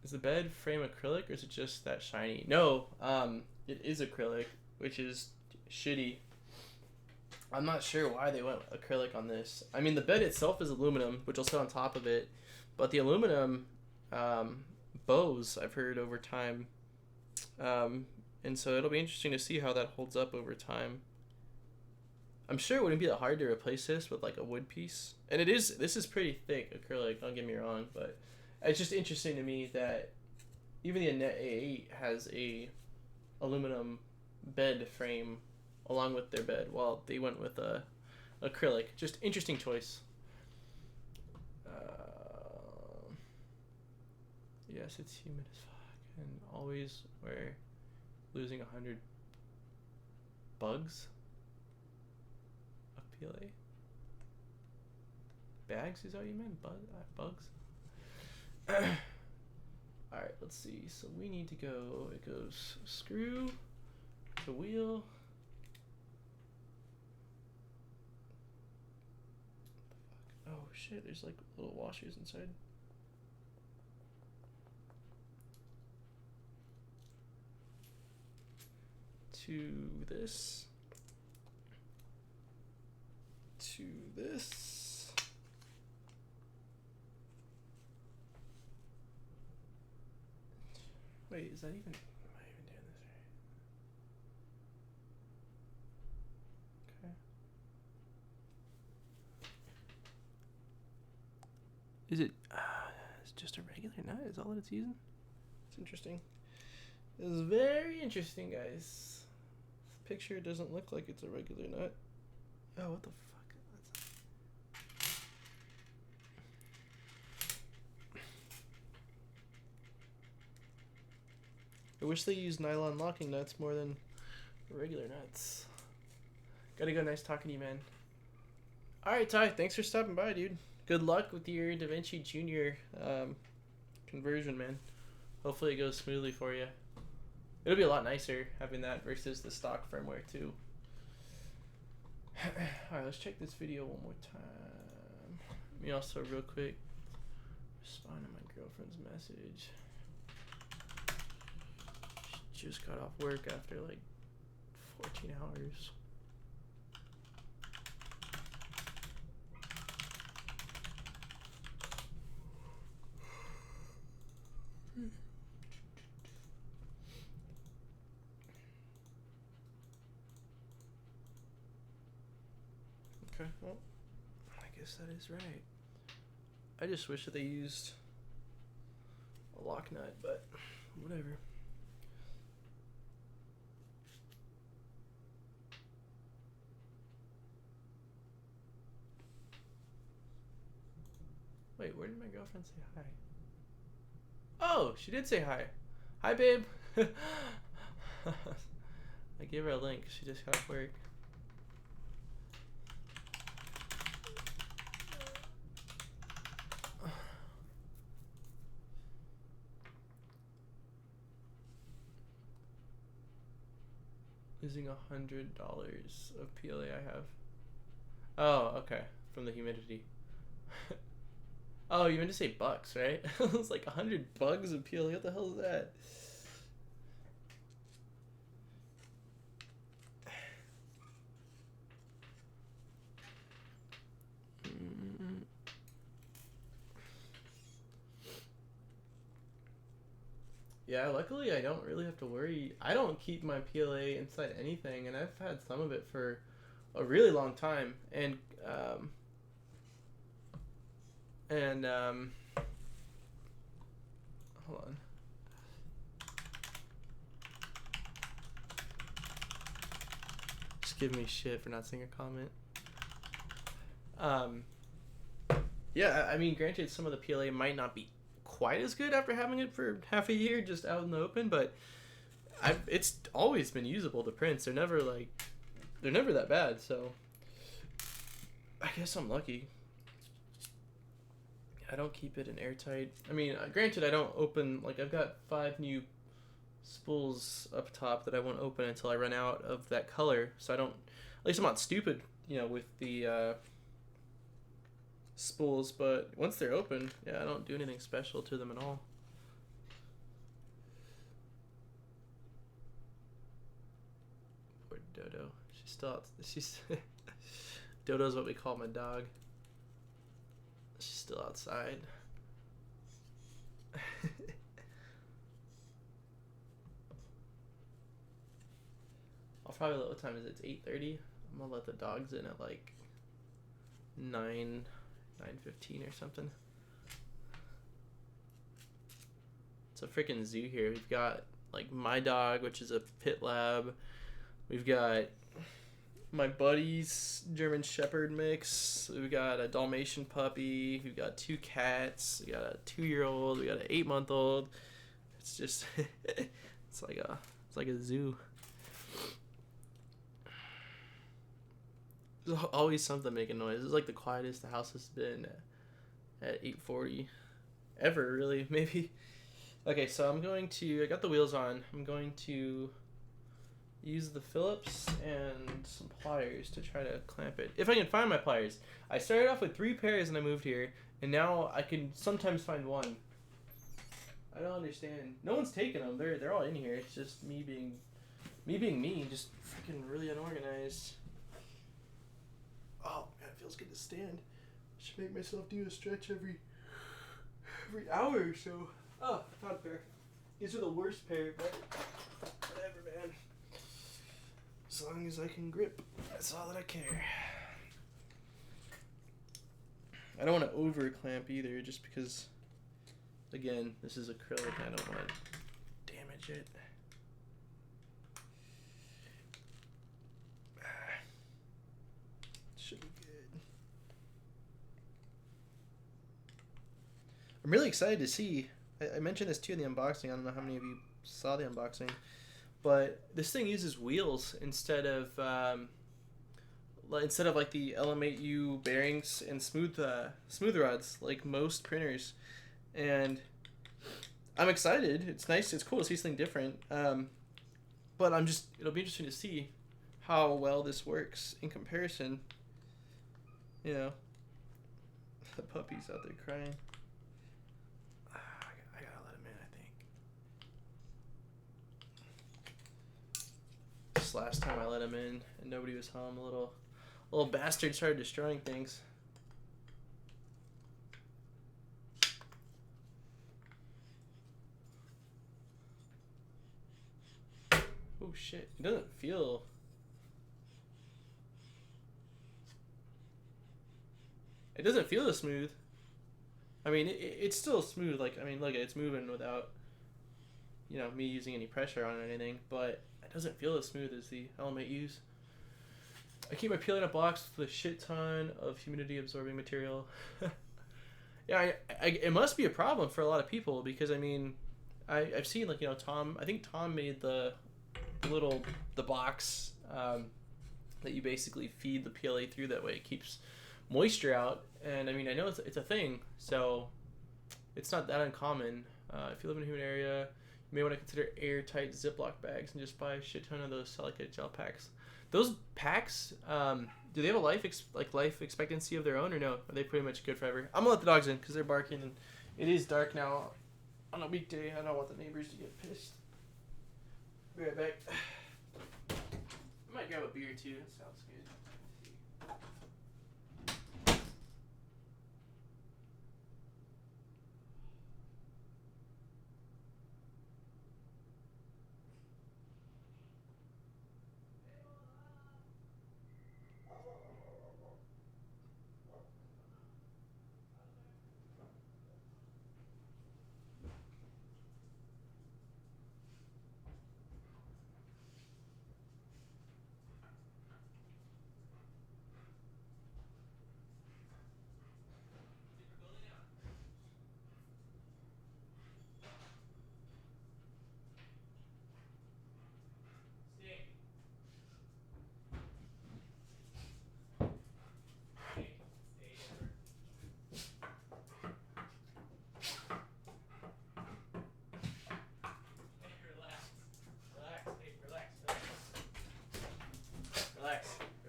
Is the bed frame acrylic or is it just that shiny? No, it is acrylic, which is shitty. I'm not sure why they went acrylic on this. I mean, the bed itself is aluminum, which will sit on top of it, but the aluminum bows, I've heard over time, And so it'll be interesting to see how that holds up over time. I'm sure it wouldn't be that hard to replace this with like a wood piece. And it is, this is pretty thick acrylic, don't get me wrong, but it's just interesting to me that even the Net A8 has a aluminum bed frame along with their bed, while they went with a acrylic. Just interesting choice. Yes, it's humid as fuck, and always we're losing 100 bugs of PLA. Bags is that what you meant? Bugs? Alright, let's see. So we need to go, it goes screw to wheel. Oh shit, there's like little washers inside. To this. To this. Wait, is that even, am I even doing this right? Okay. Is it, it's just a regular nut? Is all that it's using? It's interesting. It's very interesting, guys. This picture doesn't look like it's a regular nut. Oh, what the fuck? I wish they used nylon locking nuts more than regular nuts. Gotta go, nice talking to you, man. Alright, Ty, thanks for stopping by, dude. Good luck with your DaVinci Junior conversion, man. Hopefully it goes smoothly for you. It'll be a lot nicer having that versus the stock firmware, too. Alright, let's check this video one more time. Let me also, real quick, respond to my girlfriend's message. She just got off work after like 14 hours. Okay, well, I guess that is right. I just wish that they used a lock nut, but whatever. Wait, where did my girlfriend say hi? Oh, she did say hi. Hi, babe. I gave her a link. She just got off work. Losing $100 of PLA I have. Oh, okay. From the humidity. Oh, you meant to say bucks, right? It was like 100 bugs of PLA. What the hell is that? Yeah, luckily I don't really have to worry. I don't keep my PLA inside anything, and I've had some of it for a really long time. And hold on. Just give me shit for not seeing a comment. Yeah, I mean, granted, some of the PLA might not be quite as good after having it for half a year just out in the open, but it's always been usable. The prints, they're never that bad, so I guess I'm lucky. I don't keep it in airtight. I mean, granted, I don't open, like, I've got 5 new spools up top that I won't open until I run out of that color, so I don't, at least I'm not stupid, you know, with the spools, but once they're open, yeah, I don't do anything special to them at all. Poor Dodo. She's Dodo's what we call my dog. She's still outside. I'll probably let, what time is it? It's 8:30. I'm gonna let the dogs in at like 9:15 or something. It's a freaking zoo here. We've got like my dog, which is a pit lab. We've got my buddy's German Shepherd mix. We've got a Dalmatian puppy. We've got 2 cats. We got a 2-year-old. We got an 8-month-old. It's just it's like a zoo. There's always something making noise. This is like the quietest the house has been at 8:40 ever, really. Maybe. Okay, so I got the wheels on. I'm going to use the Phillips and some pliers to try to clamp it. If I can find my pliers. I started off with 3 pairs when I moved here, and now I can sometimes find 1. I don't understand. No one's taking them. They're all in here. It's just me being me, just freaking really unorganized. Oh man, it feels good to stand. I should make myself do a stretch every hour or so. Oh, I found a pair. These are the worst pair, but whatever, man. As long as I can grip, that's all that I care. I don't want to over clamp either, just because, again, this is acrylic. I don't want to damage it. Should be good. I'm really excited to see. I mentioned this too in the unboxing. I don't know how many of you saw the unboxing, but this thing uses wheels instead of like the LM8U bearings and smooth rods like most printers, and I'm excited. It's nice. It's cool to see something different. But it'll be interesting to see how well this works in comparison. You know, the puppy's out there crying. I gotta let him in, I think. This last time I let him in and nobody was home, a little bastard started destroying things. Oh shit, it doesn't feel... It doesn't feel as smooth. I mean, it's still smooth. Like, I mean, look, it's moving without, me using any pressure on it or anything. But it doesn't feel as smooth as the LM8Us. I keep my peeling up blocks with a shit ton of humidity absorbing material. Yeah, it must be a problem for a lot of people because, I mean, I've seen, like, Tom, I think Tom made the box that you basically feed the PLA through. That way it keeps moisture out, and I mean, I know it's a thing, so it's not that uncommon. If you live in a humid area, you may want to consider airtight Ziploc bags and just buy a shit ton of those silicate gel packs. Those packs, do they have a life expectancy of their own, or no? Are they pretty much good forever? I'm gonna let the dogs in because they're barking, and it is dark now on a weekday. I don't want the neighbors to get pissed. Be right back. I might grab a beer too. That sounds good.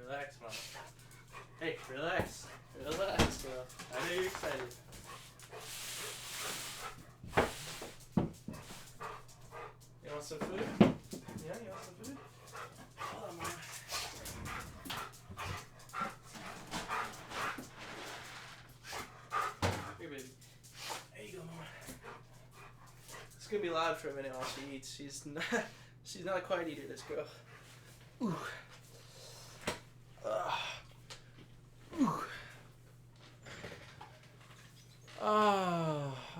Relax, mama. Hey, relax, girl. I know you're excited. You want some food? Yeah, you want some food? Hold on, mama. Here, baby. There you go, mama. It's gonna be loud for a minute while she eats. She's not a quiet eater, this girl. Ooh. Ooh.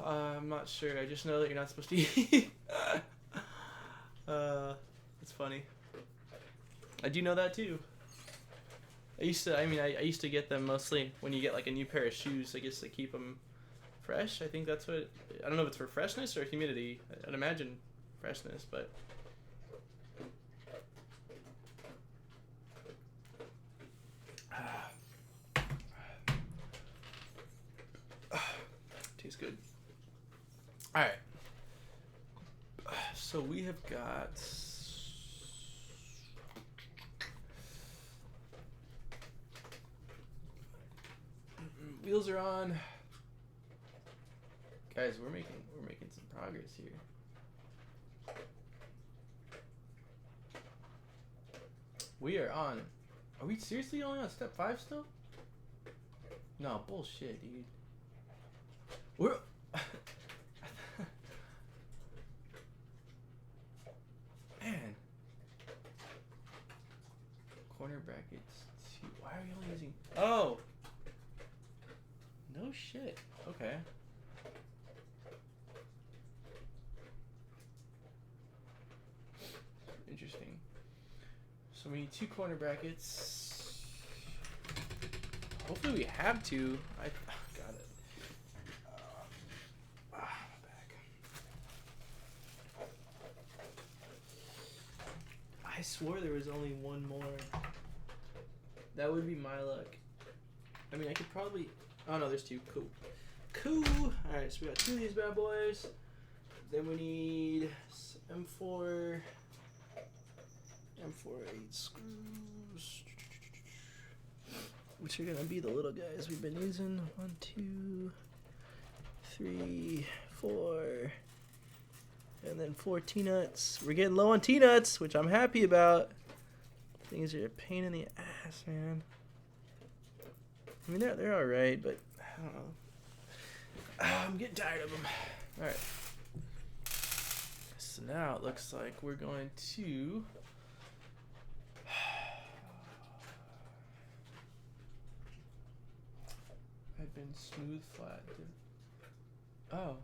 I'm not sure. I just know that you're not supposed to eat. It's funny. I do know that too. I used to get them mostly when you get like a new pair of shoes, I guess, to keep them fresh. I think that's what, I don't know if it's for freshness or humidity. I'd imagine freshness, but. Tastes good. All right. So we have got wheels are on. Guys, we're making some progress here. We are on. Are we seriously only on step 5 still? No, bullshit, dude. We're man. Corner brackets 2. Why are we only using? Oh. No shit. Okay. Interesting. So we need 2 corner brackets. Hopefully we have 2. I got it. Back. I swore there was only 1 more. That would be my luck. I mean, I could probably. Oh no, there's 2. Cool. Cool. All right, so we got 2 of these bad boys. Then we need M4 8 screws, which are gonna be the little guys we've been using. 1, 2, 3, 4, and then 4 T-nuts. We're getting low on T-nuts, which I'm happy about. Things are a pain in the ass, man. I mean, they're all right, but I don't know. I'm getting tired of them. All right. So now it looks like we're going to. I've been smooth flat. Oh.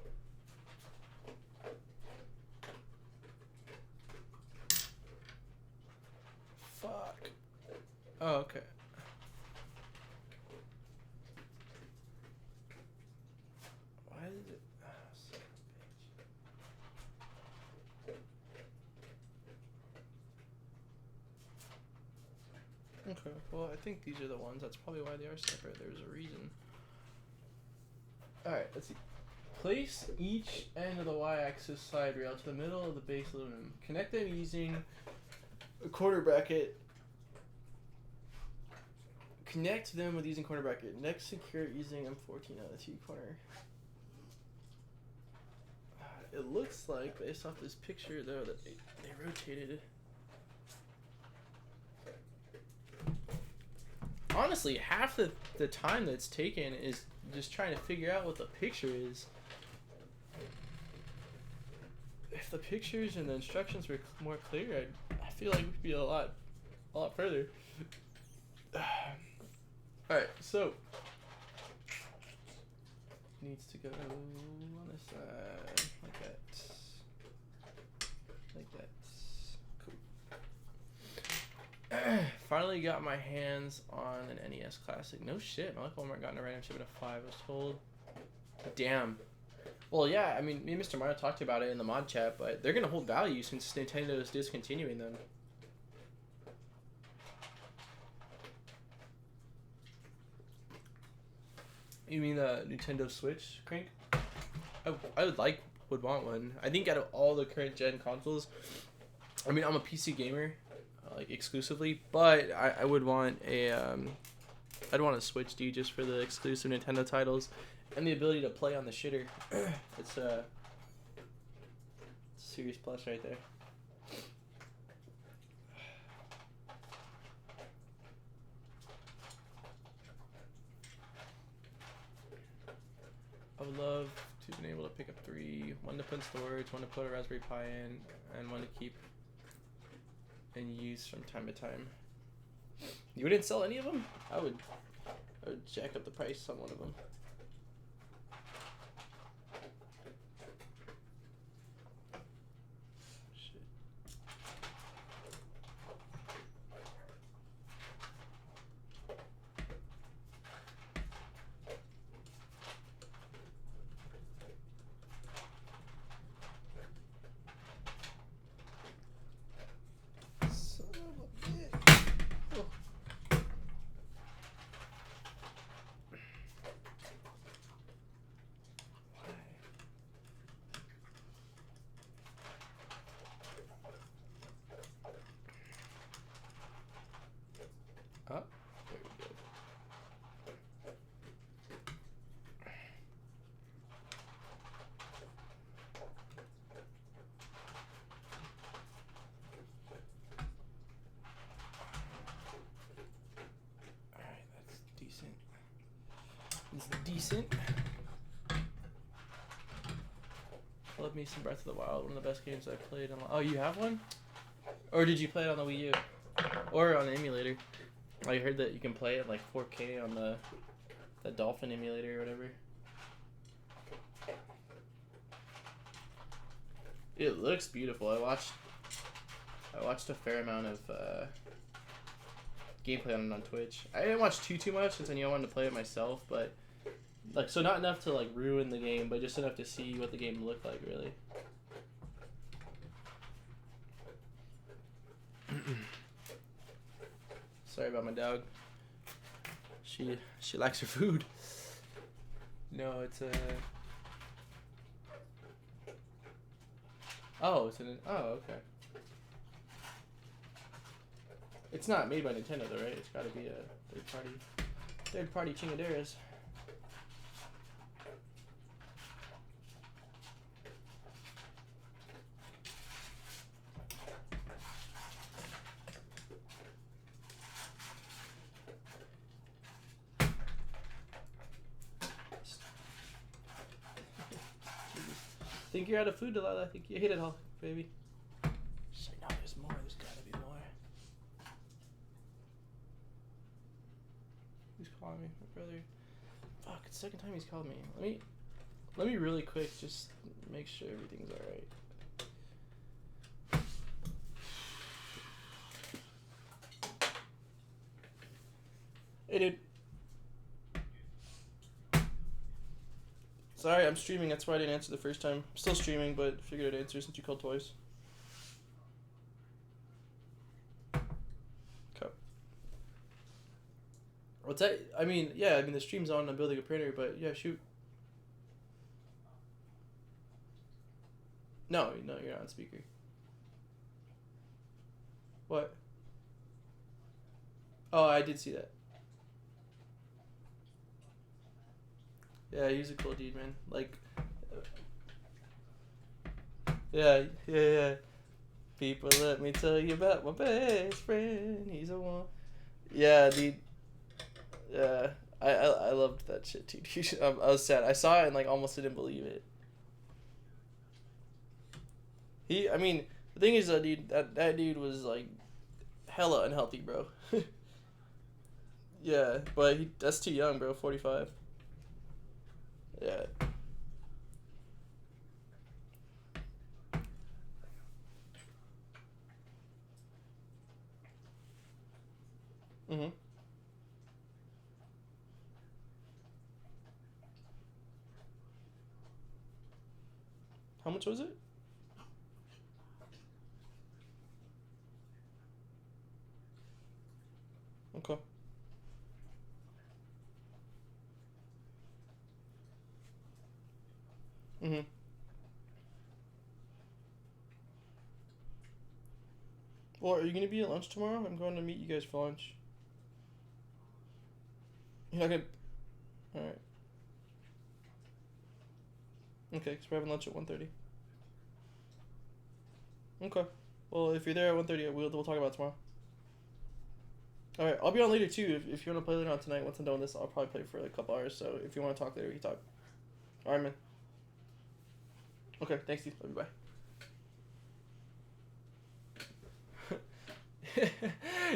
Fuck. Oh, okay. Why did it? Oh, son of a bitch. Okay, well, I think these are the ones. That's probably why they are separate. There's a reason. Alright, let's see. Place each end of the y-axis side rail to the middle of the base aluminum. Connect them using a corner bracket. Connect them with using corner bracket. Next, secure using M14 on the T-corner. It looks like, based off this picture, though, that they rotated. Honestly, half the time that's taken is just trying to figure out what the picture is. If the pictures and the instructions were more clear, I feel like we'd be a lot further. Alright, so needs to go on this side like that. Like that. Cool. Finally got my hands on an NES Classic. No shit, my local Walmart got a random shipment of 5, I was told. Damn. Well, yeah, I mean, me and Mr. Mario talked about it in the mod chat, but they're gonna hold value since Nintendo is discontinuing them. You mean the Nintendo Switch, Crank? I would want one. I think out of all the current gen consoles, I mean, I'm a PC gamer, like exclusively, but I would want a I'd want a Switch, dude, just for the exclusive Nintendo titles and the ability to play on the shitter. It's a serious plus right there. I would love to have been able to pick up 3, one to put in storage, one to put a Raspberry Pi in, and one to keep and use from time to time. You wouldn't sell any of them? I would jack up the price on one of them. Shit. Son of a bitch. Oh. Oh, very good. Alright, that's decent. This is decent. Love me some Breath of the Wild, one of the best games I've played. Oh, you have one? Or did you play it on the Wii U? Or on the emulator? I heard that you can play it like 4K on the Dolphin emulator or whatever. It looks beautiful. I watched a fair amount of gameplay on it on Twitch. I didn't watch too much since I knew I wanted to play it myself, but like so not enough to like ruin the game, but just enough to see what the game looked like really. Sorry about my dog. She likes her food. No, it's a. Oh, it's an. Oh, okay. It's not made by Nintendo though, right? It's got to be a third party chingaderas. Think you're out of food, Delilah. I think you hit it all, baby. She's like, no, there's more. There's gotta be more. Who's calling me? My brother. Fuck, it's the second time he's called me. Let me really quick just make sure everything's alright. Hey, dude. Sorry, I'm streaming. That's why I didn't answer the first time. I'm still streaming, but figured I'd answer since you called twice. Okay. What's that? I mean, yeah, I mean, the stream's on. I'm building a printer, but yeah, shoot. No, you're not on speaker. What? Oh, I did see that. Yeah, he's a cool dude, man. Like, yeah. People, let me tell you about my best friend. He's a one. Yeah, dude. Yeah, I loved that shit too, dude. I was sad. I saw it and like almost didn't believe it. I mean, the thing is, dude, that dude was like hella unhealthy, bro. Yeah, but that's too young, bro. 45. Yeah. Mhm. How much was it? Okay. Mhm. Well, are you gonna be at lunch tomorrow? I'm going to meet you guys for lunch. You're not gonna. All right. Okay, because we're having lunch at 1:30. Okay. Well, if you're there at 1:30, we'll talk about it tomorrow. All right, I'll be on later too. If you want to play later on tonight, once I'm done with this, I'll probably play for like a couple hours. So if you want to talk later, we can talk. All right, man. Okay, thanks, Steve. Love you. Bye.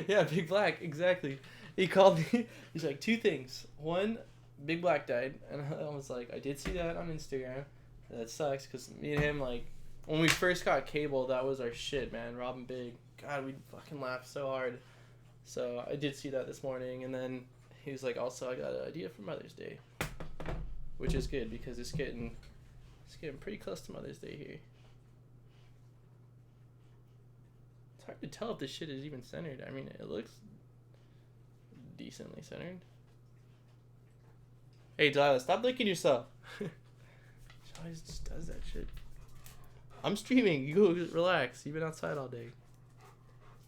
Yeah, Big Black, exactly. He called me. He's like, two things. One, Big Black died, and I was like, I did see that on Instagram. That sucks because me and him, like, when we first got cable, that was our shit, man. Robbing Big. God, we fucking laughed so hard. So I did see that this morning, and then he was like, also, I got an idea for Mother's Day, which is good because it's getting pretty close to Mother's Day here. It's hard to tell if this shit is even centered. I mean, it looks decently centered. Hey, Delilah, stop licking yourself. She always just does that shit. I'm streaming. You go relax. You've been outside all day.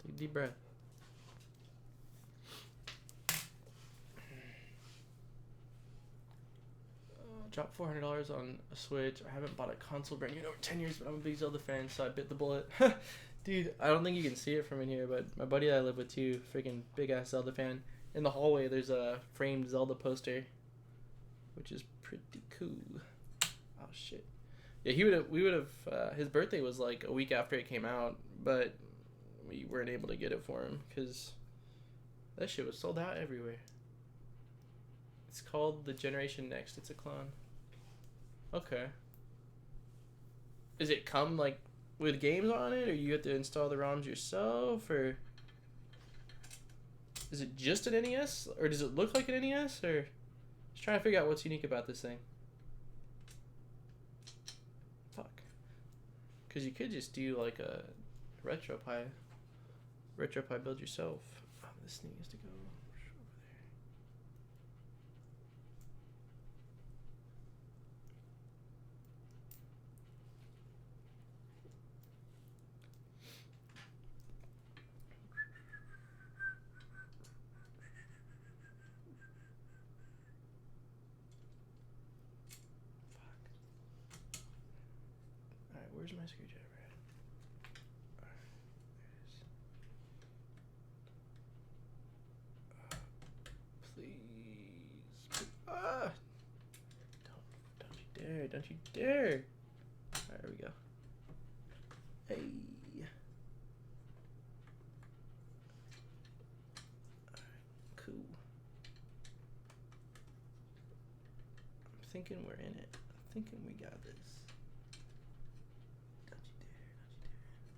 Take a deep breath. Dropped $400 on a Switch. I haven't bought a console brand new in over 10 years, but I'm a big Zelda fan, so I bit the bullet. Dude, I don't think you can see it from in here, but my buddy that I live with too, freaking big ass Zelda fan. In the hallway, there's a framed Zelda poster, which is pretty cool. Oh shit. Yeah, we would have. His birthday was like a week after it came out, but we weren't able to get it for him because that shit was sold out everywhere. It's called the Generation Next. It's a clone. Okay. Does it come like with games on it, or you have to install the ROMs yourself, or is it just an NES, or does it look like an NES, or just trying to figure out what's unique about this thing. Fuck. Because you could just do like a RetroPie build yourself. Oh, this thing needs to go over there. Where's my screwdriver at? There it is. Please. Ah! Don't you dare. Don't you dare. Alright, there we go. Hey. Alright, cool. I'm thinking we're in it. I'm thinking we got this.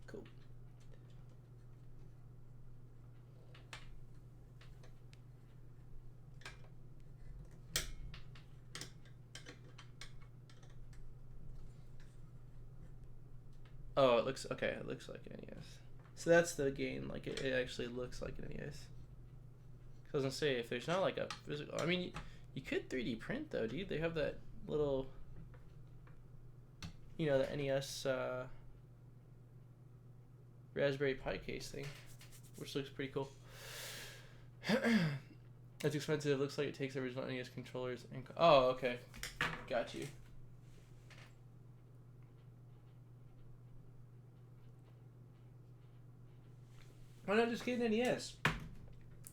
Cool. Oh, it looks okay. It looks like an NES. So that's the gain. Like it actually looks like an NES. I was gonna say if there's not like a physical. I mean, you could 3D print though, dude. They have that little, you know, the NES Raspberry Pi case thing, which looks pretty cool. It's expensive. It looks like it takes original NES controllers and. Oh, okay. Got you. Why not just get an NES?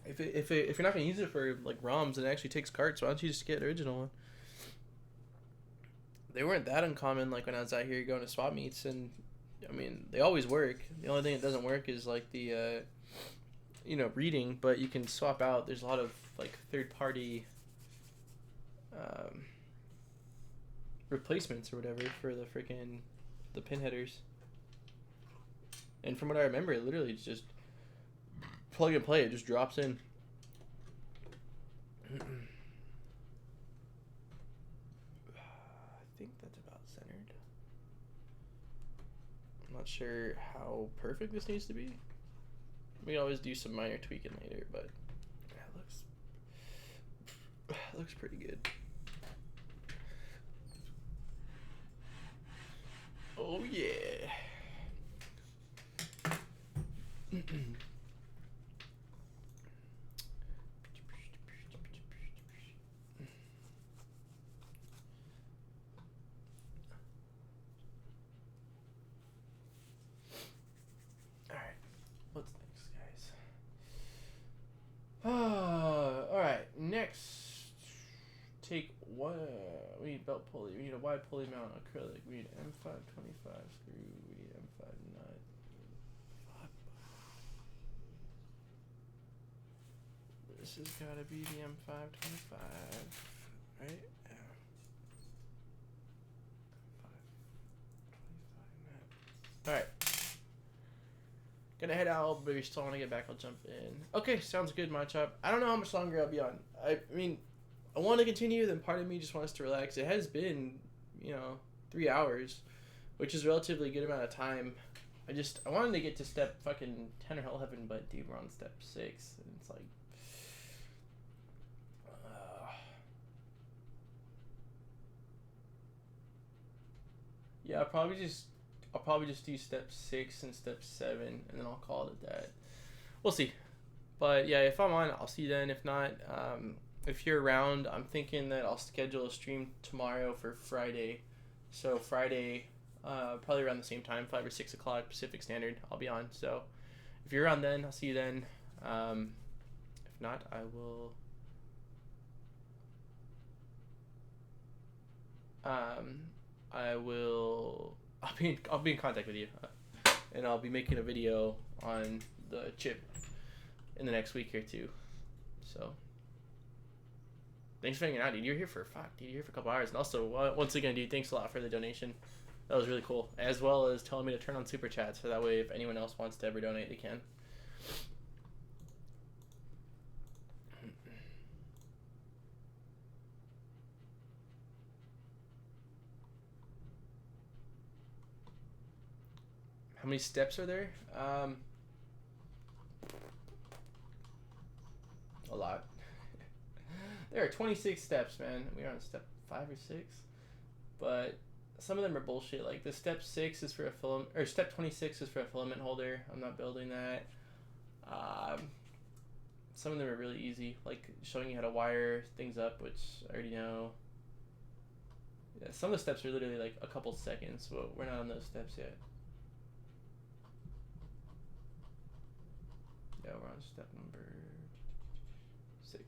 If you're not gonna use it for like ROMs and it actually takes carts, why don't you just get an original one? They weren't that uncommon like when I was out here going to swap meets, and I mean they always work. The only thing that doesn't work is like the you know, reading, but you can swap out. There's a lot of like third party replacements or whatever for the freaking the pin headers. And from what I remember, it literally is just plug and play. It just drops in. I think that's about centered. I'm not sure how perfect this needs to be. We can always do some minor tweaking later, but yeah, it looks pretty good. Oh yeah. Alright, next, take one, we need belt pulley, we need a wide pulley mount acrylic, we need M525 screw, we need M5 nut. this has got to be the M525, right? Yeah. All right. Gonna head out, but if you still want to get back, I'll jump in. Okay, sounds good, my chop. I don't know how much longer I'll be on. I mean, I want to continue, then part of me just wants to relax. It has been, 3 hours, which is a relatively good amount of time. I wanted to get to step fucking 10 or 11, but dude, we're on step 6, and it's like, yeah, I'll probably just do step 6 and step 7, and then I'll call it that. We'll see. But yeah, if I'm on, I'll see you then. If not, if you're around, I'm thinking that I'll schedule a stream tomorrow for Friday. So Friday, probably around the same time, 5 or 6 o'clock Pacific Standard, I'll be on. So if you're on then, I'll see you then. If not, I will... I'll be in contact with you, and I'll be making a video on the chip in the next week or two. So thanks for hanging out, dude. You're here for a couple hours, and also once again, dude, thanks a lot for the donation. That was really cool, as well as telling me to turn on super chats, so that way if anyone else wants to ever donate, they can. How many steps are there? A lot. There are 26 steps, man. We are on step 5 or 6, but some of them are bullshit. Like the step 6 is for a filament, or step 26 is for a filament holder. I'm not building that. Some of them are really easy, like showing you how to wire things up, which I already know. Yeah, some of the steps are literally like a couple seconds, but we're not on those steps yet. Yeah, we're on step number 6.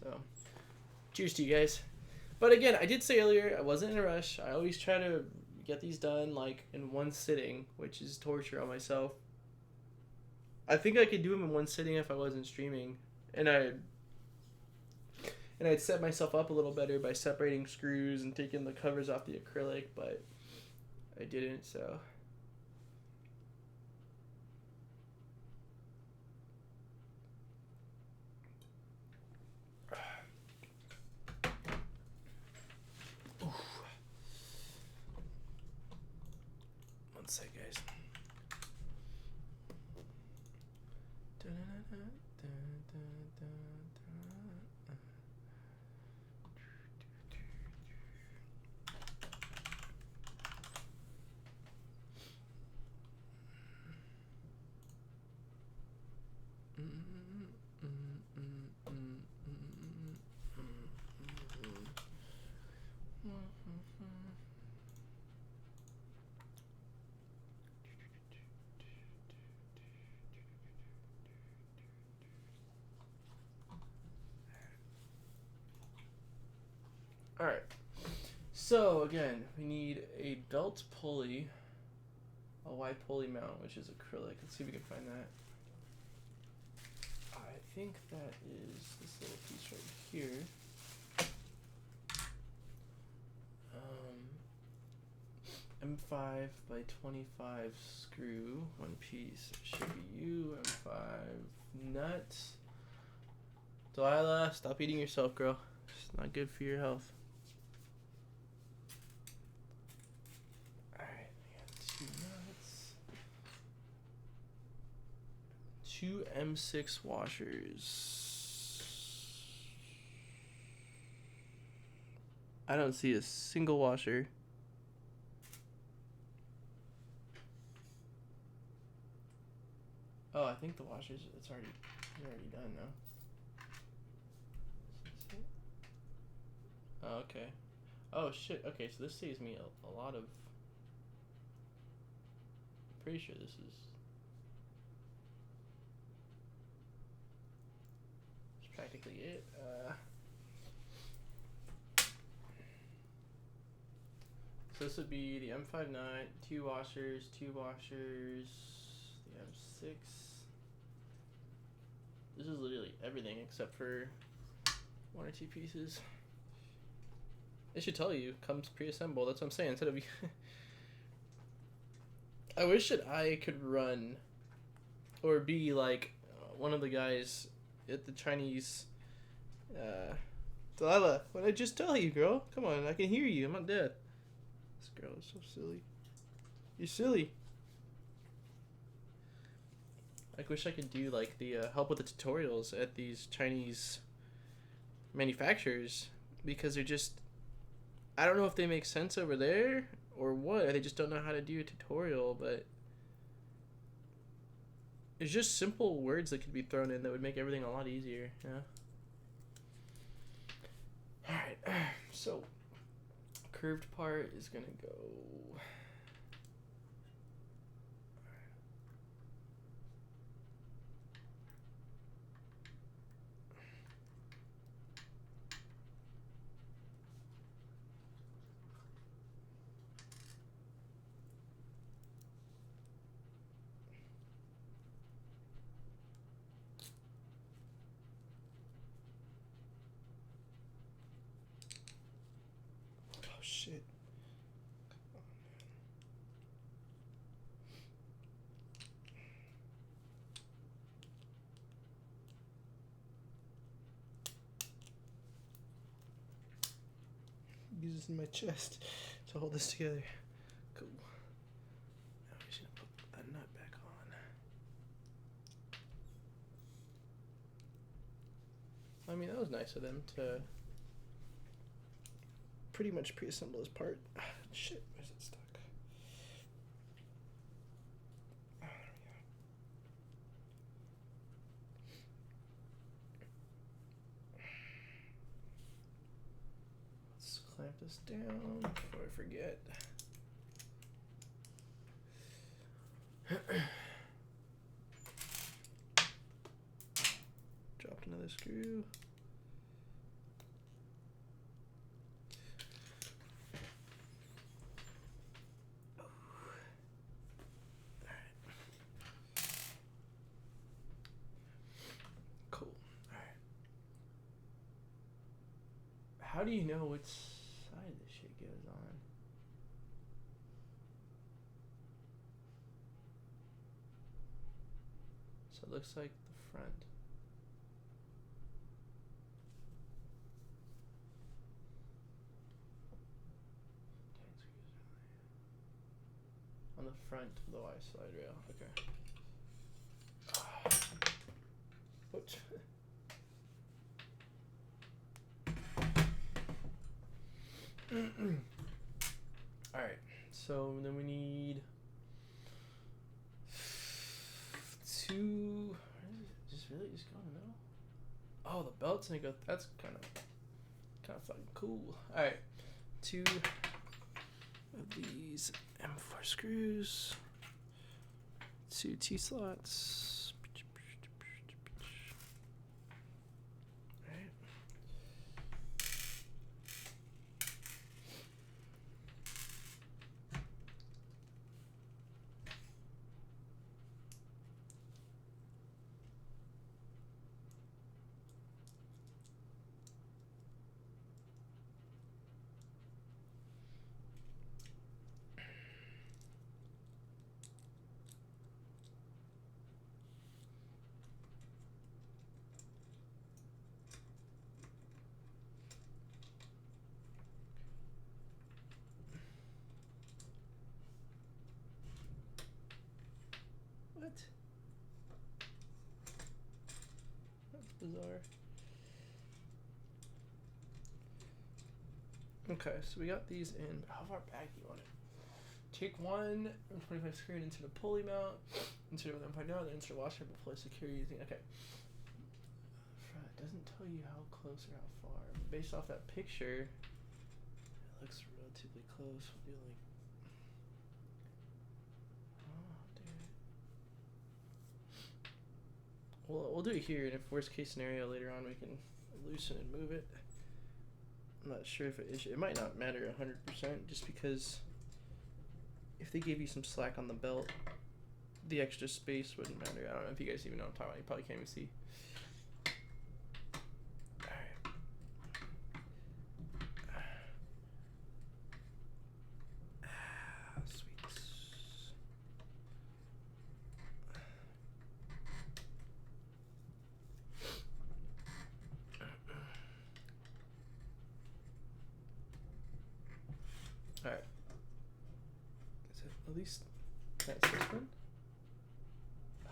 So, cheers to you guys. But again, I did say earlier, I wasn't in a rush. I always try to get these done like in one sitting, which is torture on myself. I think I could do them in one sitting if I wasn't streaming, and I'd set myself up a little better by separating screws and taking the covers off the acrylic, but I didn't, so... One sec, guys. Alright, so again, we need a belt pulley, a wide pulley mount, which is acrylic. Let's see if we can find that. I think that is this little piece right here. M5 by 25 screw, one piece. Should be you, M5 nut. Delilah, stop eating yourself, girl. It's not good for your health. Alright, I got 2 nuts. 2 M6 washers. I don't see a single washer. Oh, I think the washers, it's already done now. Oh, okay. Oh, shit. Okay, so this saves me a lot of... Pretty sure this is... It's practically it. So this would be the M5 nut, 2 washers, the M6. This is literally everything except for 1 or 2 pieces. It should tell you, comes pre-assembled. That's what I'm saying. Instead of I wish that I could run or be like one of the guys at the Chinese. Delilah, what did I just tell you, girl? Come on, I can hear you. I'm not dead. This girl is so silly. You're silly. I wish I could do like the help with the tutorials at these Chinese manufacturers, because they're just, I don't know if they make sense over there or what, or they just don't know how to do a tutorial, but it's just simple words that could be thrown in that would make everything a lot easier. Yeah. Alright, so curved part is gonna go. Oh shit. Use this in my chest to hold this together. Cool. Now we're just gonna put a nut back on. I mean, that was nice of them to pretty much pre-assemble this part. Shit, where's it stuck? Oh, there we go. Let's clamp this down before I forget. Dropped another screw. Cool. Alright. How do you know which side this shit goes on? So it looks like the front. On the front of the Y slide rail. Okay. Oops. Alright, so then we need 2. Just really just go in the middle? Oh, the belt's gonna go. That's kind of fucking cool. Alright, 2 of these M4 screws, 2 T-slots. What? That's bizarre. Okay, so we got these in. How far back do you want it? Take 1 M25 screw into the pulley mount, insert it with M5 now, then insert washer before secure using. Okay. It doesn't tell you how close or how far. Based off that picture, it looks relatively close. We'll do like. Oh, dude. We'll do it here, and if worst case scenario later on we can loosen and move it. I'm not sure if it might not matter 100%, just because if they gave you some slack on the belt, the extra space wouldn't matter. I don't know if you guys even know what I'm talking about. You probably can't even see. Alright. Is it at least that's this one?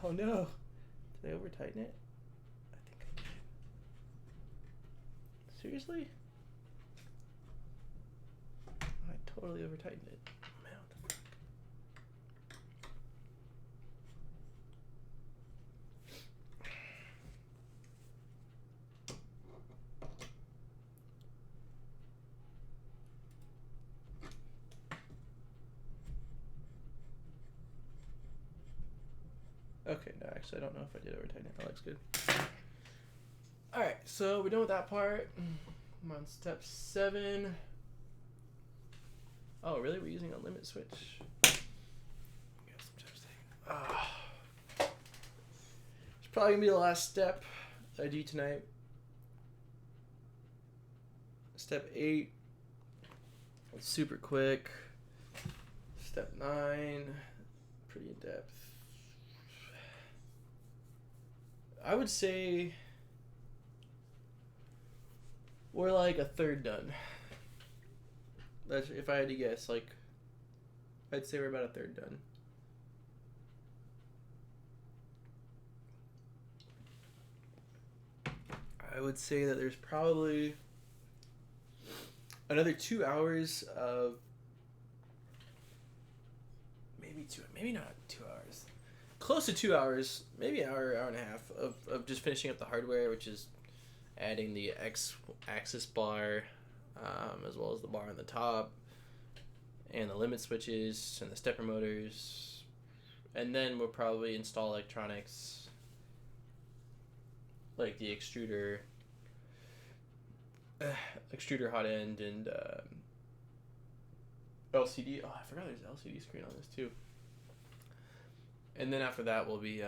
Oh no! Did I over tighten it? I think I did. Seriously? I totally over tightened it. Man, what the fuck? Okay, no, actually, I don't know if I did over tighten it. That looks good. Alright, so we're done with that part. I'm on step 7. Oh, really? We're using a limit switch? It's probably going to be the last step I do tonight. Step 8. It's super quick. Step 9. Pretty in depth. I would say we're like a third done. That's if I had to guess. Like, I'd say we're about a third done. I would say that there's probably another 2 hours of maybe not 2 hours. Close to 2 hours, maybe an hour, hour and a half of just finishing up the hardware, which is adding the X-axis bar, as well as the bar on the top, and the limit switches, and the stepper motors. And then we'll probably install electronics, like the extruder hot end, and LCD. Oh, I forgot there's an LCD screen on this too. And then after that, we'll be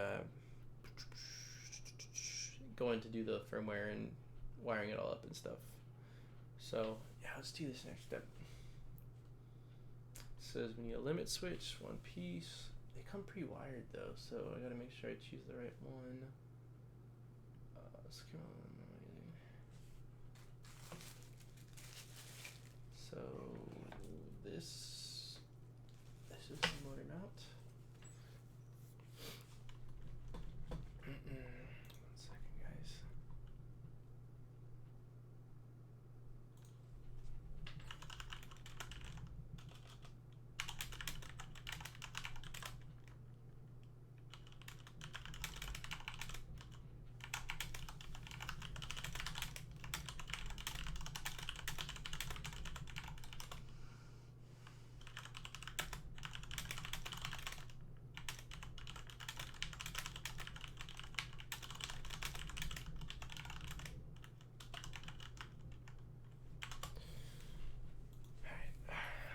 going to do the firmware and wiring it all up and stuff. So, yeah, let's do this next step. It says we need a limit switch, one piece. They come pre-wired though, so I gotta make sure I choose the right one. Come on. So, this is the motor mount.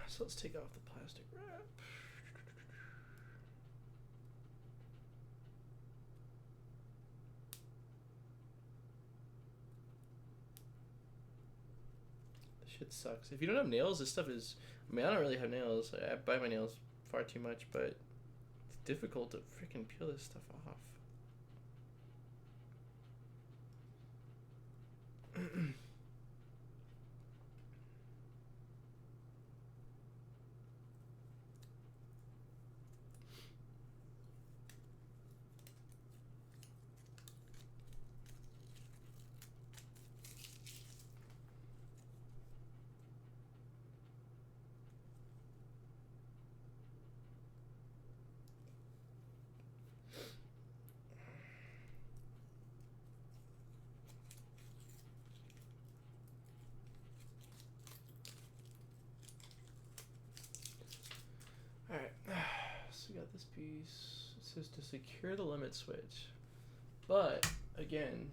So let's take off the plastic wrap. This shit sucks. If you don't have nails, this stuff is... I mean, I don't really have nails. I bite my nails far too much, but it's difficult to freaking peel this stuff off. Alright, so we got this piece. It says to secure the limit switch. But, again,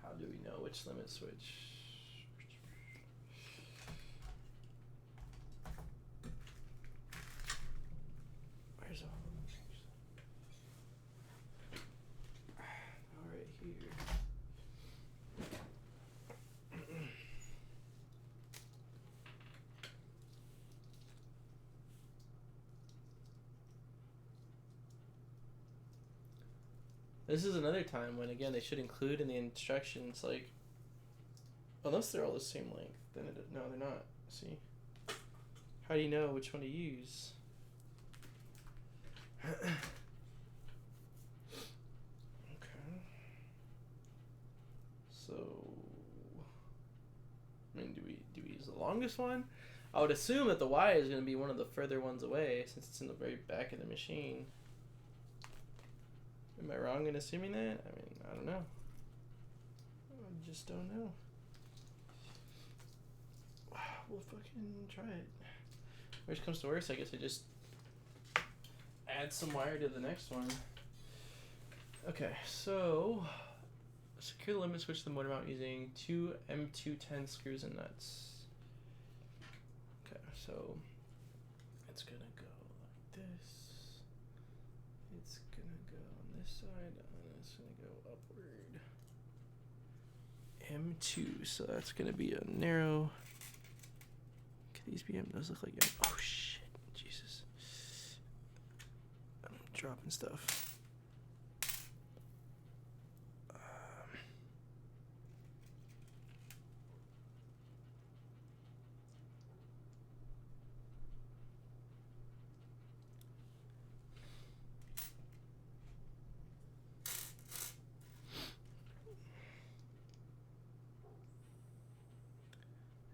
how do we know which limit switch? This is another time when, again, they should include in the instructions, like, unless they're all the same length, then no, they're not. See? How do you know which one to use? Okay. So, I mean, do we use the longest one? I would assume that the Y is going to be one of the further ones away, since it's in the very back of the machine. Am I wrong in assuming that? I mean, I don't know. I just don't know. We'll fucking try it. Worst comes to worst, I guess I just add some wire to the next one. Okay, so secure the limit switch to the motor mount using 2 M210 screws and nuts. Okay, so it's gonna go like this. It's gonna go on this side, and it's gonna go upward. M2, so that's gonna be a narrow. Could these be M? Those look like M. Oh shit, Jesus! I'm dropping stuff.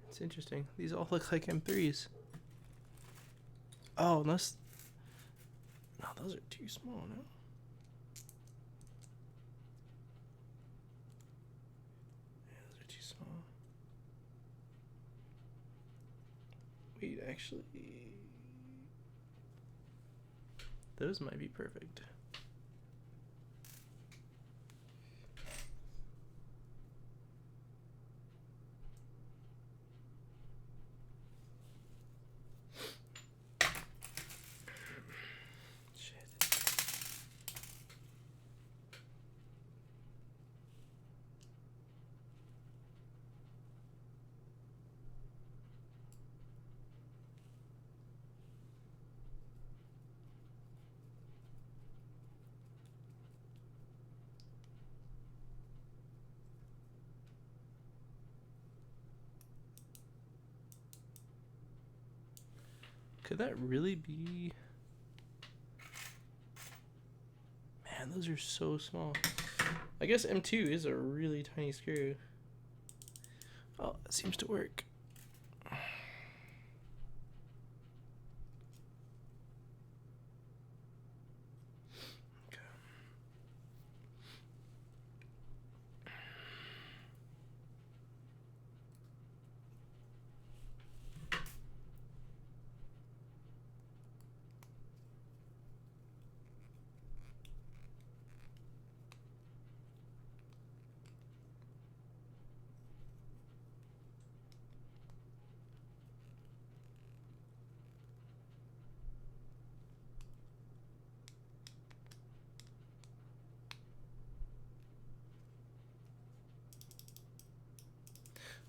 It's interesting. These all look like M3s. Oh, unless... No, those are too small, no? Yeah, those are too small. Wait, actually... Those might be perfect. Could that really be... Man, those are so small. I guess M2 is a really tiny screw. Oh, that seems to work.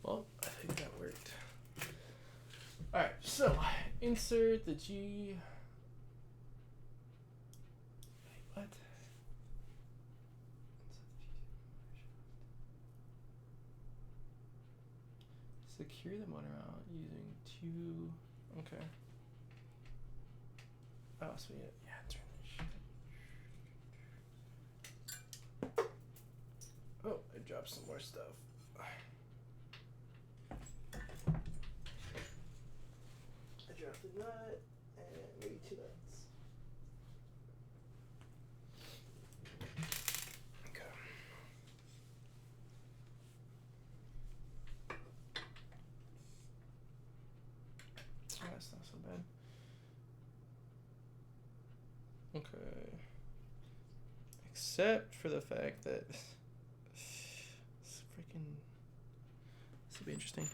Well, I think that worked. Alright, so insert the G. Wait, what? Secure the motor mount using 2. Okay. Oh, sweet. Yeah, turn this shit. Oh, I dropped some more stuff. I dropped a nut and maybe 2 nuts. Okay. Oh, that's not so bad. Okay. Except for the fact that it's freaking... This will be interesting.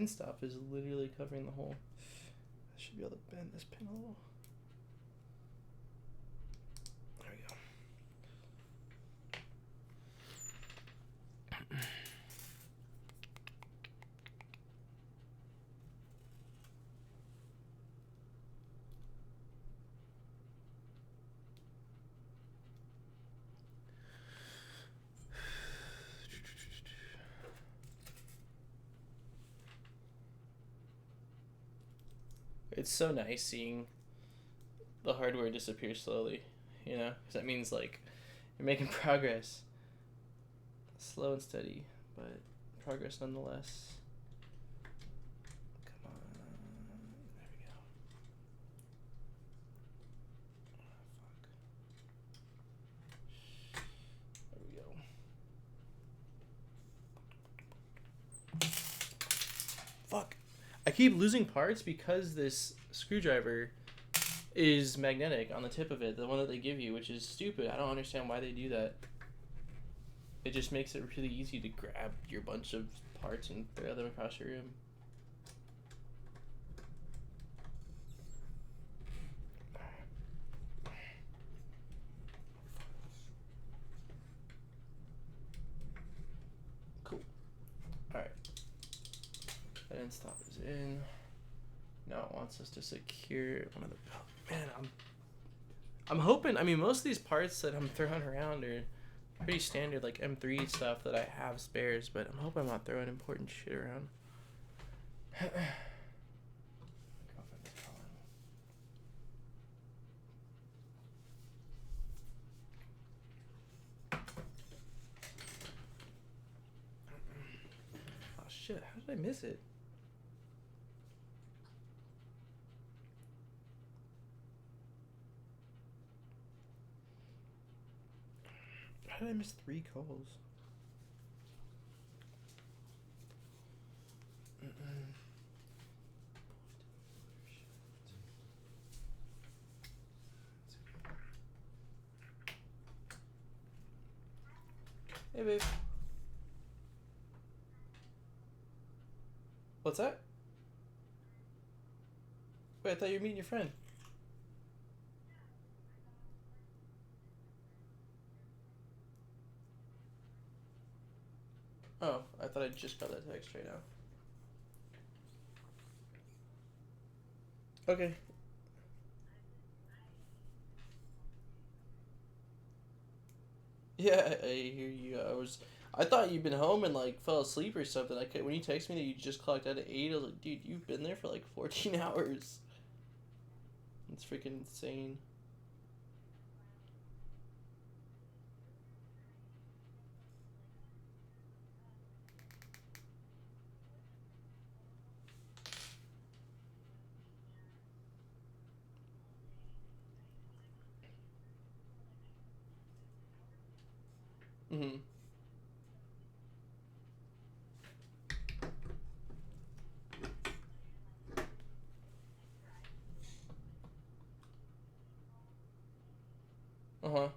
end stop is literally covering the hole. I should be able to bend this pin a little. There we go. It's so nice seeing the hardware disappear slowly, you know, because that means like you're making progress. Slow and steady, but progress nonetheless. Come on, there we go. Oh, fuck. There we go. Fuck. I keep losing parts because this screwdriver is magnetic on the tip of it, the one that they give you, which is stupid. I don't understand why they do that. It just makes it really easy to grab your bunch of parts and throw them across your room. Cool. Alright. That end stop is in. Now it wants us to secure one of the... Oh, man, I'm hoping... I mean, most of these parts that I'm throwing around are pretty standard, like M3 stuff that I have spares, but I'm hoping I'm not throwing important shit around. Oh shit, how did I miss it? How did I miss 3 calls? Hey, babe. What's that? Wait, I thought you were meeting your friend. Oh, I thought I just got that text right now. Okay. Yeah, I hear you. I thought you'd been home and like fell asleep or something. When you text me that you just clocked out at 8, I was like, dude, you've been there for like 14 hours. It's freaking insane. Mhm. Uh huh.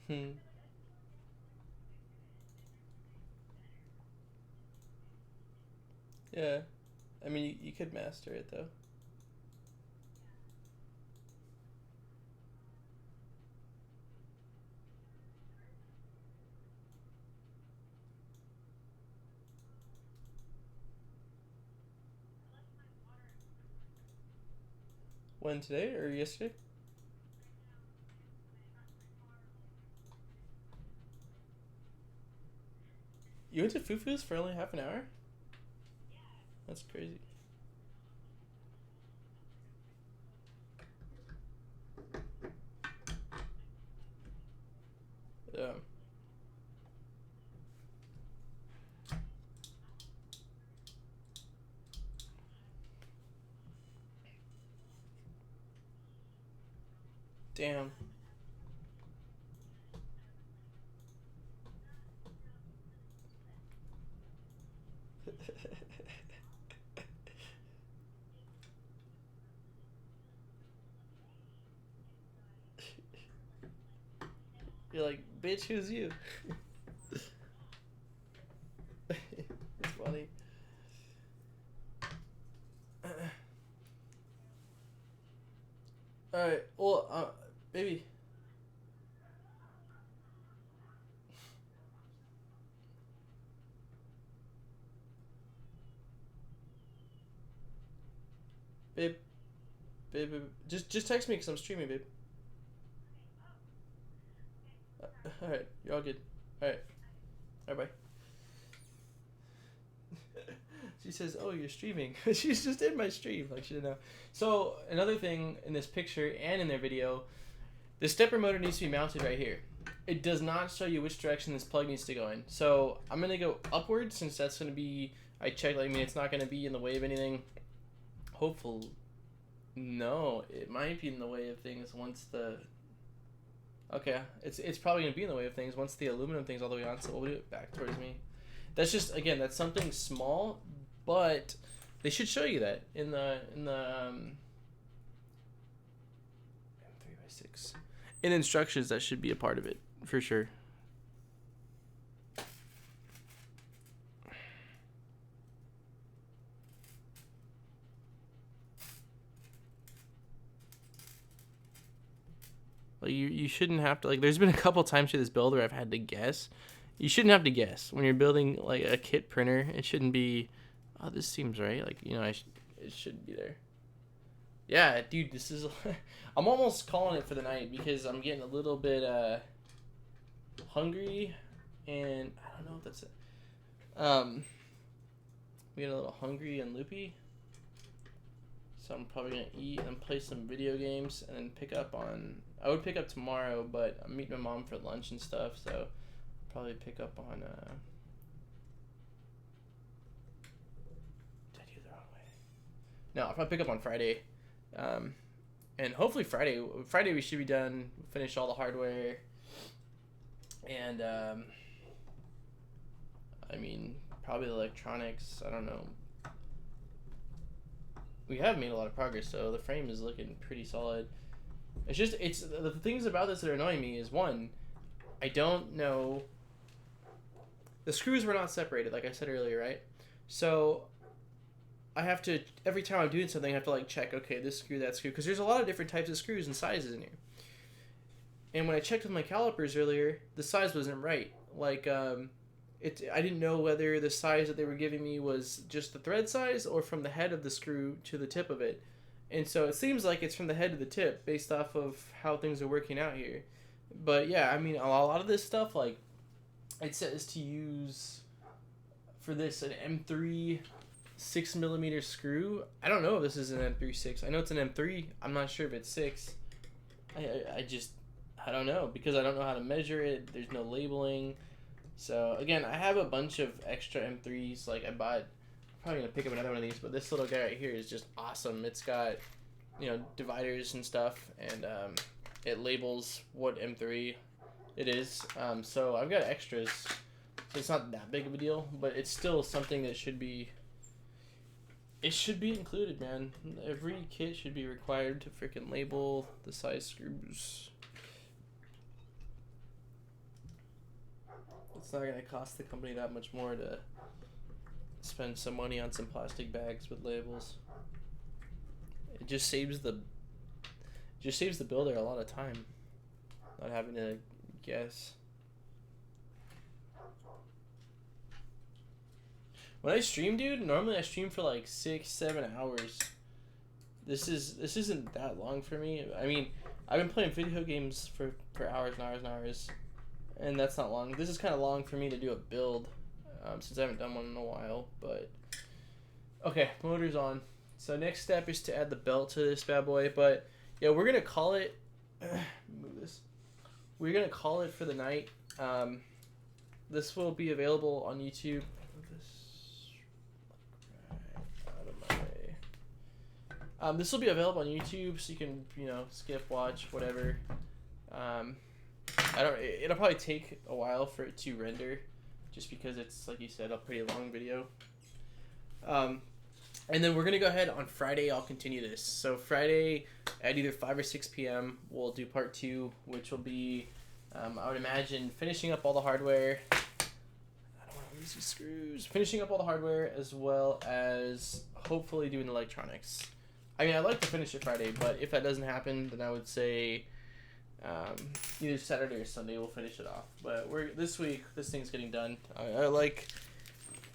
Hmm. Yeah. I mean, you could master it though. When, today or yesterday? You went to Fufu's for only half an hour? That's crazy. Yeah. Damn. You're like, bitch, who's you? It's funny. Alright, well, baby. Babe. Babe. Just text me because I'm streaming, babe. Alright, you're all good. Alright. Alright, bye. She says, oh, you're streaming. She's just in my stream. Like, she didn't know. So, another thing in this picture and in their video, the stepper motor needs to be mounted right here. It does not show you which direction this plug needs to go in. So, I'm going to go upwards since that's going to be, I checked, I mean, it's not going to be in the way of anything. Hopefully. No, it might be in the way of things once the... Okay, it's probably going to be in the way of things once the aluminum thing's all the way on, so we'll do it back towards me. That's just, again, that's something small, but they should show you that in the 3x6. In instructions, that should be a part of it, for sure. Like you shouldn't have to, like, there's been a couple times through this build where I've had to guess. You shouldn't have to guess when you're building like a kit printer. It shouldn't be, oh, this seems right. Like, you know, it should be there. Yeah, dude, this is, I'm almost calling it for the night because I'm getting a little bit hungry, and I don't know if that's it. I'm getting a little hungry and loopy. So I'm probably gonna eat and play some video games and then pick up on, I would pick up tomorrow, but I'm meeting my mom for lunch and stuff, so I'll probably pick up on, did I do it the wrong way? No, I'll probably pick up on Friday. And hopefully Friday we should be done, finish all the hardware, and, I mean, probably the electronics, I don't know. We have made a lot of progress, so the frame is looking pretty solid. It's just, the things about this that are annoying me is, one, I don't know, the screws were not separated, like I said earlier, right? So I have to, every time I'm doing something, I have to like check, okay, this screw, that screw, because there's a lot of different types of screws and sizes in here. And when I checked with my calipers earlier, the size wasn't right. Like, I didn't know whether the size that they were giving me was just the thread size or from the head of the screw to the tip of it. And so it seems like it's from the head to the tip based off of how things are working out here. But yeah, I mean, a lot of this stuff, like, it says to use, for this, an M3 6mm screw. I don't know if this is an M3 6. I know it's an M3. I'm not sure if it's 6. I don't know, because I don't know how to measure it. There's no labeling. So, again, I have a bunch of extra M3s. Like, I'm probably going to pick up another one of these, but this little guy right here is just awesome. It's got, you know, dividers and stuff, and it labels what M3 it is. So, I've got extras. So it's not that big of a deal, but it's still something that should be, it should be included, man. Every kit should be required to freaking label the size screws. It's not going to cost the company that much more to spend some money on some plastic bags with labels. It just saves the builder a lot of time, not having to guess. When I stream, dude, normally I stream for like 6-7 hours. This isn't that long for me. I mean, I've been playing video games for hours and hours and hours, and that's not long. This is kind of long for me to do a build, since I haven't done one in a while. But okay, motor's on. So next step is to add the belt to this bad boy. But yeah, we're gonna call it. Move this. We're gonna call it for the night. This will be available on YouTube. This will be available on YouTube, so you can, you know, skip, watch, whatever. It'll probably take a while for it to render, just because it's, like you said, a pretty long video. And then we're gonna go ahead on Friday. I'll continue this. So Friday at either 5 or 6 p.m. we'll do part 2, which will be I would imagine finishing up all the hardware. I don't want to lose these screws. Finishing up all the hardware as well as hopefully doing the electronics. I mean, I'd like to finish it Friday, but if that doesn't happen, then I would say either Saturday or Sunday we'll finish it off. But this week, this thing's getting done. I like,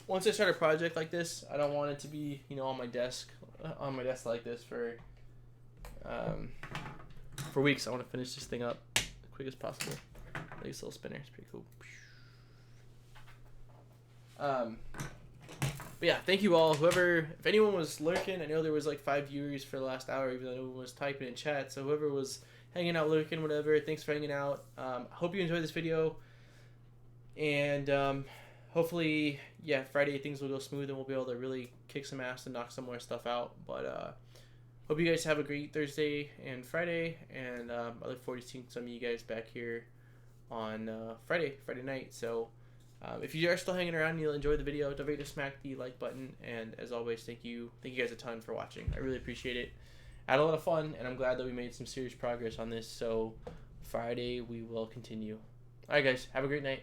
once I start a project like this, I don't want it to be, you know, on my desk like this for weeks. I want to finish this thing up as quick as possible. Nice little spinner, it's pretty cool. But yeah, thank you all. If anyone was lurking, I know there was like 5 viewers for the last hour, even though no one was typing in chat. So whoever was hanging out, lurking, whatever, thanks for hanging out. Hope you enjoyed this video. And hopefully, yeah, Friday things will go smooth and we'll be able to really kick some ass and knock some more stuff out. But hope you guys have a great Thursday and Friday. And I look forward to seeing some of you guys back here on Friday night. So if you are still hanging around and you'll enjoy the video, don't forget to smack the like button. And as always, thank you guys a ton for watching. I really appreciate it. I had a lot of fun, and I'm glad that we made some serious progress on this. So Friday we will continue. All right, guys, have a great night.